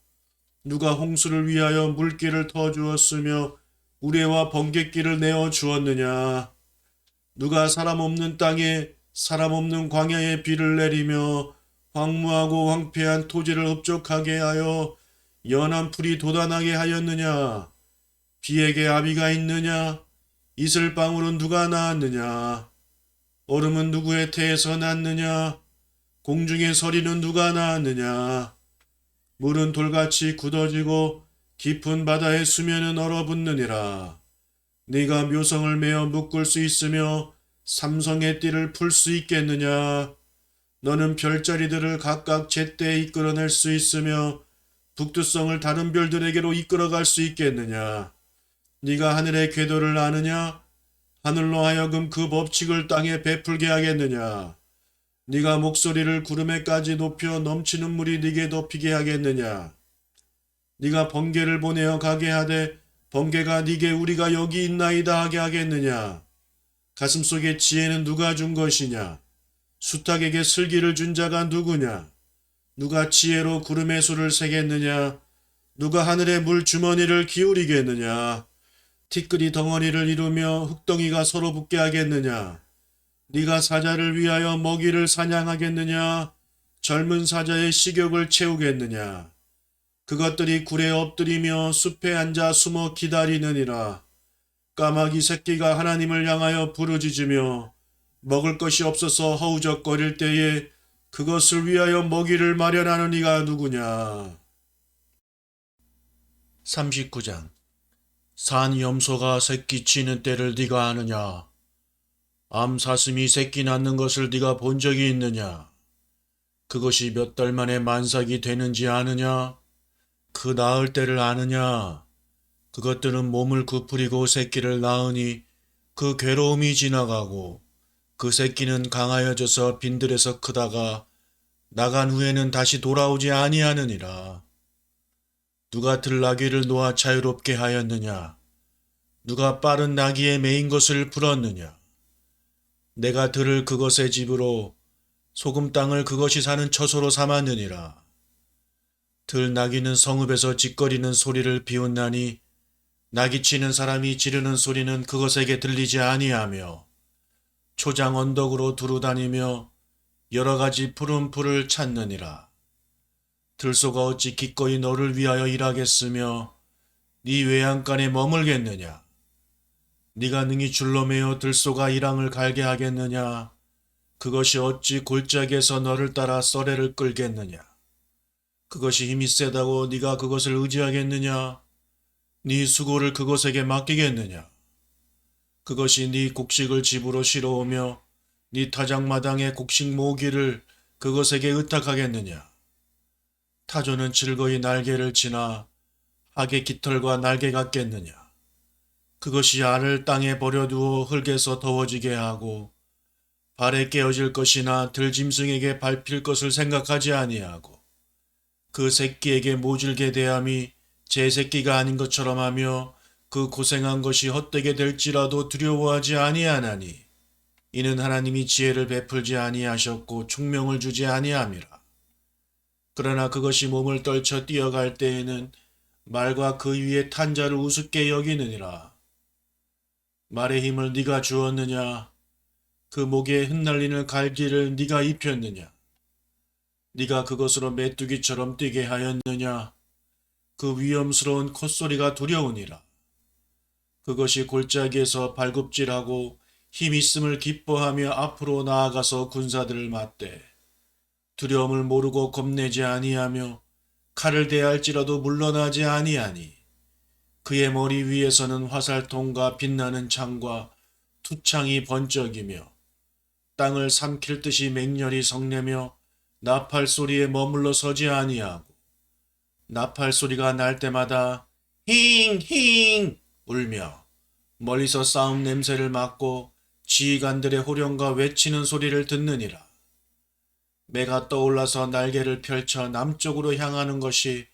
누가 홍수를 위하여 물길을 터주었으며 우레와 번갯길을 내어 주었느냐? 누가 사람 없는 땅에 사람 없는 광야에 비를 내리며 황무하고 황폐한 토지를 흡족하게 하여 연한 풀이 돋아나게 하였느냐? 비에게 아비가 있느냐? 이슬방울은 누가 낳았느냐? 얼음은 누구의 태에서 났느냐? 공중의 서리는 누가 낳았느냐? 물은 돌같이 굳어지고 깊은 바다의 수면은 얼어붙느니라. 네가 묘성을 메어 묶을 수 있으며 삼성의 띠를 풀 수 있겠느냐? 너는 별자리들을 각각 제때에 이끌어낼 수 있으며 북두성을 다른 별들에게로 이끌어갈 수 있겠느냐? 네가 하늘의 궤도를 아느냐? 하늘로 하여금 그 법칙을 땅에 베풀게 하겠느냐? 네가 목소리를 구름에까지 높여 넘치는 물이 네게 덮이게 하겠느냐? 네가 번개를 보내어 가게 하되 번개가 네게 우리가 여기 있나이다 하게 하겠느냐? 가슴속에 지혜는 누가 준 것이냐? 수탉에게 슬기를 준 자가 누구냐? 누가 지혜로 구름의 수를 세겠느냐? 누가 하늘의 물 주머니를 기울이겠느냐? 티끌이 덩어리를 이루며 흙덩이가 서로 붙게 하겠느냐? 네가 사자를 위하여 먹이를 사냥하겠느냐? 젊은 사자의 식욕을 채우겠느냐? 그것들이 굴에 엎드리며 숲에 앉아 숨어 기다리느니라. 까마귀 새끼가 하나님을 향하여 부르짖으며 먹을 것이 없어서 허우적거릴 때에 그것을 위하여 먹이를 마련하는 이가 누구냐? 39장. 산 염소가 새끼 치는 때를 네가 아느냐? 암사슴이 새끼 낳는 것을 네가 본 적이 있느냐? 그것이 몇 달 만에 만삭이 되는지 아느냐? 그 낳을 때를 아느냐? 그것들은 몸을 구부리고 새끼를 낳으니 그 괴로움이 지나가고 그 새끼는 강하여져서 빈들에서 크다가 나간 후에는 다시 돌아오지 아니하느니라. 누가 들나귀를 놓아 자유롭게 하였느냐? 누가 빠른 나귀에 매인 것을 풀었느냐? 내가 들을 그것의 집으로 소금 땅을 그것이 사는 처소로 삼았느니라. 들나귀는 성읍에서 짖거리는 소리를 비웃나니 나귀치는 사람이 지르는 소리는 그것에게 들리지 아니하며 초장 언덕으로 두루다니며 여러 가지 푸른 풀을 찾느니라. 들소가 어찌 기꺼이 너를 위하여 일하겠으며 네 외양간에 머물겠느냐? 네가 능히 줄로 매어 들소가 이랑을 갈게 하겠느냐? 그것이 어찌 골짜기에서 너를 따라 썰애를 끌겠느냐? 그것이 힘이 세다고 네가 그것을 의지하겠느냐? 네 수고를 그것에게 맡기겠느냐? 그것이 네 곡식을 집으로 실어오며 네 타작마당의 곡식 모으기를 그것에게 의탁하겠느냐? 타조는 즐거이 날개를 치나 학의 깃털과 날개 같겠느냐? 그것이 알을 땅에 버려두어 흙에서 더워지게 하고 발에 깨어질 것이나 들짐승에게 밟힐 것을 생각하지 아니하고 그 새끼에게 모질게 대함이 제 새끼가 아닌 것처럼 하며 그 고생한 것이 헛되게 될지라도 두려워하지 아니하나니 이는 하나님이 지혜를 베풀지 아니하셨고 총명을 주지 아니함이라. 그러나 그것이 몸을 떨쳐 뛰어갈 때에는 말과 그 위에 탄 자를 우습게 여기느니라. 말의 힘을 네가 주었느냐? 그 목에 흩날리는 갈기를 네가 입혔느냐? 네가 그것으로 메뚜기처럼 뛰게 하였느냐? 그 위험스러운 콧소리가 두려우니라. 그것이 골짜기에서 발굽질하고 힘 있음을 기뻐하며 앞으로 나아가서 군사들을 맞대 두려움을 모르고 겁내지 아니하며 칼을 대할지라도 물러나지 아니하니 그의 머리 위에서는 화살통과 빛나는 창과 투창이 번쩍이며 땅을 삼킬 듯이 맹렬히 성내며 나팔 소리에 머물러 서지 아니하고 나팔 소리가 날 때마다 힝힝 울며 멀리서 싸움 냄새를 맡고 지휘관들의 호령과 외치는 소리를 듣느니라. 매가 떠올라서 날개를 펼쳐 남쪽으로 향하는 것이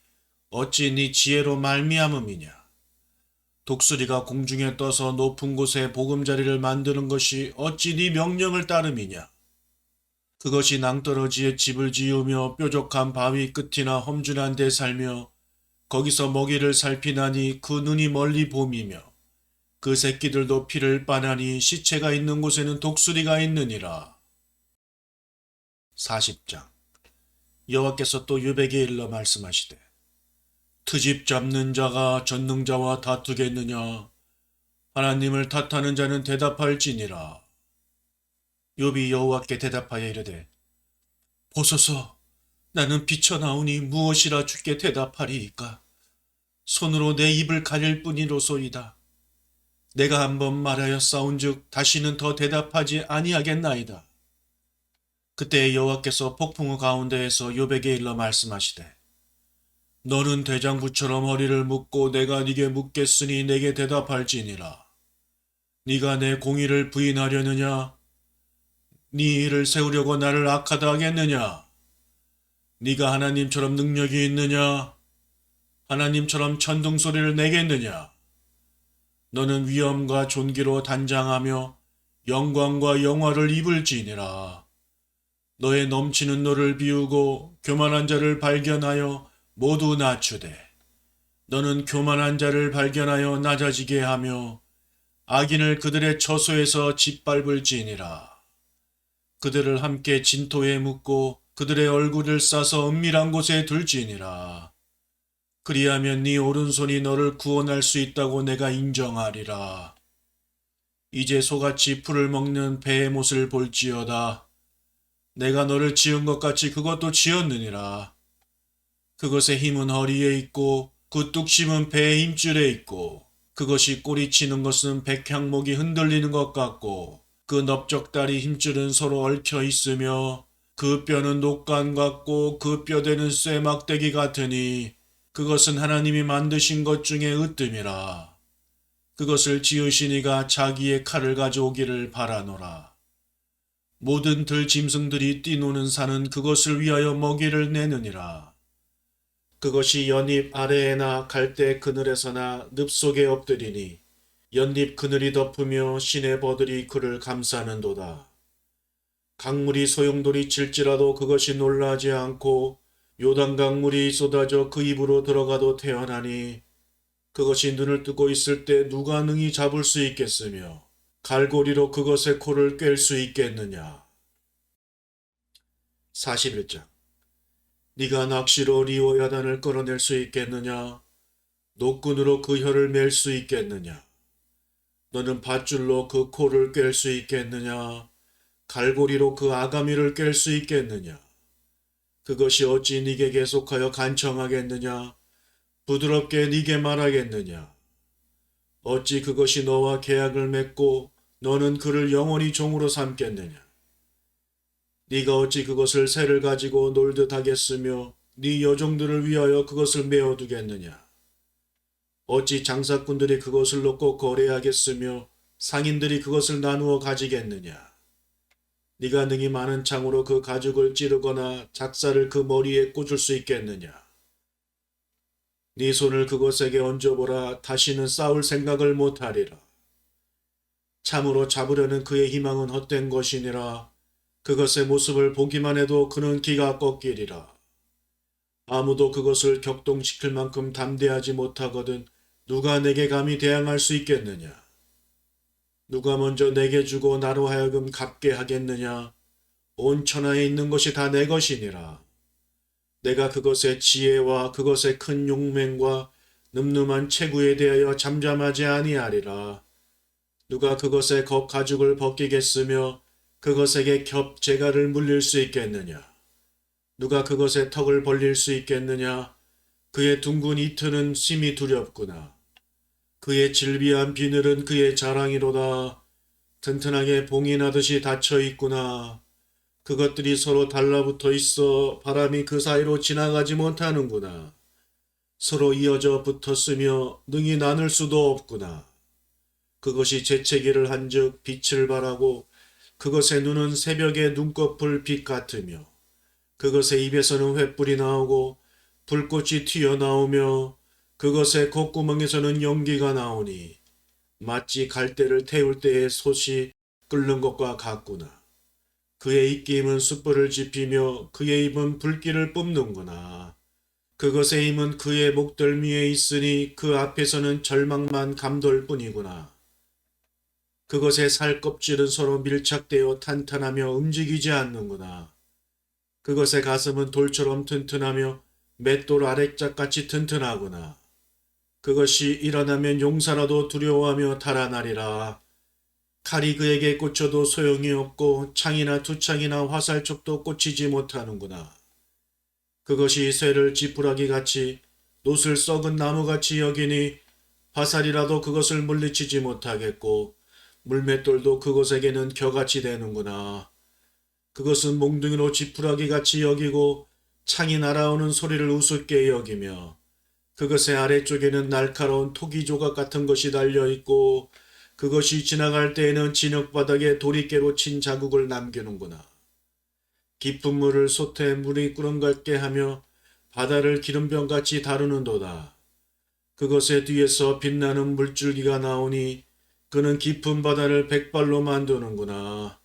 어찌 네 지혜로 말미암음이냐. 독수리가 공중에 떠서 높은 곳에 보금자리를 만드는 것이 어찌 네 명령을 따름이냐. 그것이 낭떠러지에 집을 지으며 뾰족한 바위 끝이나 험준한 데 살며 거기서 먹이를 살피나니 그 눈이 멀리 봄이며 그 새끼들도 피를 빠나니 시체가 있는 곳에는 독수리가 있느니라. 40장. 여호와께서 또 유백에 일러 말씀하시되 트집 잡는 자가 전능자와 다투겠느냐? 하나님을 탓하는 자는 대답할지니라. 욥이 여호와께 대답하여 이르되 보소서 나는 비쳐나오니 무엇이라 주께 대답하리이까? 손으로 내 입을 가릴 뿐이로소이다. 내가 한번 말하였사온즉 다시는 더 대답하지 아니하겠나이다. 그때 여호와께서 폭풍우 가운데에서 욥에게 일러 말씀하시되 너는 대장부처럼 허리를 묶고 내가 네게 묻겠으니 내게 대답할지니라. 네가 내 공의를 부인하려느냐? 네 일을 세우려고 나를 악하다 하겠느냐? 네가 하나님처럼 능력이 있느냐? 하나님처럼 천둥소리를 내겠느냐? 너는 위엄과 존귀로 단장하며 영광과 영화를 입을지니라. 너의 넘치는 노를 비우고 교만한 자를 발견하여 모두 낮추되 너는 교만한 자를 발견하여 낮아지게 하며 악인을 그들의 처소에서 짓밟을지니라. 그들을 함께 진토에 묻고 그들의 얼굴을 싸서 은밀한 곳에 둘지니라. 그리하면 네 오른손이 너를 구원할 수 있다고 내가 인정하리라. 이제 소같이 풀을 먹는 배의 못을 볼지어다. 내가 너를 지은 것 같이 그것도 지었느니라. 그것의 힘은 허리에 있고 그 뚝심은 배의 힘줄에 있고 그것이 꼬리치는 것은 백향목이 흔들리는 것 같고 그 넓적다리 힘줄은 서로 얽혀 있으며 그 뼈는 녹간 같고 그 뼈대는 쇠막대기 같으니 그것은 하나님이 만드신 것 중에 으뜸이라. 그것을 지으신 이가 자기의 칼을 가져오기를 바라노라. 모든 들짐승들이 뛰노는 산은 그것을 위하여 먹이를 내느니라. 그것이 연잎 아래에나 갈대 그늘에서나 늪 속에 엎드리니 연잎 그늘이 덮으며 시내버들이 그를 감싸는도다. 강물이 소용돌이 칠지라도 그것이 놀라지 않고 요단강 물이 쏟아져 그 입으로 들어가도 태어나니 그것이 눈을 뜨고 있을 때 누가 능히 잡을 수 있겠으며 갈고리로 그것의 코를 꿰 수 있겠느냐. 41장. 네가 낚시로 리워야단을 끌어낼 수 있겠느냐? 노끈으로 그 혀를 맬 수 있겠느냐? 너는 밧줄로 그 코를 꿰 수 있겠느냐? 갈고리로 그 아가미를 꿰 수 있겠느냐? 그것이 어찌 네게 계속하여 간청하겠느냐? 부드럽게 네게 말하겠느냐? 어찌 그것이 너와 계약을 맺고 너는 그를 영원히 종으로 삼겠느냐? 네가 어찌 그것을 새를 가지고 놀듯 하겠으며 네 여종들을 위하여 그것을 메어두겠느냐. 어찌 장사꾼들이 그것을 놓고 거래하겠으며 상인들이 그것을 나누어 가지겠느냐. 네가 능히 많은 창으로 그 가죽을 찌르거나 작사를 그 머리에 꽂을 수 있겠느냐. 네 손을 그것에게 얹어보라. 다시는 싸울 생각을 못하리라. 참으로 잡으려는 그의 희망은 헛된 것이니라. 그것의 모습을 보기만 해도 그는 기가 꺾이리라. 아무도 그것을 격동시킬 만큼 담대하지 못하거든 누가 내게 감히 대항할 수 있겠느냐. 누가 먼저 내게 주고 나로 하여금 갚게 하겠느냐. 온 천하에 있는 것이 다 내 것이니라. 내가 그것의 지혜와 그것의 큰 용맹과 늠름한 체구에 대하여 잠잠하지 아니하리라. 누가 그것의 가죽을 벗기겠으며 그것에게 겹재갈을 물릴 수 있겠느냐. 누가 그것의 턱을 벌릴 수 있겠느냐. 그의 둥근 이틀은 심히 두렵구나. 그의 질비한 비늘은 그의 자랑이로다. 튼튼하게 봉인하듯이 닫혀 있구나. 그것들이 서로 달라붙어 있어 바람이 그 사이로 지나가지 못하는구나. 서로 이어져 붙었으며 능히 나눌 수도 없구나. 그것이 재채기를 한즉 빛을 발하고 그것의 눈은 새벽의 눈꺼풀 빛 같으며 그것의 입에서는 횃불이 나오고 불꽃이 튀어나오며 그것의 콧구멍에서는 연기가 나오니 마치 갈대를 태울 때의 솥이 끓는 것과 같구나. 그의 입김은 숯불을 지피며 그의 입은 불길을 뿜는구나. 그것의 힘은 그의 목덜미에 있으니 그 앞에서는 절망만 감돌 뿐이구나. 그것의 살 껍질은 서로 밀착되어 탄탄하며 움직이지 않는구나. 그것의 가슴은 돌처럼 튼튼하며 맷돌 아랫짝같이 튼튼하구나. 그것이 일어나면 용사라도 두려워하며 달아나리라. 칼이 그에게 꽂혀도 소용이 없고 창이나 투창이나 화살촉도 꽂히지 못하는구나. 그것이 쇠를 지푸라기같이 놋을 썩은 나무같이 여기니 화살이라도 그것을 물리치지 못하겠고 물맷돌도 그것에게는 겨같이 되는구나. 그것은 몽둥이로 지푸라기같이 여기고 창이 날아오는 소리를 우습게 여기며 그것의 아래쪽에는 날카로운 토기 조각 같은 것이 달려있고 그것이 지나갈 때에는 진흙바닥에 도리깨로 친 자국을 남기는구나. 깊은 물을 솥에 물이 꾸렁같게 하며 바다를 기름병같이 다루는도다. 그것의 뒤에서 빛나는 물줄기가 나오니 그는 깊은 바다를 백발로 만드는구나.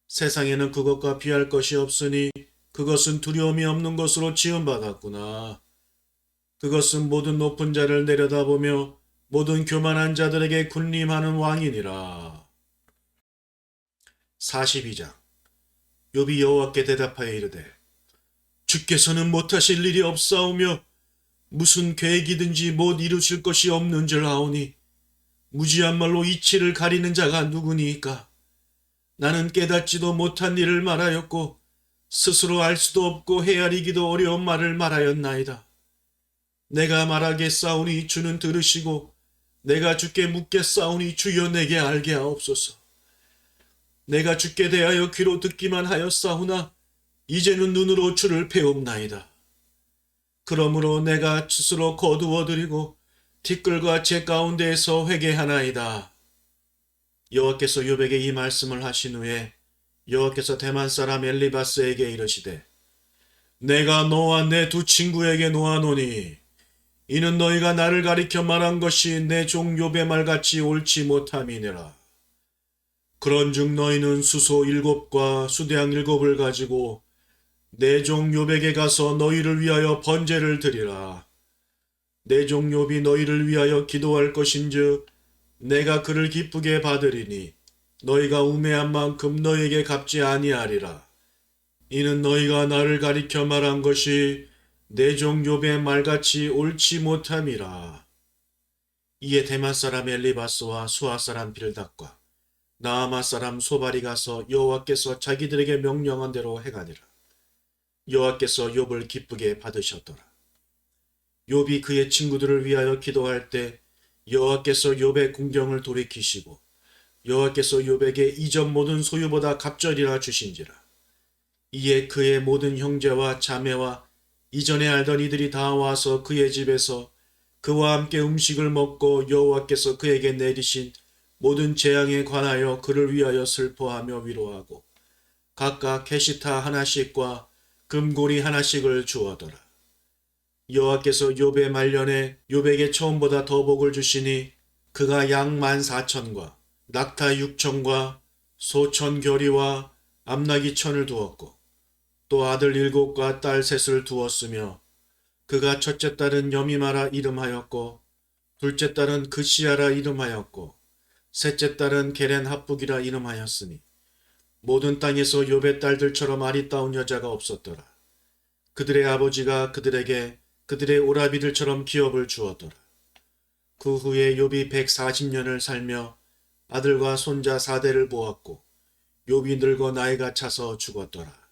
세상에는 그것과 비할 것이 없으니 그것은 두려움이 없는 것으로 지음받았구나. 그것은 모든 높은 자를 내려다보며 모든 교만한 자들에게 군림하는 왕이니라. 42장. 욥이 여호와께 대답하여 이르되 주께서는 못하실 일이 없사오며 무슨 계획이든지 못 이루실 것이 없는 줄 아오니 무지한 말로 이치를 가리는 자가 누구니이까. 나는 깨닫지도 못한 일을 말하였고 스스로 알 수도 없고 헤아리기도 어려운 말을 말하였나이다. 내가 말하겠사오니 주는 들으시고 내가 주께 묻겠사오니 주여 내게 알게 하옵소서. 내가 주께 대하여 귀로 듣기만 하였사오나 이제는 눈으로 주를 배웁나이다. 그러므로 내가 스스로 거두어드리고 티끌과 제 가운데에서 회개하나이다. 여호와께서 욥에게 이 말씀을 하신 후에 여호와께서 대만 사람 엘리바스에게 이르시되 내가 너와 내 두 친구에게 놓아노니 이는 너희가 나를 가리켜 말한 것이 내 종 욥의 말같이 옳지 못함이니라. 그런즉 너희는 수소 7과 수대양 7을 가지고 내 종 욥에게 가서 너희를 위하여 번제를 드리라. 내 종 욥이 너희를 위하여 기도할 것인즉 내가 그를 기쁘게 받으리니 너희가 우매한 만큼 너희에게 갚지 아니하리라. 이는 너희가 나를 가리켜 말한 것이 내 종 욥의 말같이 옳지 못함이라. 이에 대만 사람 엘리바스와 수아 사람 빌닷과 나아마 사람 소발이 가서 여호와께서 자기들에게 명령한 대로 행하니라. 여호와께서 욥을 기쁘게 받으셨더라. 욥이 그의 친구들을 위하여 기도할 때 여호와께서 욥의 궁경을 돌이키시고 여호와께서 욥에게 이전 모든 소유보다 갑절이라 주신지라. 이에 그의 모든 형제와 자매와 이전에 알던 이들이 다 와서 그의 집에서 그와 함께 음식을 먹고 여호와께서 그에게 내리신 모든 재앙에 관하여 그를 위하여 슬퍼하며 위로하고 각각 캐시타 하나씩과 금고리 하나씩을 주었더라. 여호와께서 욥의 말년에 욥에게 처음보다 더 복을 주시니 그가 양 14,000과 낙타 6,000과 소천 결의와 암나기 1,000을 두었고 또 아들 7과 딸 3을 두었으며 그가 첫째 딸은 여미마라 이름하였고 둘째 딸은 그시아라 이름하였고 셋째 딸은 게렌 합북이라 이름하였으니 모든 땅에서 욥의 딸들처럼 아리따운 여자가 없었더라. 그들의 아버지가 그들에게 그들의 오라비들처럼 기업을 주었더라. 그 후에 욥이 140년을 살며 아들과 손자 4대를 보았고 욥이 늙어 나이가 차서 죽었더라.